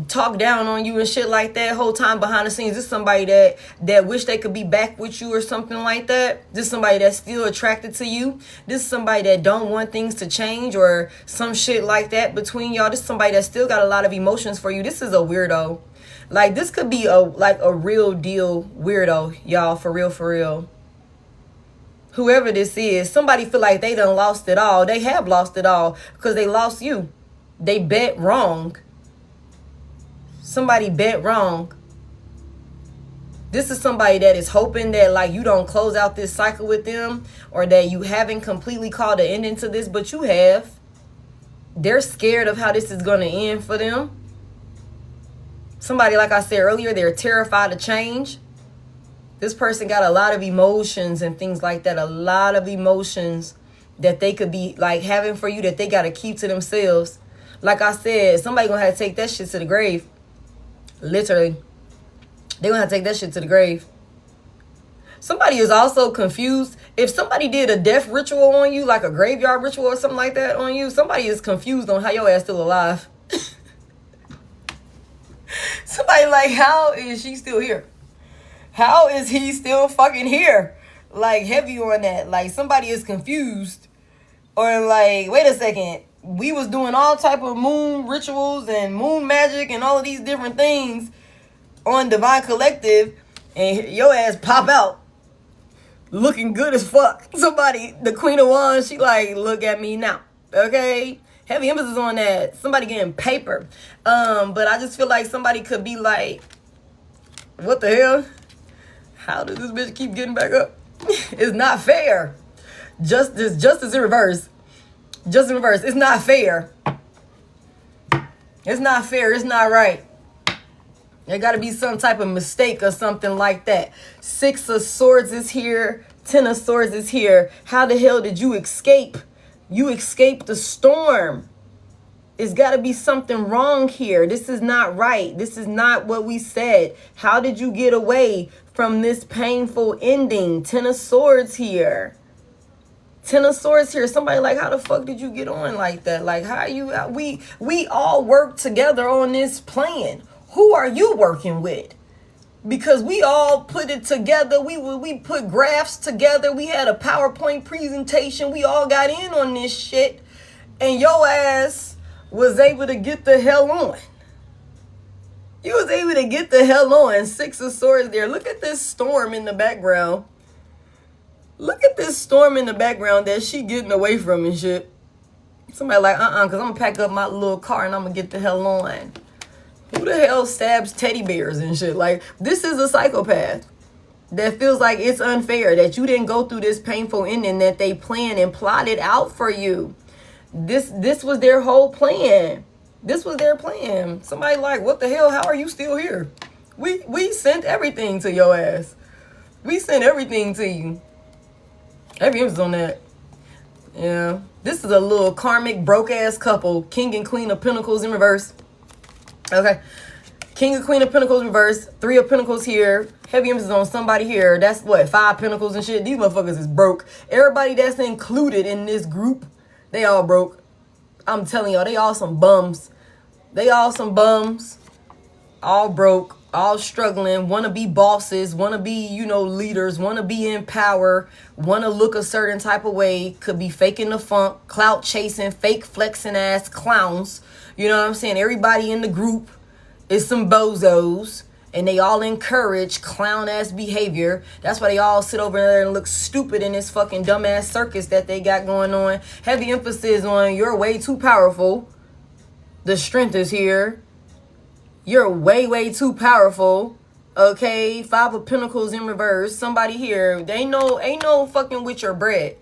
talk down on you and shit like that. Whole time behind the scenes, this is somebody that wish they could be back with you or something like that. This is somebody that's still attracted to you. This is somebody that don't want things to change or some shit like that between y'all. This is somebody that still got a lot of emotions for you. This is a weirdo. Like, this could be a real deal weirdo, y'all, for real. Whoever this is, somebody feel like they done lost it all. They have lost it all because they lost you. They bet wrong. Somebody bet wrong. This is somebody that is hoping that, like, you don't close out this cycle with them, or that you haven't completely called an ending to this, but you have. They're scared of how this is going to end for them. Somebody, like I said earlier, they're terrified of change. This person got a lot of emotions and things like that. A lot of emotions that they could be, like, having for you that they got to keep to themselves. Like I said, somebody going to have to take that shit to the grave. Literally. They're going to have to take that shit to the grave. Somebody is also confused. If somebody did a death ritual on you, like a graveyard ritual or something like that on you, somebody is confused on how your ass still alive. Somebody like, how is she still here? How is he still fucking here? Like, heavy on that. Like, somebody is confused. Or like, wait a second. We was doing all type of moon rituals and moon magic and all of these different things on Divine Collective, and your ass pop out looking good as fuck. Somebody, the Queen of Wands, she like, look at me now. Okay? Heavy emphasis on that. Somebody getting paper. But I just feel like somebody could be like, what the hell? How does this bitch keep getting back up? It's not fair. Justice in reverse. Just in reverse. It's not fair. It's not fair. It's not right. There got to be some type of mistake or something like that. 6 of Swords is here. 10 of Swords is here. How the hell did you escape? You escaped the storm. It's got to be something wrong here. This is not right. This is not what we said. How did you get away from this painful ending? 10 of Swords here. 10 of Swords here. Somebody like, how the fuck did you get on like that? Like, how you, we all work together on this plan. Who are you working with? Because we all put it together. We put graphs together. We had a PowerPoint presentation. We all got in on this shit. And your ass was able to get the hell on. You was able to get the hell on. 6 of Swords there. Look at this storm in the background. Look at this storm in the background that she getting away from and shit. Somebody like, because I'm going to pack up my little car and I'm going to get the hell on. Who the hell stabs teddy bears and shit? Like, this is a psychopath that feels like it's unfair that you didn't go through this painful ending that they planned and plotted out for you. This was their whole plan. This was their plan. Somebody like, what the hell? How are you still here? We sent everything to your ass. We sent everything to you. Heavy emphasis on that. Yeah. This is a little karmic broke ass couple. King and Queen of Pentacles in reverse. Okay. King and Queen of Pentacles reverse. 3 of Pentacles here. Heavy emphasis on somebody here. That's what, 5 Pentacles and shit. These motherfuckers is broke. Everybody that's included in this group They all broke. I'm telling y'all, they all some bums. They all some bums. All broke. All struggling. Want to be bosses. Want to be, you know, leaders. Want to be in power. Want to look a certain type of way. Could be faking the funk. Clout chasing. Fake flexing ass clowns. You know what I'm saying? Everybody in the group is some bozos. And they all encourage clown ass behavior. That's why they all sit over there and look stupid in this fucking dumbass circus that they got going on. Heavy emphasis on you're way too powerful. The strength is here. You're way too powerful. Okay, 5 of Pentacles in reverse. Somebody here, they ain't no fucking with your bread.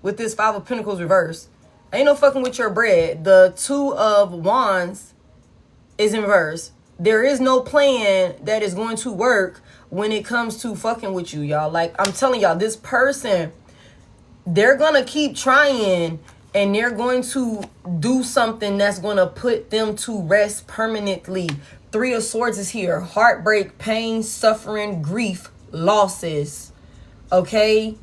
With this 5 of Pentacles reverse, ain't no fucking with your bread. The 2 of Wands is in reverse. There is no plan that is going to work when it comes to fucking with you, y'all. Like, I'm telling y'all, this person, they're going to keep trying and they're going to do something that's going to put them to rest permanently. 3 of Swords is here. Heartbreak, pain, suffering, grief, losses. Okay?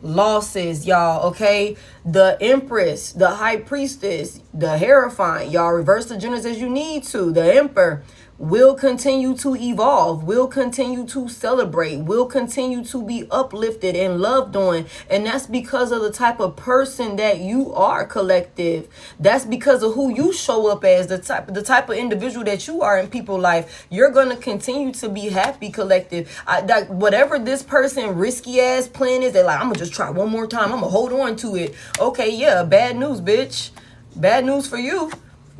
Losses, y'all. Okay? The Empress, the High Priestess, the Hierophant. Y'all reverse the genders as you need to. The Emperor will continue to evolve, will continue to celebrate, will continue to be uplifted and loved on. And that's because of the type of person that you are, collective. That's because of who you show up as, the type of individual that you are in people's life. You're going to continue to be happy, collective. Whatever this person risky ass plan is, they're like, I'm going to just try one more time. I'm going to hold on to it. Okay, yeah, bad news, bitch. Bad news for you.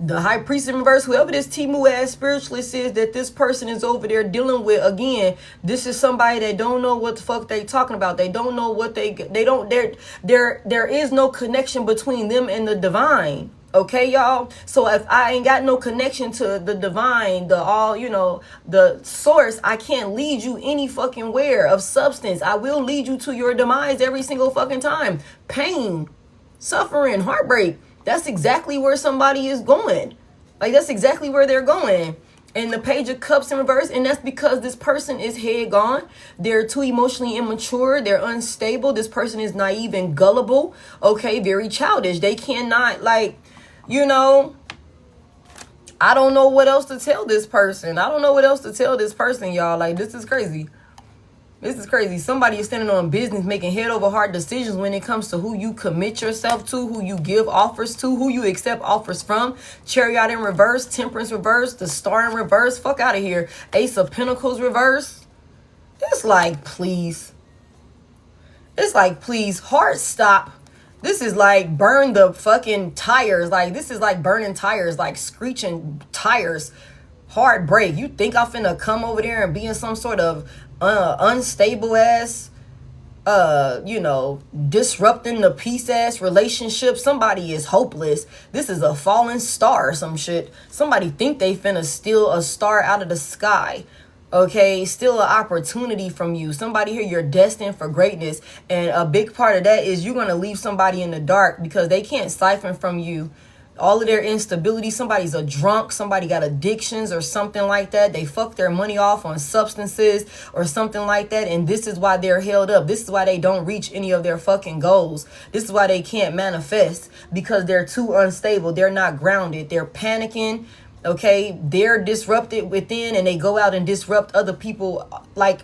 The High Priest in reverse, whoever this Timu ass spiritualist is that this person is over there dealing with, again, this is somebody that don't know what the fuck they talking about. They don't know what there is no connection between them and the divine. Okay, y'all? So if I ain't got no connection to the divine, the source, I can't lead you any fucking where of substance. I will lead you to your demise every single fucking time. Pain, suffering, heartbreak. That's exactly where somebody is going. Like, that's exactly where they're going. And the Page of Cups in reverse. And that's because this person is head gone. They're too emotionally immature. They're unstable. This person is naive and gullible. Okay, very childish. They cannot, I don't know what else to tell this person. Y'all. Like, this is crazy. This is crazy. Somebody is standing on business, making head over heart decisions when it comes to who you commit yourself to, who you give offers to, who you accept offers from. Chariot in reverse, Temperance reverse, the Star in reverse. Fuck out of here. Ace of Pentacles reverse. It's like, please. It's like, please. Heart stop. This is like burn the fucking tires. Like, this is like burning tires, like screeching tires. Heartbreak. You think I'm finna come over there and be in some sort of unstable ass, disrupting the peace ass relationship? Somebody is hopeless. This is a fallen star or some shit. Somebody think they finna steal a star out of the sky. Okay, still an opportunity from you. Somebody here, you're destined for greatness. And a big part of that is you're going to leave somebody in the dark because they can't siphon from you all of their instability. Somebody's a drunk, somebody got addictions or something like that. They fuck their money off on substances or something like that. And this is why they're held up. This is why they don't reach any of their fucking goals. This is why they can't manifest, because they're too unstable. They're not grounded. They're panicking. Okay, they're disrupted within and they go out and disrupt other people, like,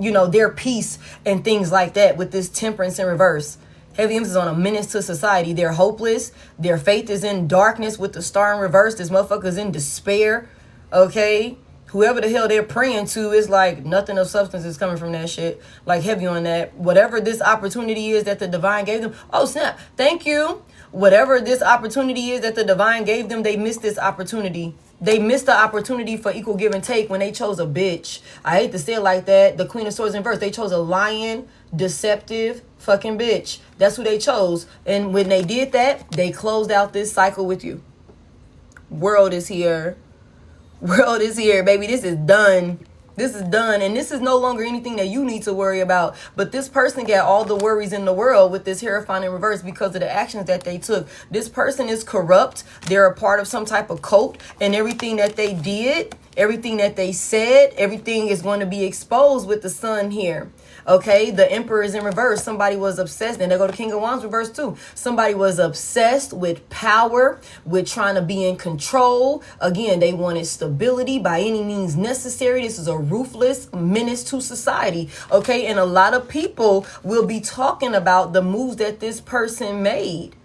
their peace and things like that with this Temperance in reverse. Heavy emphasis on a menace to society. They're hopeless. Their faith is in darkness with the Star in reverse. This motherfucker's in despair. Okay? Whoever the hell they're praying to is like nothing of substance is coming from that shit. Like, heavy on that. Whatever this opportunity is that the divine gave them. Oh, snap. Thank you. Whatever this opportunity is that the divine gave them, they missed this opportunity. They missed the opportunity for equal give and take when they chose a bitch. I hate to say it like that. The Queen of Swords in reverse. They chose a lying, deceptive fucking bitch. That's who they chose. And when they did that, they closed out this cycle with you. World is here. World is here, baby. This is done. This is done. And this is no longer anything that you need to worry about. But this person got all the worries in the world with this Hierophant in reverse because of the actions that they took. This person is corrupt. They're a part of some type of cult. And everything that they did Everything that they said, everything is going to be exposed with the sun here. Okay, the Emperor is in reverse. Somebody was obsessed. And they go to King of Wands reverse too. Somebody was obsessed with power, with trying to be in control. Again, they wanted stability by any means necessary. This is a ruthless menace to society. Okay, and a lot of people will be talking about the moves that this person made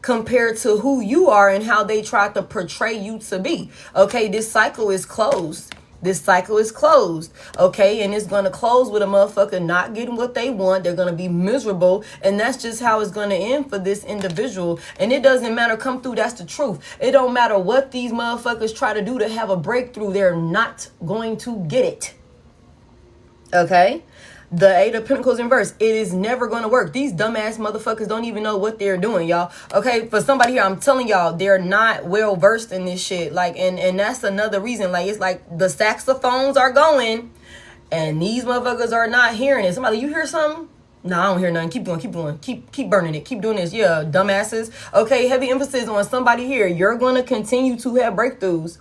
compared to who you are and how they tried to portray you to be. Okay, this cycle is closed. This cycle is closed, okay? And it's going to close with a motherfucker not getting what they want. They're going to be miserable. And that's just how it's going to end for this individual. And it doesn't matter. Come through. That's the truth. It don't matter what these motherfuckers try to do to have a breakthrough. They're not going to get it. Okay? The Eight of Pentacles in reverse. It is never going to work. These dumbass motherfuckers don't even know what they're doing, y'all. Okay, for somebody here, I'm telling y'all, they're not well versed in this shit. Like, and that's another reason. Like, it's like the saxophones are going, and these motherfuckers are not hearing it. Somebody, you hear something? No, I don't hear nothing. Keep going, keep going. Keep burning it. Keep doing this. Yeah, dumbasses. Okay, heavy emphasis on somebody here. You're going to continue to have breakthroughs.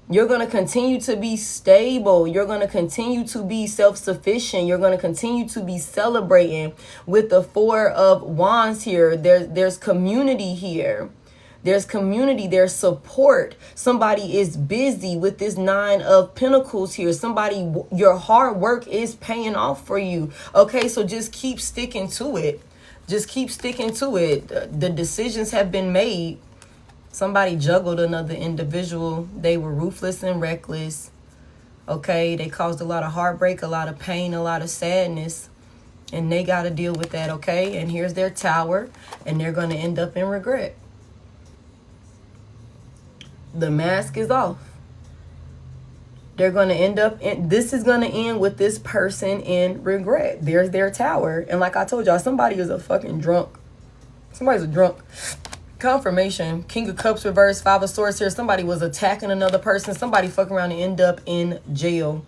You're going to continue to be stable. You're going to continue to be self-sufficient. You're going to continue to be celebrating with the Four of Wands here. There's community here. There's community. There's support. Somebody is busy with this Nine of Pentacles here. Somebody, your hard work is paying off for you. Okay, so just keep sticking to it. Just keep sticking to it. The decisions have been made. Somebody juggled another individual. They were ruthless and reckless. Okay, they caused a lot of heartbreak, a lot of pain, a lot of sadness. And they got to deal with that, okay? And here's their tower. And they're going to end up in regret. The mask is off. They're going to end up in... This is going to end with this person in regret. There's their tower. And like I told y'all, somebody is a fucking drunk. Somebody's a drunk. Confirmation. King of Cups reverse. Five of Swords here. Somebody was attacking another person. Somebody fuck around and end up in jail.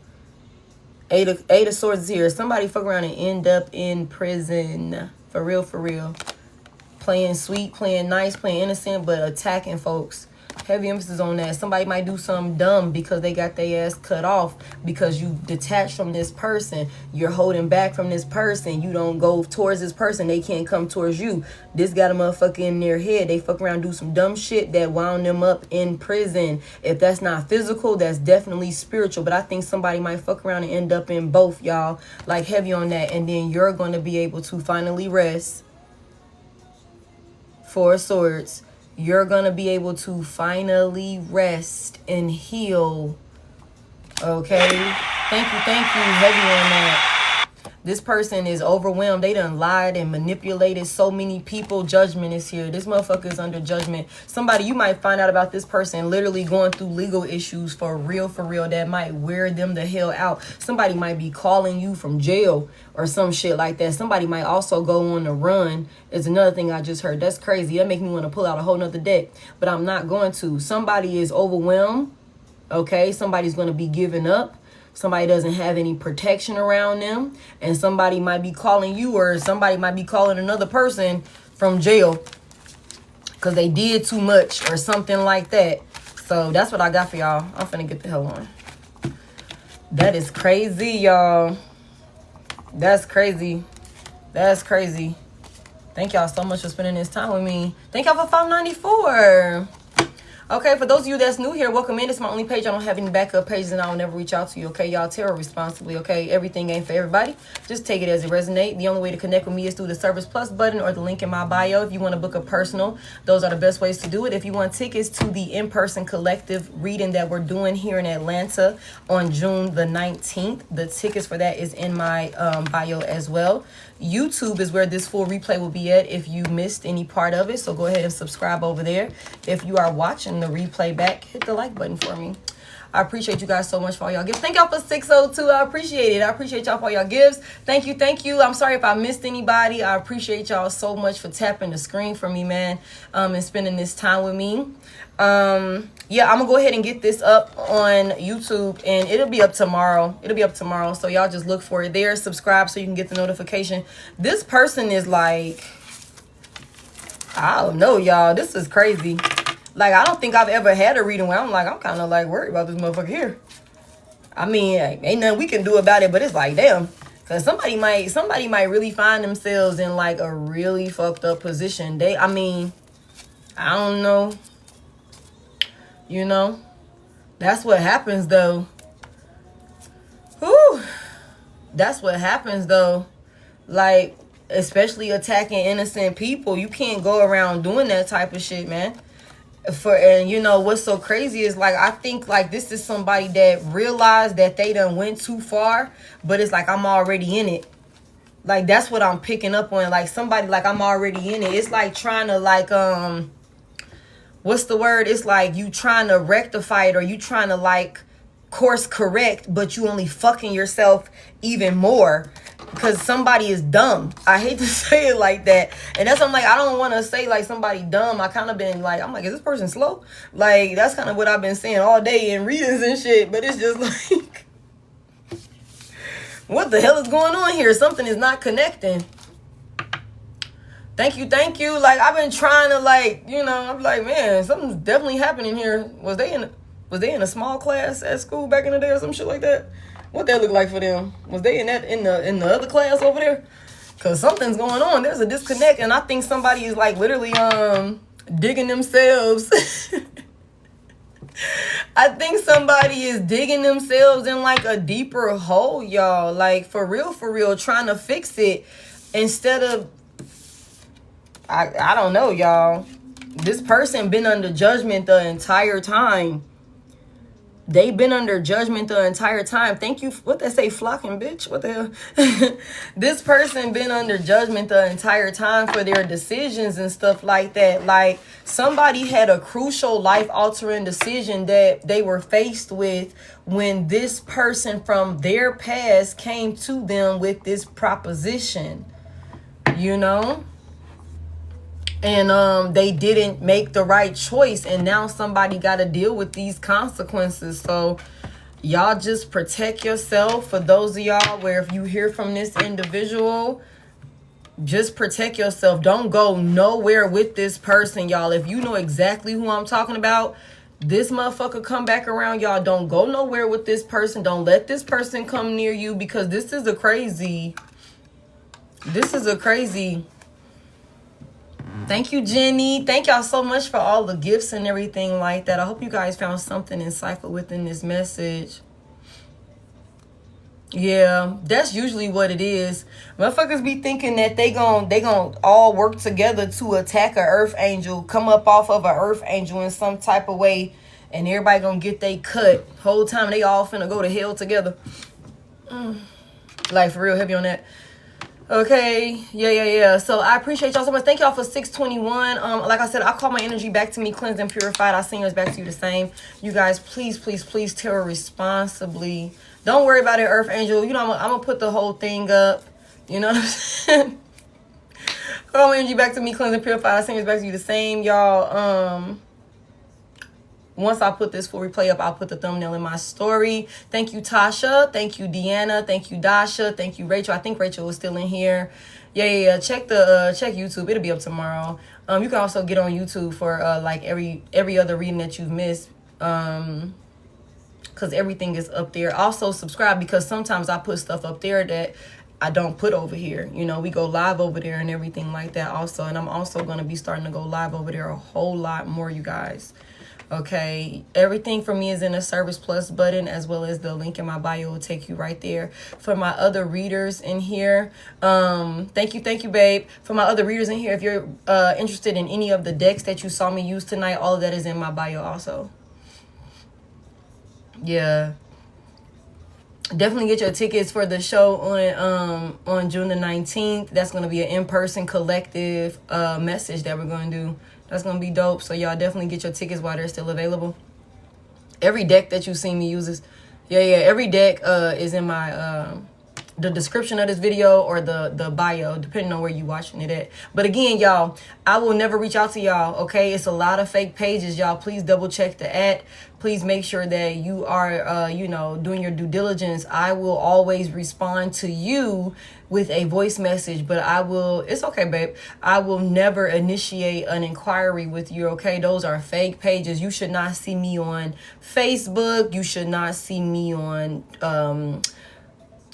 Eight of Swords is here. Somebody fuck around and end up in prison. For real, for real. Playing sweet, playing nice, playing innocent, but attacking folks. Heavy emphasis on that. Somebody might do something dumb because they got their ass cut off because you detached from this person. You're holding back from this person. You don't go towards this person. They can't come towards you. This got a motherfucker in their head. They fuck around, do some dumb shit that wound them up in prison. If that's not physical, that's definitely spiritual. But I think somebody might fuck around and end up in both, y'all. Like, heavy on that. And then you're going to be able to finally rest. Four of Swords. You're going to be able to finally rest and heal. Okay? Thank you, heavy on that. This person is overwhelmed. They done lied and manipulated so many people. Judgment is here. This motherfucker is under judgment. Somebody, you might find out about this person literally going through legal issues for real, that might wear them the hell out. Somebody might be calling you from jail or some shit like that. Somebody might also go on the run. Is another thing I just heard. That's crazy. That makes me want to pull out a whole nother deck. But I'm not going to. Somebody is overwhelmed. Okay? Somebody's going to be giving up. Somebody doesn't have any protection around them. And somebody might be calling you, or somebody might be calling another person from jail because they did too much or something like that. So that's what I got for y'all. I'm finna get the hell on. That is crazy, y'all. That's crazy. That's crazy. Thank y'all so much for spending this time with me. Thank y'all for $5.94. Okay, for those of you that's new here, welcome in. It's my only page. I don't have any backup pages, and I will never reach out to you, okay? Y'all, tarot responsibly, okay? Everything ain't for everybody. Just take it as it resonates. The only way to connect with me is through the Service Plus button or the link in my bio. If you want to book a personal, those are the best ways to do it. If you want tickets to the in-person collective reading that we're doing here in Atlanta on June the 19th, the tickets for that is in my bio as well. YouTube is where this full replay will be at if you missed any part of it. So go ahead and subscribe over there. If you are watching the replay back, hit the like button for me. I appreciate you guys so much for all y'all gifts. Thank y'all for 602. I appreciate it. I appreciate y'all for all y'all gifts. Thank you. Thank you. I'm sorry if I missed anybody. I appreciate y'all so much for tapping the screen for me, man, and spending this time with me. Yeah, I'm gonna go ahead and get this up on YouTube, and it'll be up tomorrow. So y'all just look for it there. Subscribe so you can get the notification. This person is like, I don't know, y'all. This is crazy. Like, I don't think I've ever had a reading where I'm like, I'm kind of like worried about this motherfucker here. I mean, ain't nothing we can do about it, but it's like, damn. Because somebody might really find themselves in like a really fucked up position. I mean, I don't know. You know? That's what happens though. Whew. That's what happens though. Like, especially attacking innocent people. You can't go around doing that type of shit, man. And you know what's so crazy is like, I think like this is somebody that realized that they done went too far, but it's like, I'm already in it. Like, that's what I'm picking up on. Like, somebody like, I'm already in it. It's like trying to like, what's the word? It's like you trying to rectify it, or you trying to like course correct, but you only fucking yourself even more because somebody is dumb. I hate to say it like that. And that's, I'm like, I don't want to say like somebody dumb. I kind of been like, I'm like, is this person slow? Like, that's kind of what I've been saying all day in readings and shit. But it's just like, what the hell is going on here? Something is not connecting. Thank you. Like, I've been trying to like, you know, I'm like, man, something's definitely happening here. Was they in a small class at school back in the day or some shit like that? What that look like for them? Was they in the other class over there? Cause something's going on. There's a disconnect, and I think somebody is like literally digging themselves. I think somebody is digging themselves in like a deeper hole, y'all. Like, for real, trying to fix it instead of, I don't know, y'all. This person been under judgment the entire time. They've been under judgment the entire time. Thank you. What they say, flocking, bitch? What the hell? This person been under judgment the entire time for their decisions and stuff like that. Like, somebody had a crucial life-altering decision that they were faced with when this person from their past came to them with this proposition, you know? And they didn't make the right choice, and now somebody got to deal with these consequences. So y'all just protect yourself. For those of y'all where if you hear from this individual, just protect yourself. Don't go nowhere with this person, y'all. If you know exactly who I'm talking about, this motherfucker come back around, y'all. Don't go nowhere with this person. Don't let this person come near you, because this is a crazy. Thank you, Jenny. Thank y'all so much for all the gifts and everything like that. I hope you guys found something insightful within this message. Yeah, that's usually what it is. Motherfuckers be thinking that they gon' all work together to attack a earth angel, come up off of a earth angel in some type of way, and everybody gonna get they cut. Whole time they all finna go to hell together. Like, for real, heavy on that. Okay, yeah. So I appreciate y'all so much. Thank y'all for 621. Like I said, I'll call my energy back to me, cleansed and purified. I'll send yours back to you the same. You guys, please tarot responsibly. Don't worry about it, Earth Angel. You know, I'm gonna put the whole thing up. You know what I'm saying? Call my energy back to me, cleansed and purified. I'll send yours back to you the same, y'all. Once I put this full replay up, I'll put the thumbnail in my story. Thank you, Tasha. Thank you, Deanna. Thank you, Dasha. Thank you, Rachel. I think Rachel was still in here. Yeah. Check YouTube. It'll be up tomorrow. You can also get on YouTube for like every other reading that you've missed. Because everything is up there. Also subscribe, because sometimes I put stuff up there that I don't put over here. You know, we go live over there and everything like that also. And I'm also going to be starting to go live over there a whole lot more, you guys. Okay, everything for me is in a Service Plus button, as well as the link in my bio will take you right there. For my other readers in here, thank you, babe. For my other readers in here, if you're interested in any of the decks that you saw me use tonight, all of that is in my bio also. Yeah. Definitely get your tickets for the show on June the 19th. That's going to be an in-person collective message that we're going to do. That's going to be dope. So y'all definitely get your tickets while they're still available. Every deck that you see me uses. Yeah. Every deck is in my the description of this video or the bio, depending on where you watching it at. But again, y'all, I will never reach out to y'all, okay? It's a lot of fake pages, y'all. Please double check the ad. please make sure that you are, you know, doing your due diligence. I will always respond to you with a voice message, but I will, it's okay, babe, I will never initiate an inquiry with you, okay? Those are fake pages. You should not see me on Facebook. You should not see me on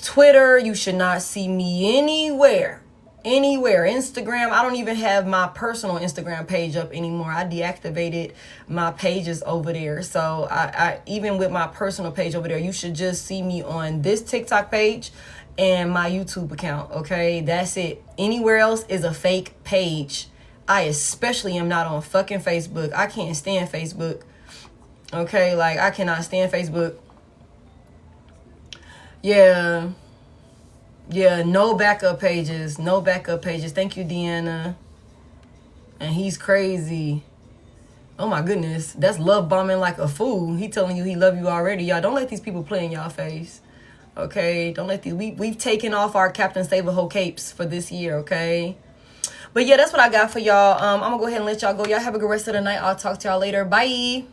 Twitter. You should not see me anywhere. Instagram. I don't even have my personal Instagram page up anymore. I deactivated my pages over there. So I even with my personal page over there, you should just see me on this TikTok page and my YouTube account, okay? That's it. Anywhere else is a fake page. I especially am not on fucking Facebook. I can't stand Facebook, okay? Like, I cannot stand Facebook. Yeah, no backup pages. No backup pages. Thank you, Deanna. And he's crazy. Oh my goodness. That's love bombing like a fool. He telling you he love you already. Y'all, don't let these people play in y'all face. Okay? Don't let these... We've taken off our Captain Save-A-Ho capes for this year, okay? But yeah, that's what I got for y'all. I'm going to go ahead and let y'all go. Y'all have a good rest of the night. I'll talk to y'all later. Bye.